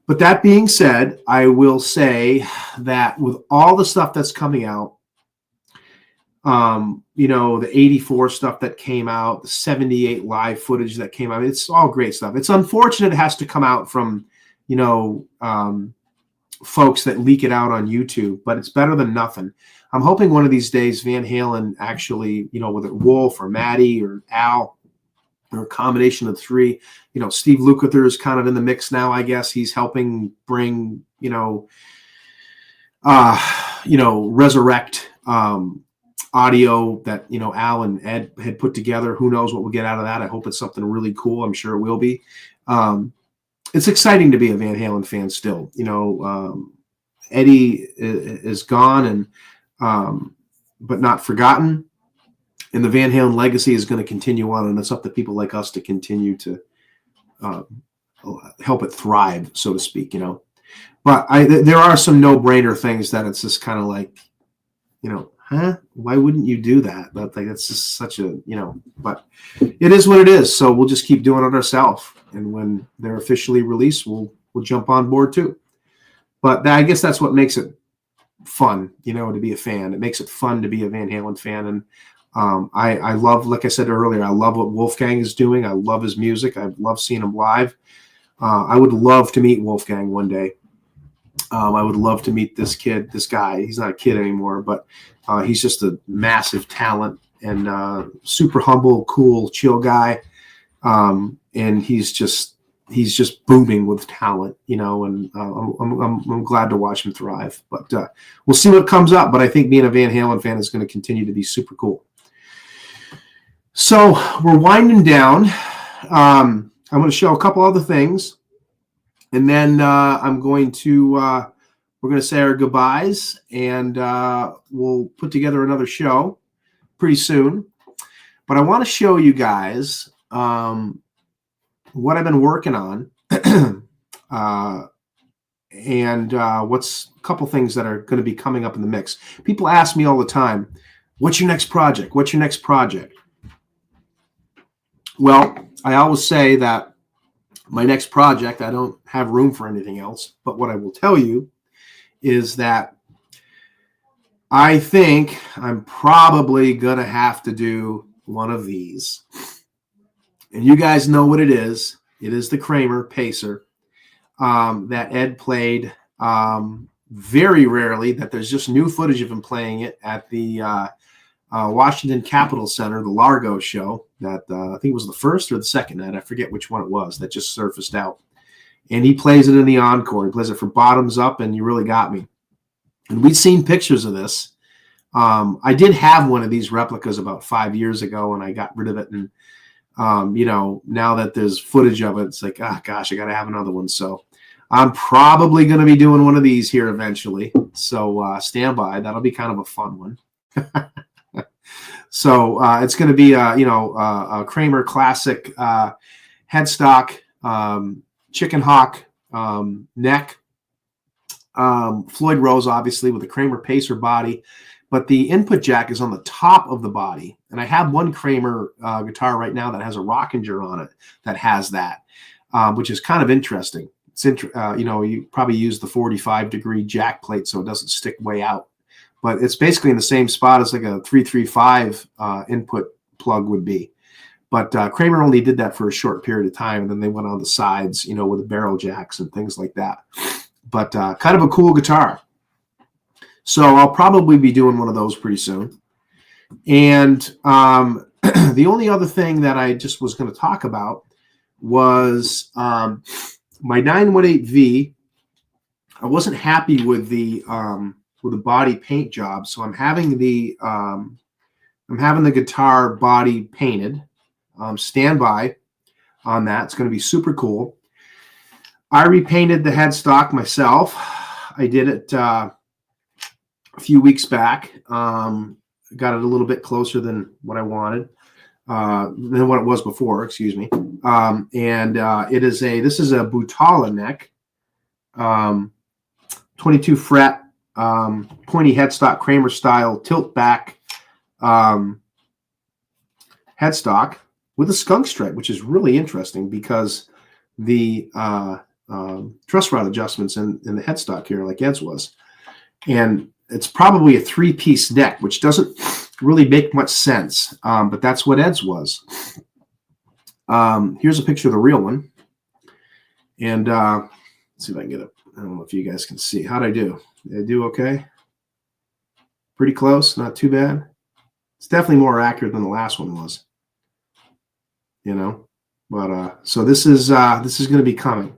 But that being said, I will say that with all the stuff that's coming out, the 84 stuff that came out, the 78 live footage that came out, it's all great stuff. It's unfortunate it has to come out from, folks that leak it out on YouTube, but it's better than nothing. I'm hoping one of these days Van Halen actually, whether Wolf or Matty or Al, or a combination of three. Steve Lukather is kind of in the mix now, I guess. He's helping bring, resurrect audio that, Al and Ed had put together. Who knows what we'll get out of that? I hope it's something really cool. I'm sure it will be. It's exciting to be a Van Halen fan still. Eddie is gone but not forgotten. And the Van Halen legacy is going to continue on, and it's up to people like us to continue to help it thrive, so to speak, But there are some no-brainer things that it's just kind of like, why wouldn't you do that? But it's just such a, but it is what it is. So we'll just keep doing it ourselves. And when they're officially released, we'll jump on board too. But I guess that's what makes it fun, to be a fan. It makes it fun to be a Van Halen fan. And I love, like I said earlier, I love what Wolfgang is doing. I love his music. I love seeing him live. I would love to meet Wolfgang one day. I would love to meet this guy. He's not a kid anymore, but he's just a massive talent and super humble, cool, chill guy. And he's just booming with talent, and I'm glad to watch him thrive. But we'll see what comes up. But I think being a Van Halen fan is going to continue to be super cool. So we're winding down. I'm going to show a couple other things, and then we're going to say our goodbyes, and we'll put together another show pretty soon. But I want to show you guys what I've been working on, and what's a couple things that are going to be coming up in the mix. People ask me all the time, "What's your next project? What's your next project?" Well, I always say that my next project, I don't have room for anything else. But what I will tell you is that I think I'm probably going to have to do one of these. And you guys know what it is. It is the Kramer Pacer that Ed played very rarely, that there's just new footage of him playing it at the Washington Capitol Center, the Largo show that I think was the first or the second night. I forget which one it was that just surfaced out. And he plays it in the encore. He plays it for Bottoms Up and You Really Got Me. And we'd seen pictures of this. I did have one of these replicas about 5 years ago, and I got rid of it. And, now that there's footage of it, it's like, gosh, I got to have another one. So I'm probably going to be doing one of these here eventually. So stand by. That'll be kind of a fun one. So it's going to be, a Kramer classic headstock, chicken hawk neck, Floyd Rose, obviously, with a Kramer Pacer body. But the input jack is on the top of the body. And I have one Kramer guitar right now that has a Rockinger on it that has that, which is kind of interesting. It's you probably use the 45-degree jack plate so it doesn't stick way out. But it's basically in the same spot as like a 335 input plug would be. But Kramer only did that for a short period of time, and then they went on the sides, you know, with the barrel jacks and things like that. But kind of a cool guitar. So I'll probably be doing one of those pretty soon. And the only other thing that I just was going to talk about was my 918V. I wasn't happy with the body paint job, so I'm having the guitar body painted. Stand by on that. It's going to be super cool. I repainted the headstock myself. I did it a few weeks back. Got it a little bit closer than what I wanted, than what it was before, excuse me. This is a Butala neck, 22 fret, pointy headstock, Kramer style, tilt back headstock with a skunk stripe, which is really interesting because the truss rod adjustments in the headstock here, like Ed's was. And it's probably a 3-piece neck, which doesn't really make much sense, but that's what Ed's was. Here's a picture of the real one. And let's see if I can get it. I don't know if you guys can see. How'd I do? Did I do okay? Pretty close, not too bad. It's definitely more accurate than the last one was. You know, but so this is going to be coming.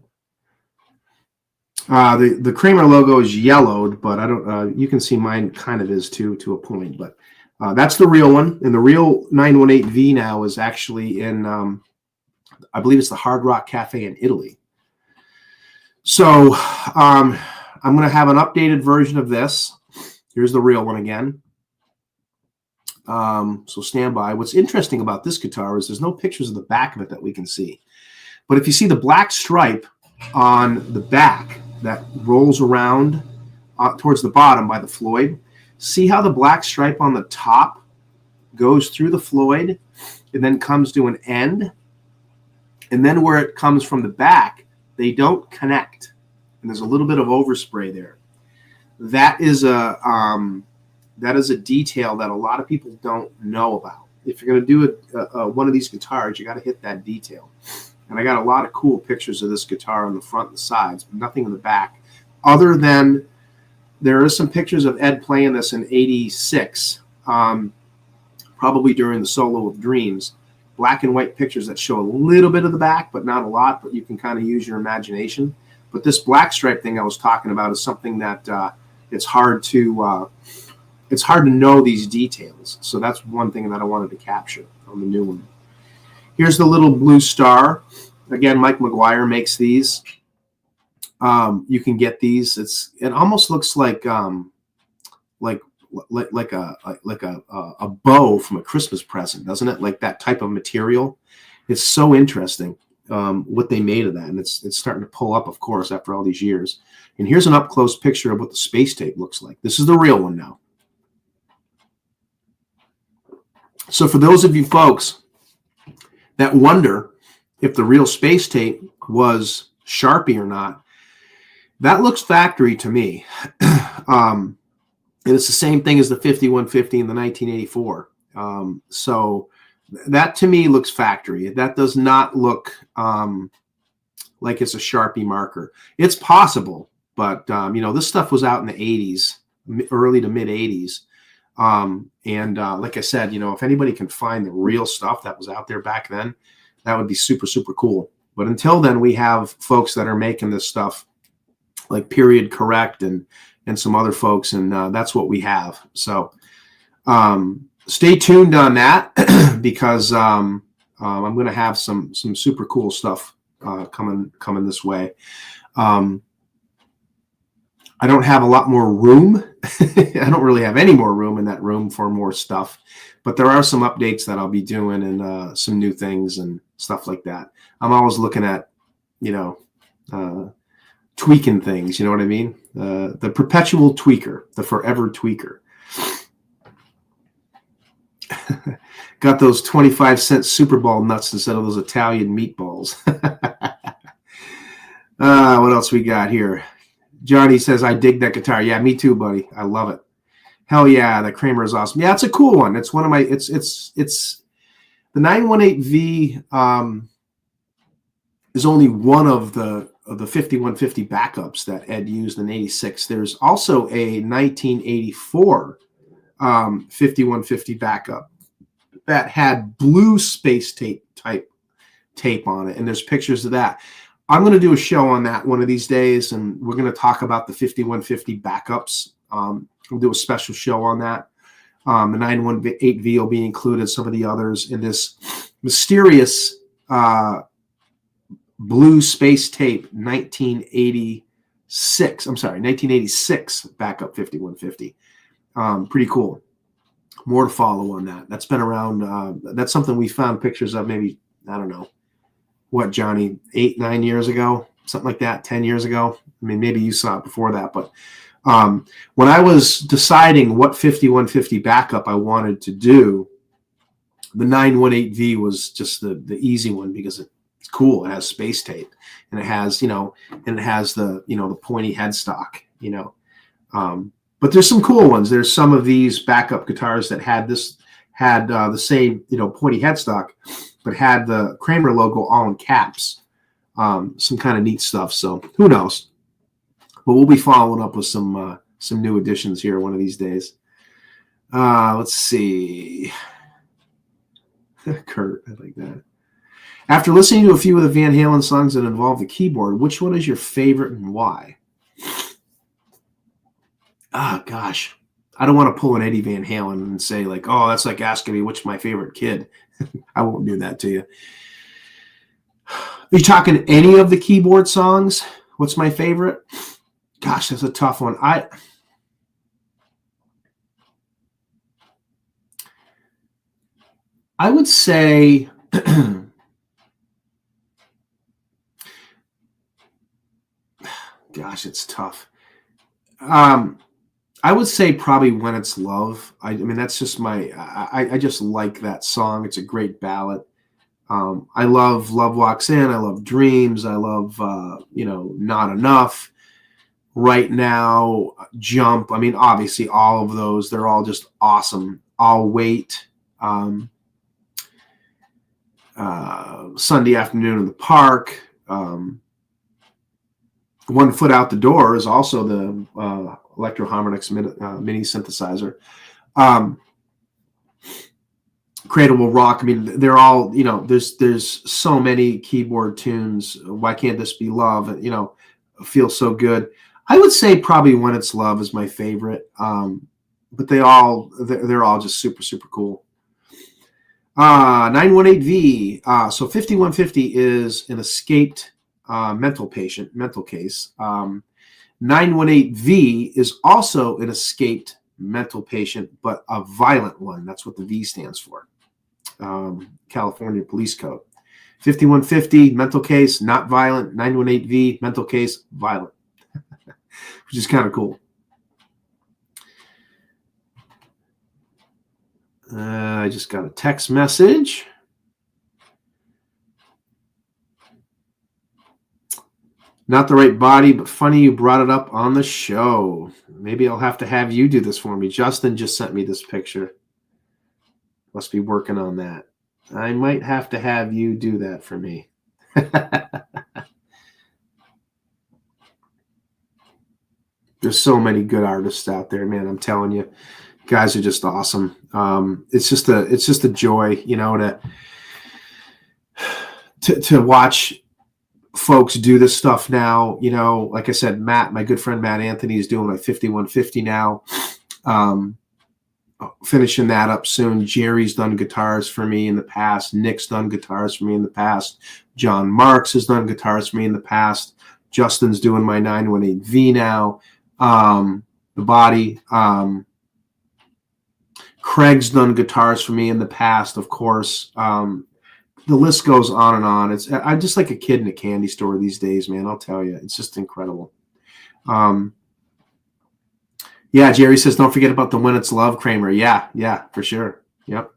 The Kramer logo is yellowed, but I don't. You can see mine kind of is too, to a point. But that's the real one, and the real 918V now is actually in. I believe it's the Hard Rock Cafe in Italy. So I'm going to have an updated version of this. Here's the real one again. So stand by. What's interesting about this guitar is there's no pictures of the back of it that we can see. But if you see the black stripe on the back that rolls around towards the bottom by the Floyd, see how the black stripe on the top goes through the Floyd and then comes to an end? And then where it comes from the back, they don't connect. And there's a little bit of overspray there. That is a detail that a lot of people don't know about. If you're going to do one of these guitars, you got to hit that detail. And I got a lot of cool pictures of this guitar on the front and the sides, but nothing in the back. Other than there is some pictures of Ed playing this in '86, probably during the Solo of Dreams. Black and white pictures that show a little bit of the back, but not a lot, but you can kind of use your imagination. But this black stripe thing I was talking about is something that it's hard to know these details. So that's one thing that I wanted to capture on the new one. Here's the little blue star. Again, Mike McGuire makes these. You can get these. It almost looks like a bow from a Christmas present, doesn't it? Like that type of material. It's so interesting what they made of that, and it's starting to pull up, of course, after all these years. And here's an up close picture of what the space tape looks like. This is the real one now. So for those of you folks that wonder if the real space tape was Sharpie or not, that looks factory to me. And it's the same thing as the 5150 and the 1984. So that to me looks factory. That does not look like it's a Sharpie marker. It's possible, but this stuff was out in the 80s, early to mid 80s. Like I said, if anybody can find the real stuff that was out there back then, that would be super, super cool. But until then, we have folks that are making this stuff like Period Correct and some other folks, and that's what we have. So stay tuned on that because I'm going to have some super cool stuff coming this way. I don't have a lot more room. I don't really have any more room in that room for more stuff, but there are some updates that I'll be doing and some new things and stuff like that. I'm always looking at, tweaking things, you know what I mean? The perpetual tweaker, the forever tweaker. Got those 25-cent Super Bowl nuts instead of those Italian meatballs. What else we got here? Johnny says, I dig that guitar. Yeah, me too, buddy. I love it. Hell yeah, that Kramer is awesome. Yeah, it's a cool one. It's one of my, The 918V is only one of the 5150 backups that Ed used in '86. There's also a 1984 5150 backup that had blue space type tape on it, and there's pictures of that. I'm going to do a show on that one of these days, and we're going to talk about the 5150 backups. We'll do a special show on that. The 918V will be included, some of the others in this mysterious blue space tape 1986 backup 5150. Pretty cool. More to follow on that. That's been around. That's something we found pictures of maybe, I don't know, what, Johnny, 8-9 years ago, something like that, 10 years ago. I mean, maybe you saw it before that, but when I was deciding what 5150 backup I wanted to do, the 918V was just the easy one because it's cool. It has space tape, and it has, the the pointy headstock, But there's some cool ones. There's some of these backup guitars that had the same, pointy headstock, but had the Kramer logo all in caps. Some kind of neat stuff. So who knows? But we'll be following up with some new additions here one of these days. Let's see. Kurt, I like that. After listening to a few of the Van Halen songs that involve the keyboard, which one is your favorite and why? Gosh. I don't want to pull an Eddie Van Halen and say like, oh, that's like asking me which my favorite kid. I won't do that to you. Are you talking any of the keyboard songs? What's my favorite? Gosh, that's a tough one. I would say gosh, it's tough. I would say probably When It's Love. I mean, that's just I just like that song. It's a great ballad. I love Love Walks In. I love Dreams. I love, Not Enough. Right Now, Jump. I mean, obviously all of those, they're all just awesome. I'll Wait. Sunday Afternoon in the Park. One Foot Out the Door is also the Electro Harmonix mini synthesizer. Cradle Will Rock. I mean, they're all, there's so many keyboard tunes. Why Can't This Be Love? Feel So Good. I would say probably When It's Love is my favorite. But they're all just super, super cool. 918V. So 5150 is an escaped mental case. 918V is also an escaped mental patient, but a violent one. That's what the V stands for. California Police Code. 5150, mental case, not violent. 918V, mental case, violent. Which is kind of cool. I just got a text message. Not the right body, but funny you brought it up on the show. Maybe I'll have to have you do this for me. Justin just sent me this picture. Must be working on that. I might have to have you do that for me. There's so many good artists out there, man. I'm telling you, guys are just awesome. It's just a joy, to watch folks do this stuff now. Like I said, Matt, my good friend Matt Anthony is doing my 5150 now. Finishing that up soon. Jerry's done guitars for me in the past. Nick's done guitars for me in the past. John Marks has done guitars for me in the past. Justin's doing my 918V now. The body. Craig's done guitars for me in the past, of course. The list goes on and on. I'm just like a kid in a candy store these days, man. I'll tell you, it's just incredible. Yeah, Jerry says, don't forget about the When It's Love, Kramer. Yeah, for sure. Yep.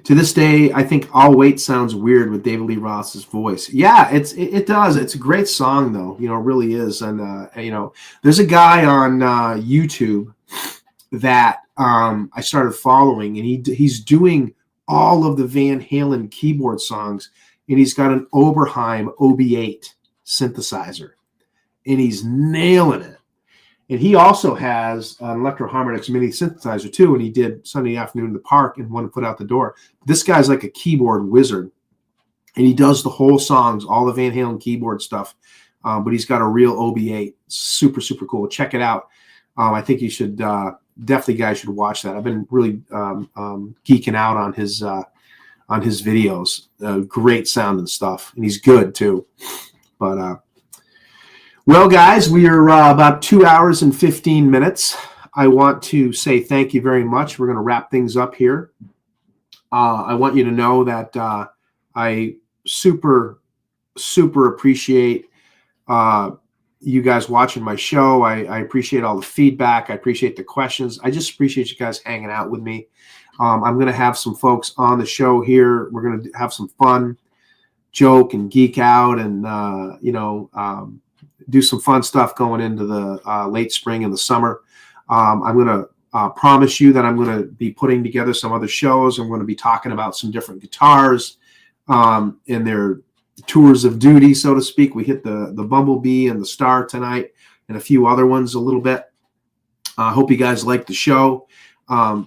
To this day, I think I'll Wait sounds weird with David Lee Roth's voice. Yeah, it does. It's a great song, though. It really is. And, there's a guy on YouTube that I started following, and he's doing all of the Van Halen keyboard songs, and he's got an Oberheim OB8 synthesizer, and he's nailing it. And he also has an Electro Harmonix mini synthesizer too, and he did Sunday Afternoon in the Park and one foot out the door. This guy's like a keyboard wizard, and he does the whole songs, all the Van Halen keyboard stuff, but he's got a real OB8. Super, super cool. Check it out. I think you should definitely, guys, should watch that. I've been really geeking out on his videos. Great sound and stuff, and he's good too. But well, guys, we are about 2 hours and 15 minutes. I want to say thank you very much. We're going to wrap things up here. I want you to know that I super appreciate you guys watching my show. I appreciate all the feedback. I appreciate the questions. I just appreciate you guys hanging out with me. I'm going to have some folks on the show here. We're going to have some fun, joke and geek out, and do some fun stuff going into the late spring and the summer. I'm going to promise you that I'm going to be putting together some other shows. I'm going to be talking about some different guitars and their tours of duty, so to speak. We hit the Bumblebee and the Star tonight, and a few other ones a little bit. I hope you guys like the show.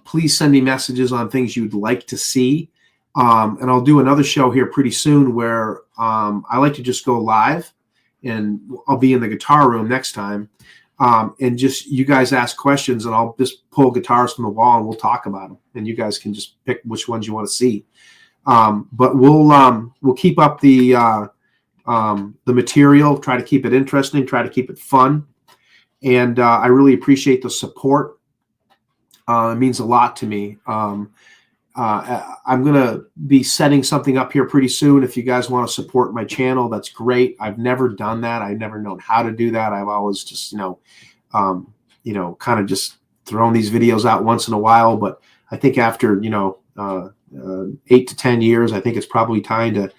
Please send me messages on things you'd like to see. And I'll do another show here pretty soon where I like to just go live, and I'll be in the guitar room next time. And just you guys ask questions, and I'll just pull guitars from the wall and we'll talk about them. And you guys can just pick which ones you want to see. But we'll keep up the material, try to keep it interesting, try to keep it fun. And I really appreciate the support. It means a lot to me. I'm going to be setting something up here pretty soon. If you guys want to support my channel, that's great. I've never done that. I've never known how to do that. I've always just, kind of just thrown these videos out once in a while. But I think after, 8 to 10 years, I think it's probably time to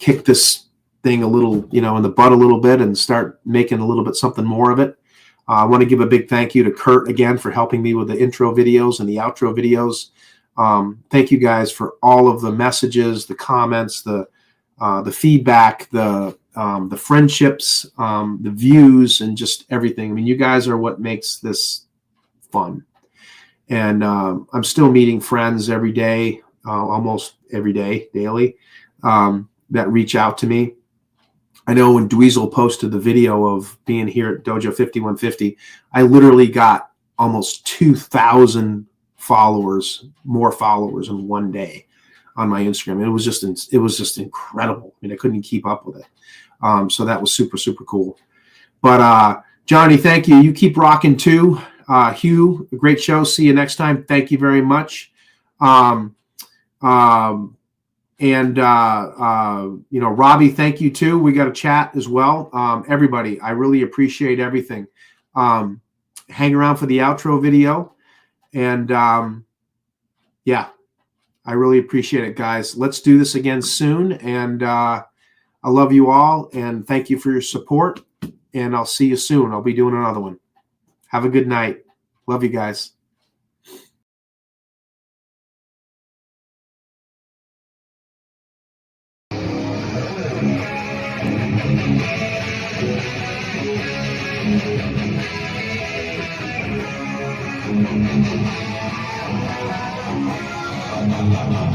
kick this thing a little, in the butt a little bit and start making a little bit something more of it. I want to give a big thank you to Kurt again for helping me with the intro videos and the outro videos. Thank you guys for all of the messages, the comments, the feedback, the friendships, the views, and just everything. I mean, you guys are what makes this fun. And I'm still meeting friends every day, almost every day, daily, that reach out to me. I know when Dweezil posted the video of being here at Dojo 5150, I literally got almost 2,000 more followers in one day on my Instagram. It was just incredible. I mean, I couldn't keep up with it. So that was super, super cool. But Johnny, thank you. You keep rocking too. Hugh, great show. See you next time. Thank you very much. Robbie, thank you too. We got a chat as well. Everybody, I really appreciate everything. Hang around for the outro video. And I really appreciate it, guys. Let's do this again soon. And I love you all. And thank you for your support. And I'll see you soon. I'll be doing another one. Have a good night. Love you guys. Thank you.